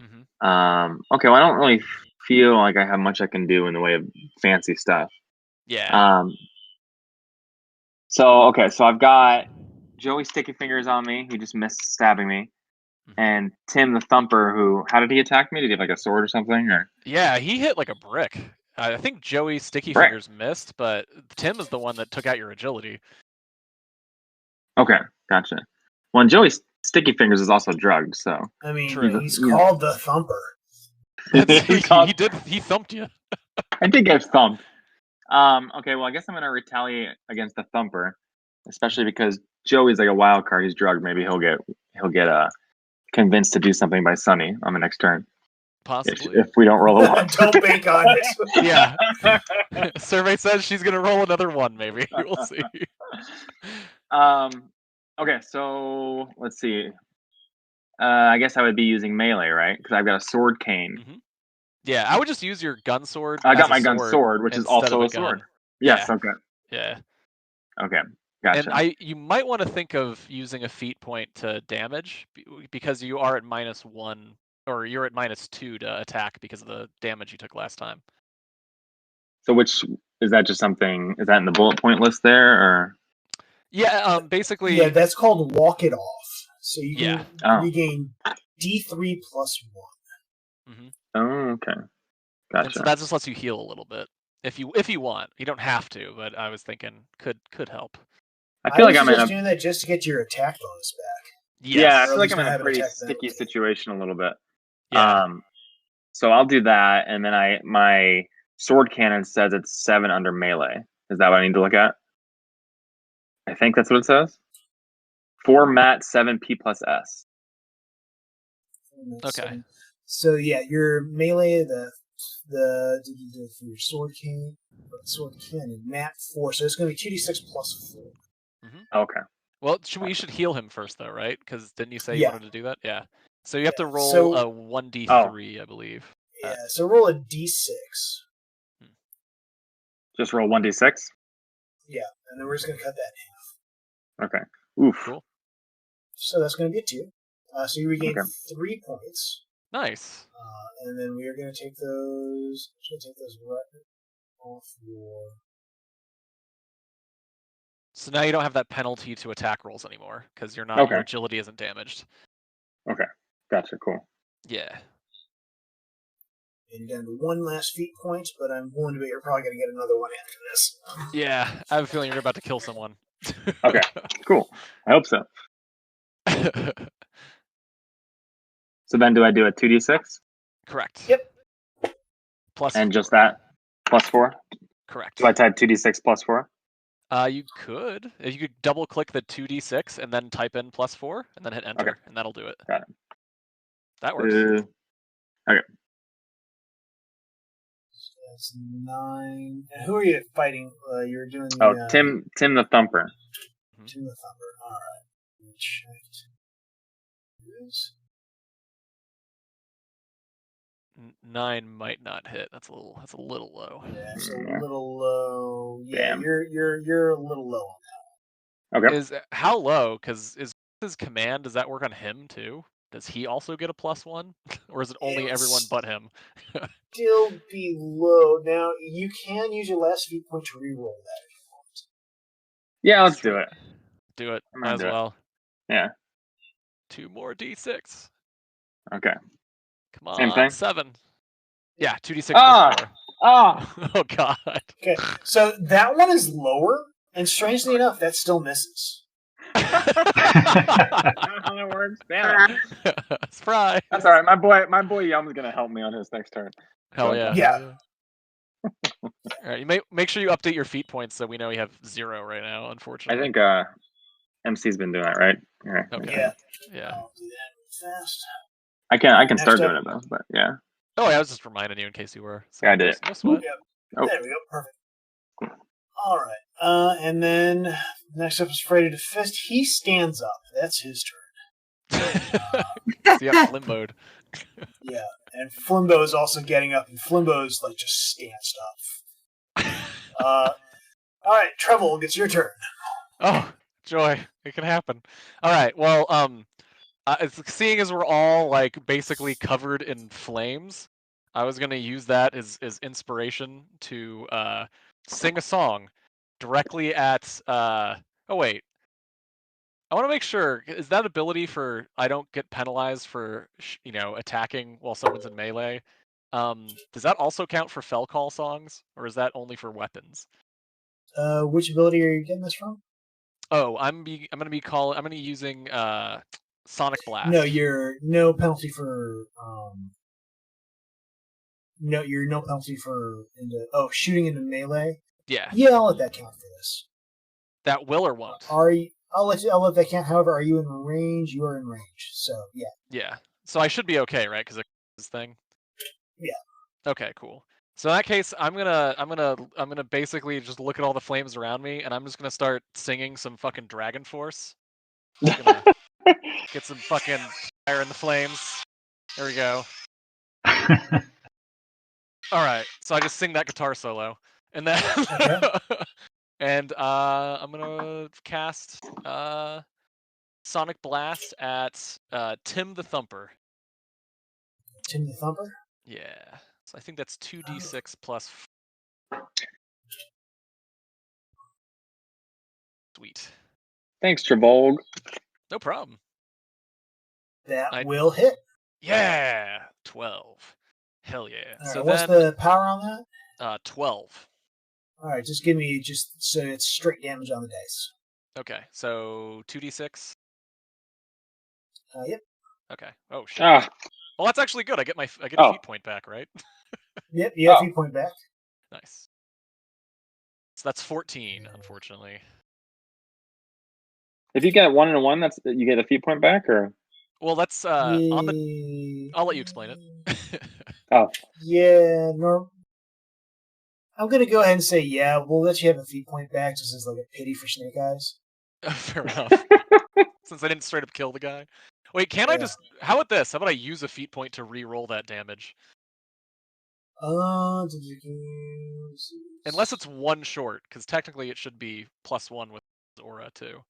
Okay, well, I don't really feel like I have much I can do in the way of fancy stuff. Yeah. So I've got Joey Sticky Fingers on me, who just missed stabbing me, and Tim the Thumper, how did he attack me? Did he have like a sword or something? Or yeah, he hit like a brick. I think Joey Sticky Fingers missed, but Tim is the one that took out your agility. Okay, gotcha. Well, and Joey Sticky Fingers is also drugged, so I mean, he's called the Thumper. He thumped you. I did get thumped. Okay, well, I guess I'm gonna retaliate against the Thumper, especially because Joey's like a wild card. He's drugged. Maybe he'll get convinced to do something by Sunny on the next turn. Possibly. If we don't roll a 1. Don't bank on it. Yeah. Survey says she's gonna roll another 1. Maybe we'll see. Okay, so let's see. I guess I would be using melee, right? Because I've got a sword cane. Yeah, I would just use your gun sword. I got my gun sword, which is also a sword. Yes, okay. Yeah. Okay, gotcha. And you might want to think of using a feat point to damage, because you are at -1, or you're at -2 to attack because of the damage you took last time. So which, is that just something, is that in the bullet point list there, or? Yeah, basically. Yeah, that's called walk it off. So you can regain D3 plus 1. Oh, okay. Gotcha. And so that just lets you heal a little bit if you want. You don't have to, but I was thinking could help. I feel like I'm doing that just to get your attack bonus back. Yes. Yeah, I feel like I'm in a pretty sticky situation a little bit. Yeah. So I'll do that, and then my sword cannon says it's 7 under melee. Is that what I need to look at? I think that's what it says. 4 mat 7 P plus S. Okay. So yeah, your melee, the your sword cannon, map 4. So it's going to be 2d6 plus 4. Mm-hmm. Okay. Well, we should heal him first, though, right? Because didn't you say you Yeah. wanted to do that? Yeah. So you have to roll So- a 1d3, I believe. Yeah. So roll a d6. Just roll 1d6. Yeah, and then we're just going to cut that in half. Okay. Oof. Cool. So that's going to be a 2. So you regain Okay. 3 points. Nice. And then we are going to take those. Right off your. So now you don't have that penalty to attack rolls anymore because your Okay. agility isn't damaged. Okay. Gotcha. Cool. Yeah. And you're down to 1 last feat point, but I'm willing to bet you're probably going to get another one after this. Yeah. I have a feeling you're about to kill someone. Okay. Cool. I hope so. So then, do I do a 2d6? Correct. Yep. Plus And just 4. that plus 4? Correct. Do I type 2d6 plus 4? You could. If you could double click the 2d6 and then type in plus 4 and then hit enter, Okay. and that'll do it. Got it. That works. Okay. That's 9. And who are you fighting? You're doing the. Tim the Thumper. Tim the Thumper. Alright. Let me check. Is 9 might not hit. That's a little low. Yeah, it's a little low. Yeah, Damn. you're a little low on Okay. How low? Because is his command, does that work on him too? Does he also get a +1? Or is it only everyone but him? Still be low. Now, you can use your last feat point to reroll that if you want. Yeah, let's do it. Do it. I'm Might gonna as do it. well. Yeah. 2 more d6. Okay. Come on, Same thing? 7. Yeah, 2d6 Ah! plus 4. Ah! Oh god. Okay, so that one is lower, and strangely enough, that still misses. I don't know how that works. Damn it. Surprise. That's all right. My boy Yum's gonna help me on his next turn. Hell yeah. Yeah. All right, you make sure you update your feat points so we know you have 0 right now. I Unfortunately. think MC's been doing that, right? Okay. Okay. Yeah. I'll do that fast. I can Next start up. doing it though, but yeah. Oh, yeah, I was just reminding you in case you were. So Yeah, I did it. No sweat. Yep. Oh. There we go. Perfect. All right. And then next up is Freddy to Fist. He stands up. That's his turn. Yeah, limboed. Yeah. And Flimbo is also getting up, and Flimbo's like just stanced up. All right, Treble, it's your turn. Oh, joy! It can happen. All right. Well, seeing as we're all like basically covered in flames, I was gonna use that as inspiration to sing a song directly at. Oh wait. I want to make sure, is that ability for I don't get penalized for attacking while someone's in melee? Does that also count for fell call songs, or is that only for weapons? Which ability are you getting this from? Oh, I'm gonna be using Sonic Blast. No, you're no penalty for you're no penalty for shooting into melee. Yeah. Yeah, I'll let that count for this. That will or won't? I'll let that count. However, are you in range? You are in range. So yeah. Yeah. So I should be okay, right? Because this thing. Yeah. Okay. Cool. So in that case, I'm gonna basically just look at all the flames around me, and I'm just gonna start singing some fucking Dragon Force. Just gonna get some fucking fire in the flames. There we go. All right. So I just sing that guitar solo, and then and I'm gonna cast Sonic Blast at Tim the Thumper. Tim the Thumper? Yeah. So I think that's 2d6 plus. Sweet. Thanks, Travolg. No problem. That will hit. Yeah, 12. Hell yeah. All right, so what's the power on that? 12. All right, just give me so it's straight damage on the dice. Okay, so 2d6. Yep. Okay. Oh shit. Ah. Well, that's actually good. I get a feat point back, right? Yep, you have a feat point back. Nice. So that's 14, unfortunately. If you get 1 and 1, you get a feat point back, or? Well, that's on the. I'll let you explain it. Oh. Yeah, I'm gonna go ahead and say yeah. We'll let you have a feat point back just as like a pity for Snake Eyes. Fair enough. Since I didn't straight up kill the guy. Wait, can't I just... How about this? How about I use a feat point to re-roll that damage? Unless it's one short, because technically it should be +1 with Aura too.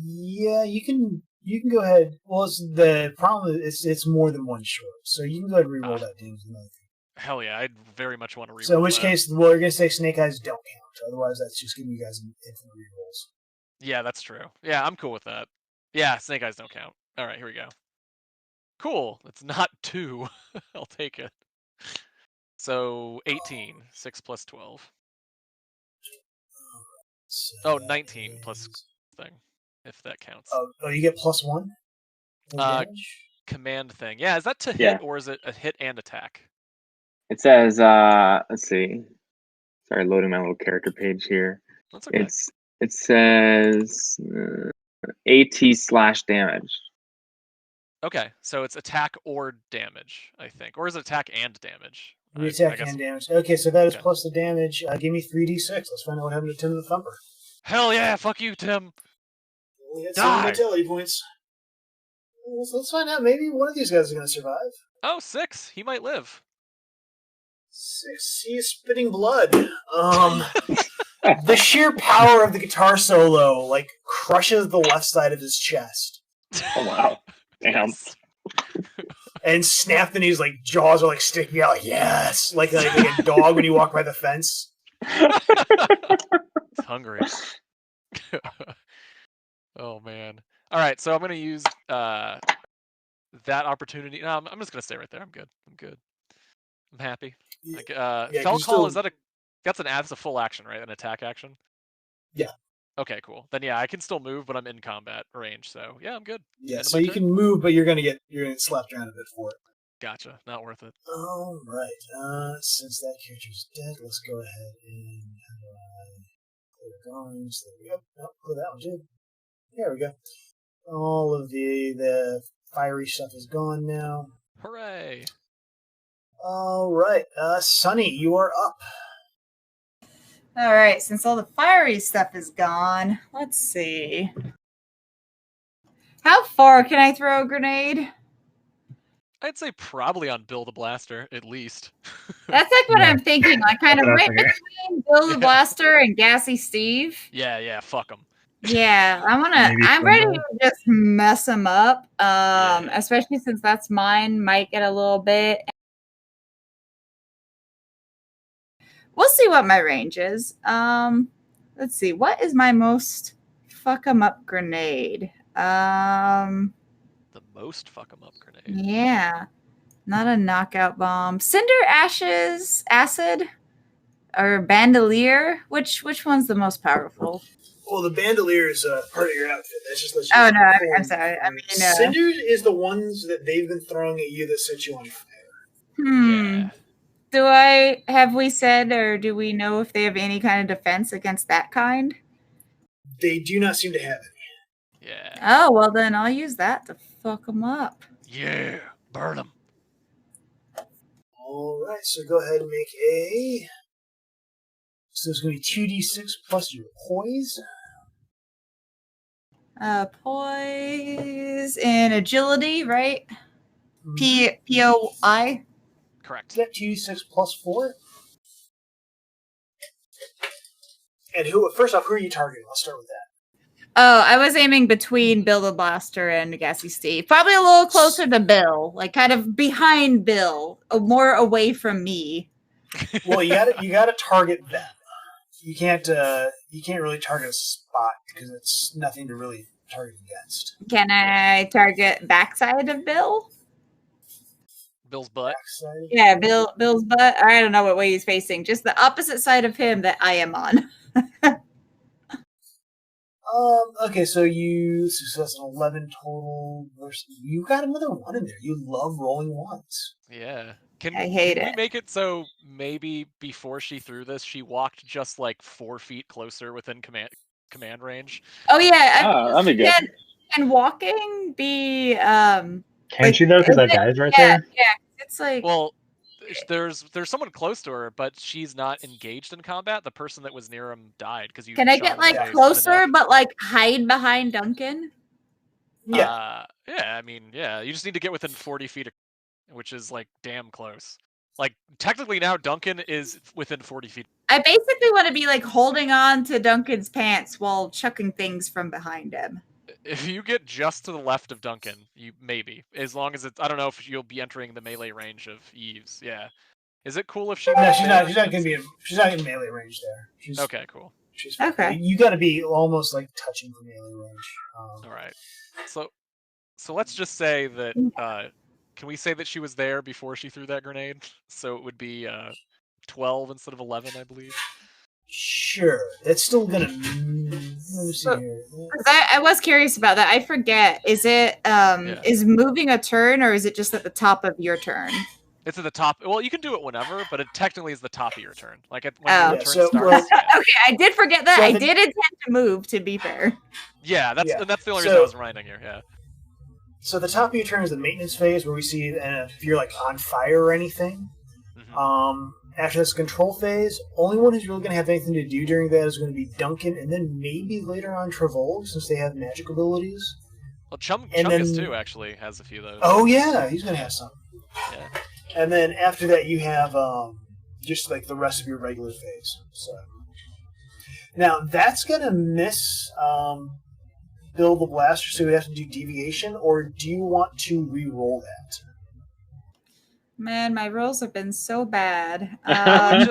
Yeah, you can go ahead. Well, the problem is it's more than one short, so you can go ahead and re-roll that damage. Hell yeah, I'd very much want to re-roll. So in which case, well, you're gonna say Snake Eyes don't count. Otherwise, that's just giving you guys infinite re-rolls. Yeah, that's true. Yeah, I'm cool with that. Yeah, Snake Eyes don't count. All right, here we go. Cool. It's not 2. I'll take it. So 18, 6 plus 12. So 19 plus thing, if that counts. Oh, you get +1 damage? Command thing. Yeah, is that to hit or is it a hit and attack? It says, let's see. Sorry, loading my little character page here. That's okay. It says AT/damage. Okay, so it's attack or damage, I think. Or is it attack and damage? Attack and damage. Okay, so that is plus the damage. Give me 3d6. Let's find out what happened to Tim the Thumper. Hell yeah, fuck you, Tim. We got some vitality points. Let's find out. Maybe one of these guys is going to survive. Oh, 6. He might live. 6. He is spitting blood. The sheer power of the guitar solo, like, crushes the left side of his chest. Oh, wow. Damn. And Snap the Knees, like, jaws are, like, sticking out, like, yes! Like a dog when you walk by the fence. It's hungry. Oh, man. All right, so I'm going to use that opportunity. No, I'm just going to stay right there. I'm good. I'm happy. Like, Fell Call, that's a full action, right? An attack action? Yeah. Okay, cool. Then yeah, I can still move, but I'm in combat range, so yeah, I'm good. Yeah, so you can move, but you're gonna get slapped around a bit for it. Gotcha. Not worth it. All right. Since that character's dead, let's go ahead and clear drawings. There we go. Oh, clear that one too. There we go. All of the fiery stuff is gone now. Hooray! All right, Sunny, you are up. All right, since all the fiery stuff is gone, let's see. How far can I throw a grenade? I'd say probably on Bill the Blaster, at least. That's like what I'm thinking. Like kind of right between Bill the Blaster and Gassy Steve. Yeah, fuck them. Yeah, I'm ready to just mess them up. Especially since that's mine, might get a little bit. We'll see what my range is. Let's see. What is my most fuck 'em up grenade? The most fuck 'em up grenade. Yeah. Not a knockout bomb. Cinder, ashes, acid, or bandolier? Which one's the most powerful? Well, the bandolier is part of your outfit. That's just let you. Oh no, I'm sorry. I mean, Cinder is the ones that they've been throwing at you that set you on fire. Yeah. Have we said, or do we know if they have any kind of defense against that kind? They do not seem to have any. Yeah. Oh, well then I'll use that to fuck them up. Yeah, burn them. All right, so go ahead and make a... So there's going to be 2d6 plus your poise. Poise and agility, right? POI? Correct. Yep, 2d6 plus 4. And first off, who are you targeting? I'll start with that. Oh, I was aiming between Bill the Blaster and Gassy Steve. Probably a little closer to Bill, like kind of behind Bill, more away from me. Well, you gotta target them. You can't really target a spot because it's nothing to really target against. Can I target backside of Bill? Bill's butt. Backside? Yeah, Bill's butt. I don't know what way he's facing. Just the opposite side of him that I am on. Okay, so that's an 11 total. You got another 1 in there. You love rolling 1s. Yeah. I hate Can it. we make it so maybe before she threw this, she walked just like 4 feet closer within command range? Oh yeah, that'd be good. And walking be Can't you though? Because that guy's right there. Yeah, it's like. Well, there's someone close to her, but she's not engaged in combat. The person that was near him died because you. Can I get like closer, but like hide behind Duncan? Yeah. Yeah. I mean, yeah. You just need to get within 40 feet, which is like damn close. Like technically now, Duncan is within 40 feet. I basically want to be like holding on to Duncan's pants while chucking things from behind him. If you get just to the left of Duncan, you maybe, as long as it's. I don't know if you'll be entering the melee range of Eve's. Yeah. Is it cool if she? No, she's not. She's not gonna be. She's not in melee range there. She's, okay. Cool. She's okay. You got to be almost like touching the melee range. All right. So let's just say that. Can we say that she was there before she threw that grenade? So it would be 12 instead of 11, I believe. Sure, that's still gonna. Let me see here. I was curious about that. I forget. Is it is moving a turn, or is it just at the top of your turn? It's at the top. Well, you can do it whenever, but it technically is the top of your turn. Like when your turn starts. Okay, I did forget that. So I did intend to move. To be fair. Yeah, that's the only reason I was reminding you. Yeah. So the top of your turn is the maintenance phase, where we see if you're like on fire or anything. Mm-hmm. After this control phase, only one who's really going to have anything to do during that is going to be Duncan, and then maybe later on Travolta, since they have magic abilities. Well, Chungus too actually has a few of those. Oh yeah, he's going to have some. Yeah. And then after that, you have just like the rest of your regular phase. So now that's going to miss Bill the Blaster, so we have to do deviation, or do you want to re-roll that? Man, my rolls have been so bad. I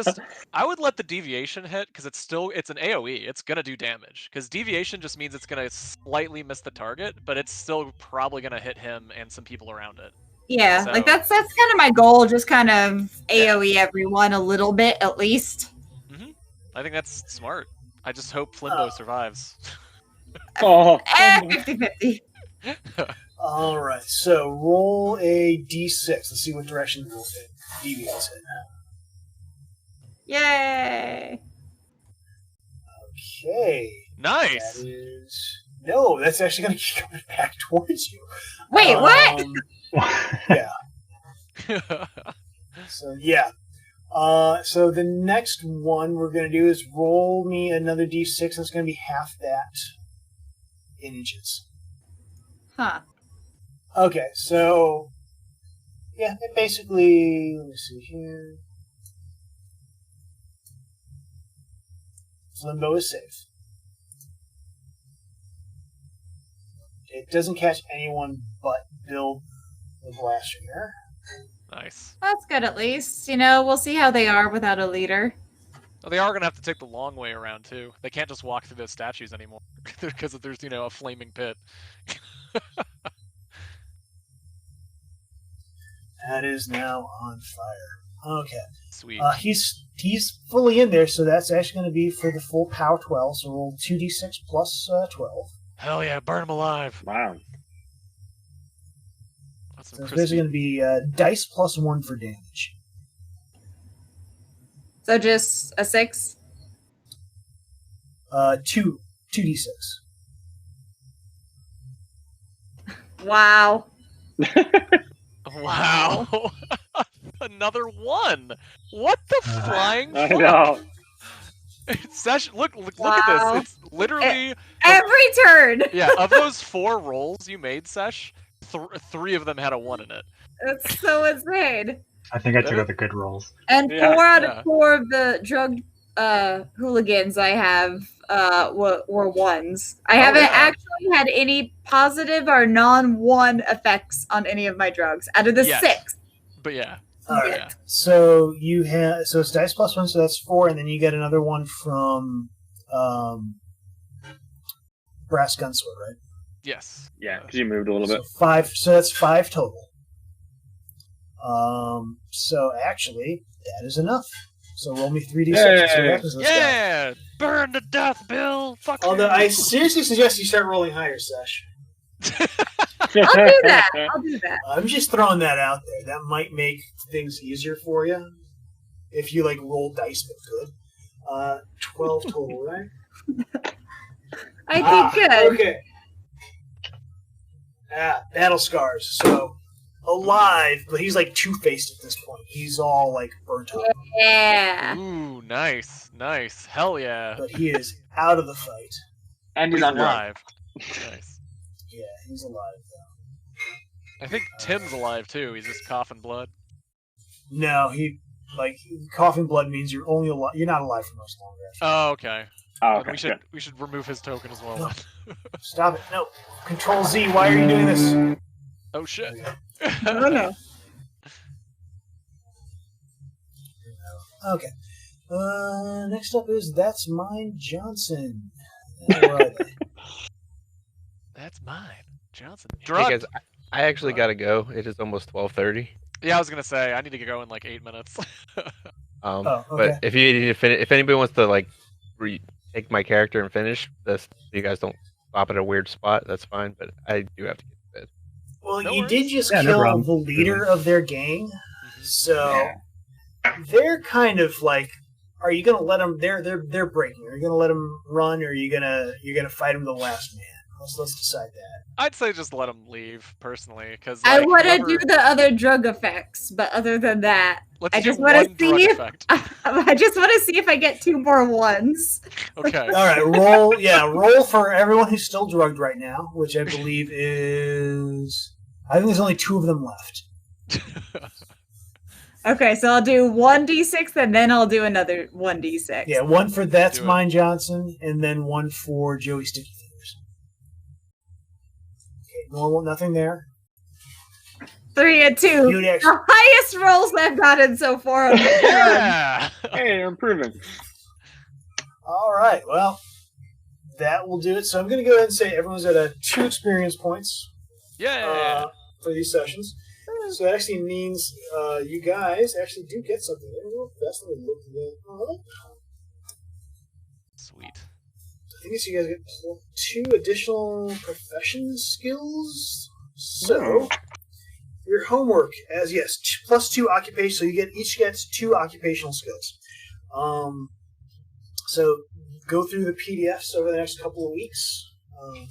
would let the deviation hit because it's an AoE. It's gonna do damage because deviation just means it's gonna slightly miss the target, but it's still probably gonna hit him and some people around it. Yeah, so, like that's kind of my goal. Just kind of AoE everyone a little bit at least. Mm-hmm. I think that's smart. I just hope Flimbo survives. 50-50. All right, so roll a d6. Let's see what direction we'll deviates in. Yay! Okay. Nice. That's actually going to keep coming back towards you. Wait, what? Yeah. So yeah. So the next one we're going to do is roll me another d6. That's going to be half that in inches. Huh. Okay, so yeah, it basically, let me see here. Limbo is safe. It doesn't catch anyone but Bill the Blaster here. Nice. That's good at least. You know, we'll see how they are without a leader. Well, they are going to have to take the long way around, too. They can't just walk through those statues anymore because there's, a flaming pit. That is now on fire. Okay. Sweet. He's fully in there, so that's actually going to be for the full power 12. So roll 2d6 plus 12. Hell yeah, burn him alive. Wow. That's so it's basically going to be dice plus 1 for damage. So just a 6? 2d6. Wow. Wow. Another 1. What the flying fuck? I know. Look at this. It's literally every turn. Yeah, of those 4 rolls you made, Sesh, 3 of them had a 1 in it. That's so insane. I think I took out the good rolls. And 4 out of 4 of the drug hooligans I have were 1s. I haven't actually had any positive or non-1 effects on any of my drugs out of the 6. But yeah. All right. Yeah. So it's dice plus 1, so that's 4, and then you get another one from Brass Gunsword, right? Yes. Yeah, because you moved a little bit. 5. So that's 5 total. So actually, that is enough. So roll me 3d6. Yeah! Burn to death, Bill! Fuck Although I seriously suggest you start rolling higher, Sesh. I'll do that. I'm just throwing that out there. That might make things easier for you if you roll dice but good. 12 total, right? I think good. Okay. Battle scars. So alive, but he's like two-faced at this point. He's all like burnt up. Yeah. Ooh, nice. Hell yeah. But he is out of the fight. And he's on drugs. alive. Nice. Yeah, he's alive though. I think Tim's alive too. He's just coughing blood. No, coughing blood means you're only alive. You're not alive for much longer. Oh, okay. Oh, Then okay. we should remove his token as well. No. Stop it! No, Control Z. Why are you doing this? Oh shit. Oh no. Okay. Next up is That's Mine Johnson. Where are they? That's mine, Johnson. Hey Drug. guys, I actually gotta go. It is almost 12:30. Yeah, I was gonna say I need to go in like 8 minutes. Okay. But if you need to finish, if anybody wants to like take my character and finish this, you guys don't stop at a weird spot. That's fine. But I do have to get to bed. Well, No you worries. did just Yeah, no kill problem. the leader of their gang, Mhm. so they're kind of like, are you gonna let them? They're breaking. Are you gonna let them run, or are you're gonna fight them to the last man? Let's decide that. I'd say just let him leave personally, because I want to do the other drug effects, but other than that, Let's I do just want to one drug see if effect. I just want to see if I get 2 more ones. Okay. All right, roll. Yeah, roll for everyone who's still drugged right now, which I believe is. I think there's only 2 of them left. Okay, so I'll do 1d6 and then I'll do another 1d6. Yeah, 1 for That's Do it. Mine Johnson, and then 1 for Joey Sticky Fingers. Okay, normal, nothing there. 3 and 2. You would actually, The highest rolls I've gotten so far on this run. Yeah. Hey, you're improving. all right, well, that will do it. So I'm going to go ahead and say everyone's at 2 experience points Yeah. for these sessions. So that actually means you guys actually do get something. That's what we looked at. Sweet. I think it's you guys get 2 additional profession skills. So your homework as plus 2 occupation. So you each gets 2 occupational skills. So go through the PDFs over the next couple of weeks and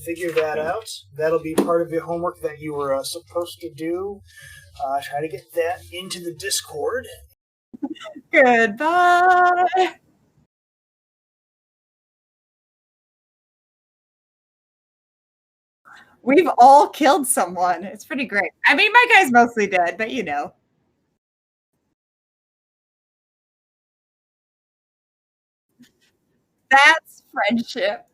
figure that out. That'll be part of the homework that you were supposed to do. Try to get that into the Discord. Goodbye. We've all killed someone. It's pretty great. I mean, my guy's mostly dead, but you know. That's friendship.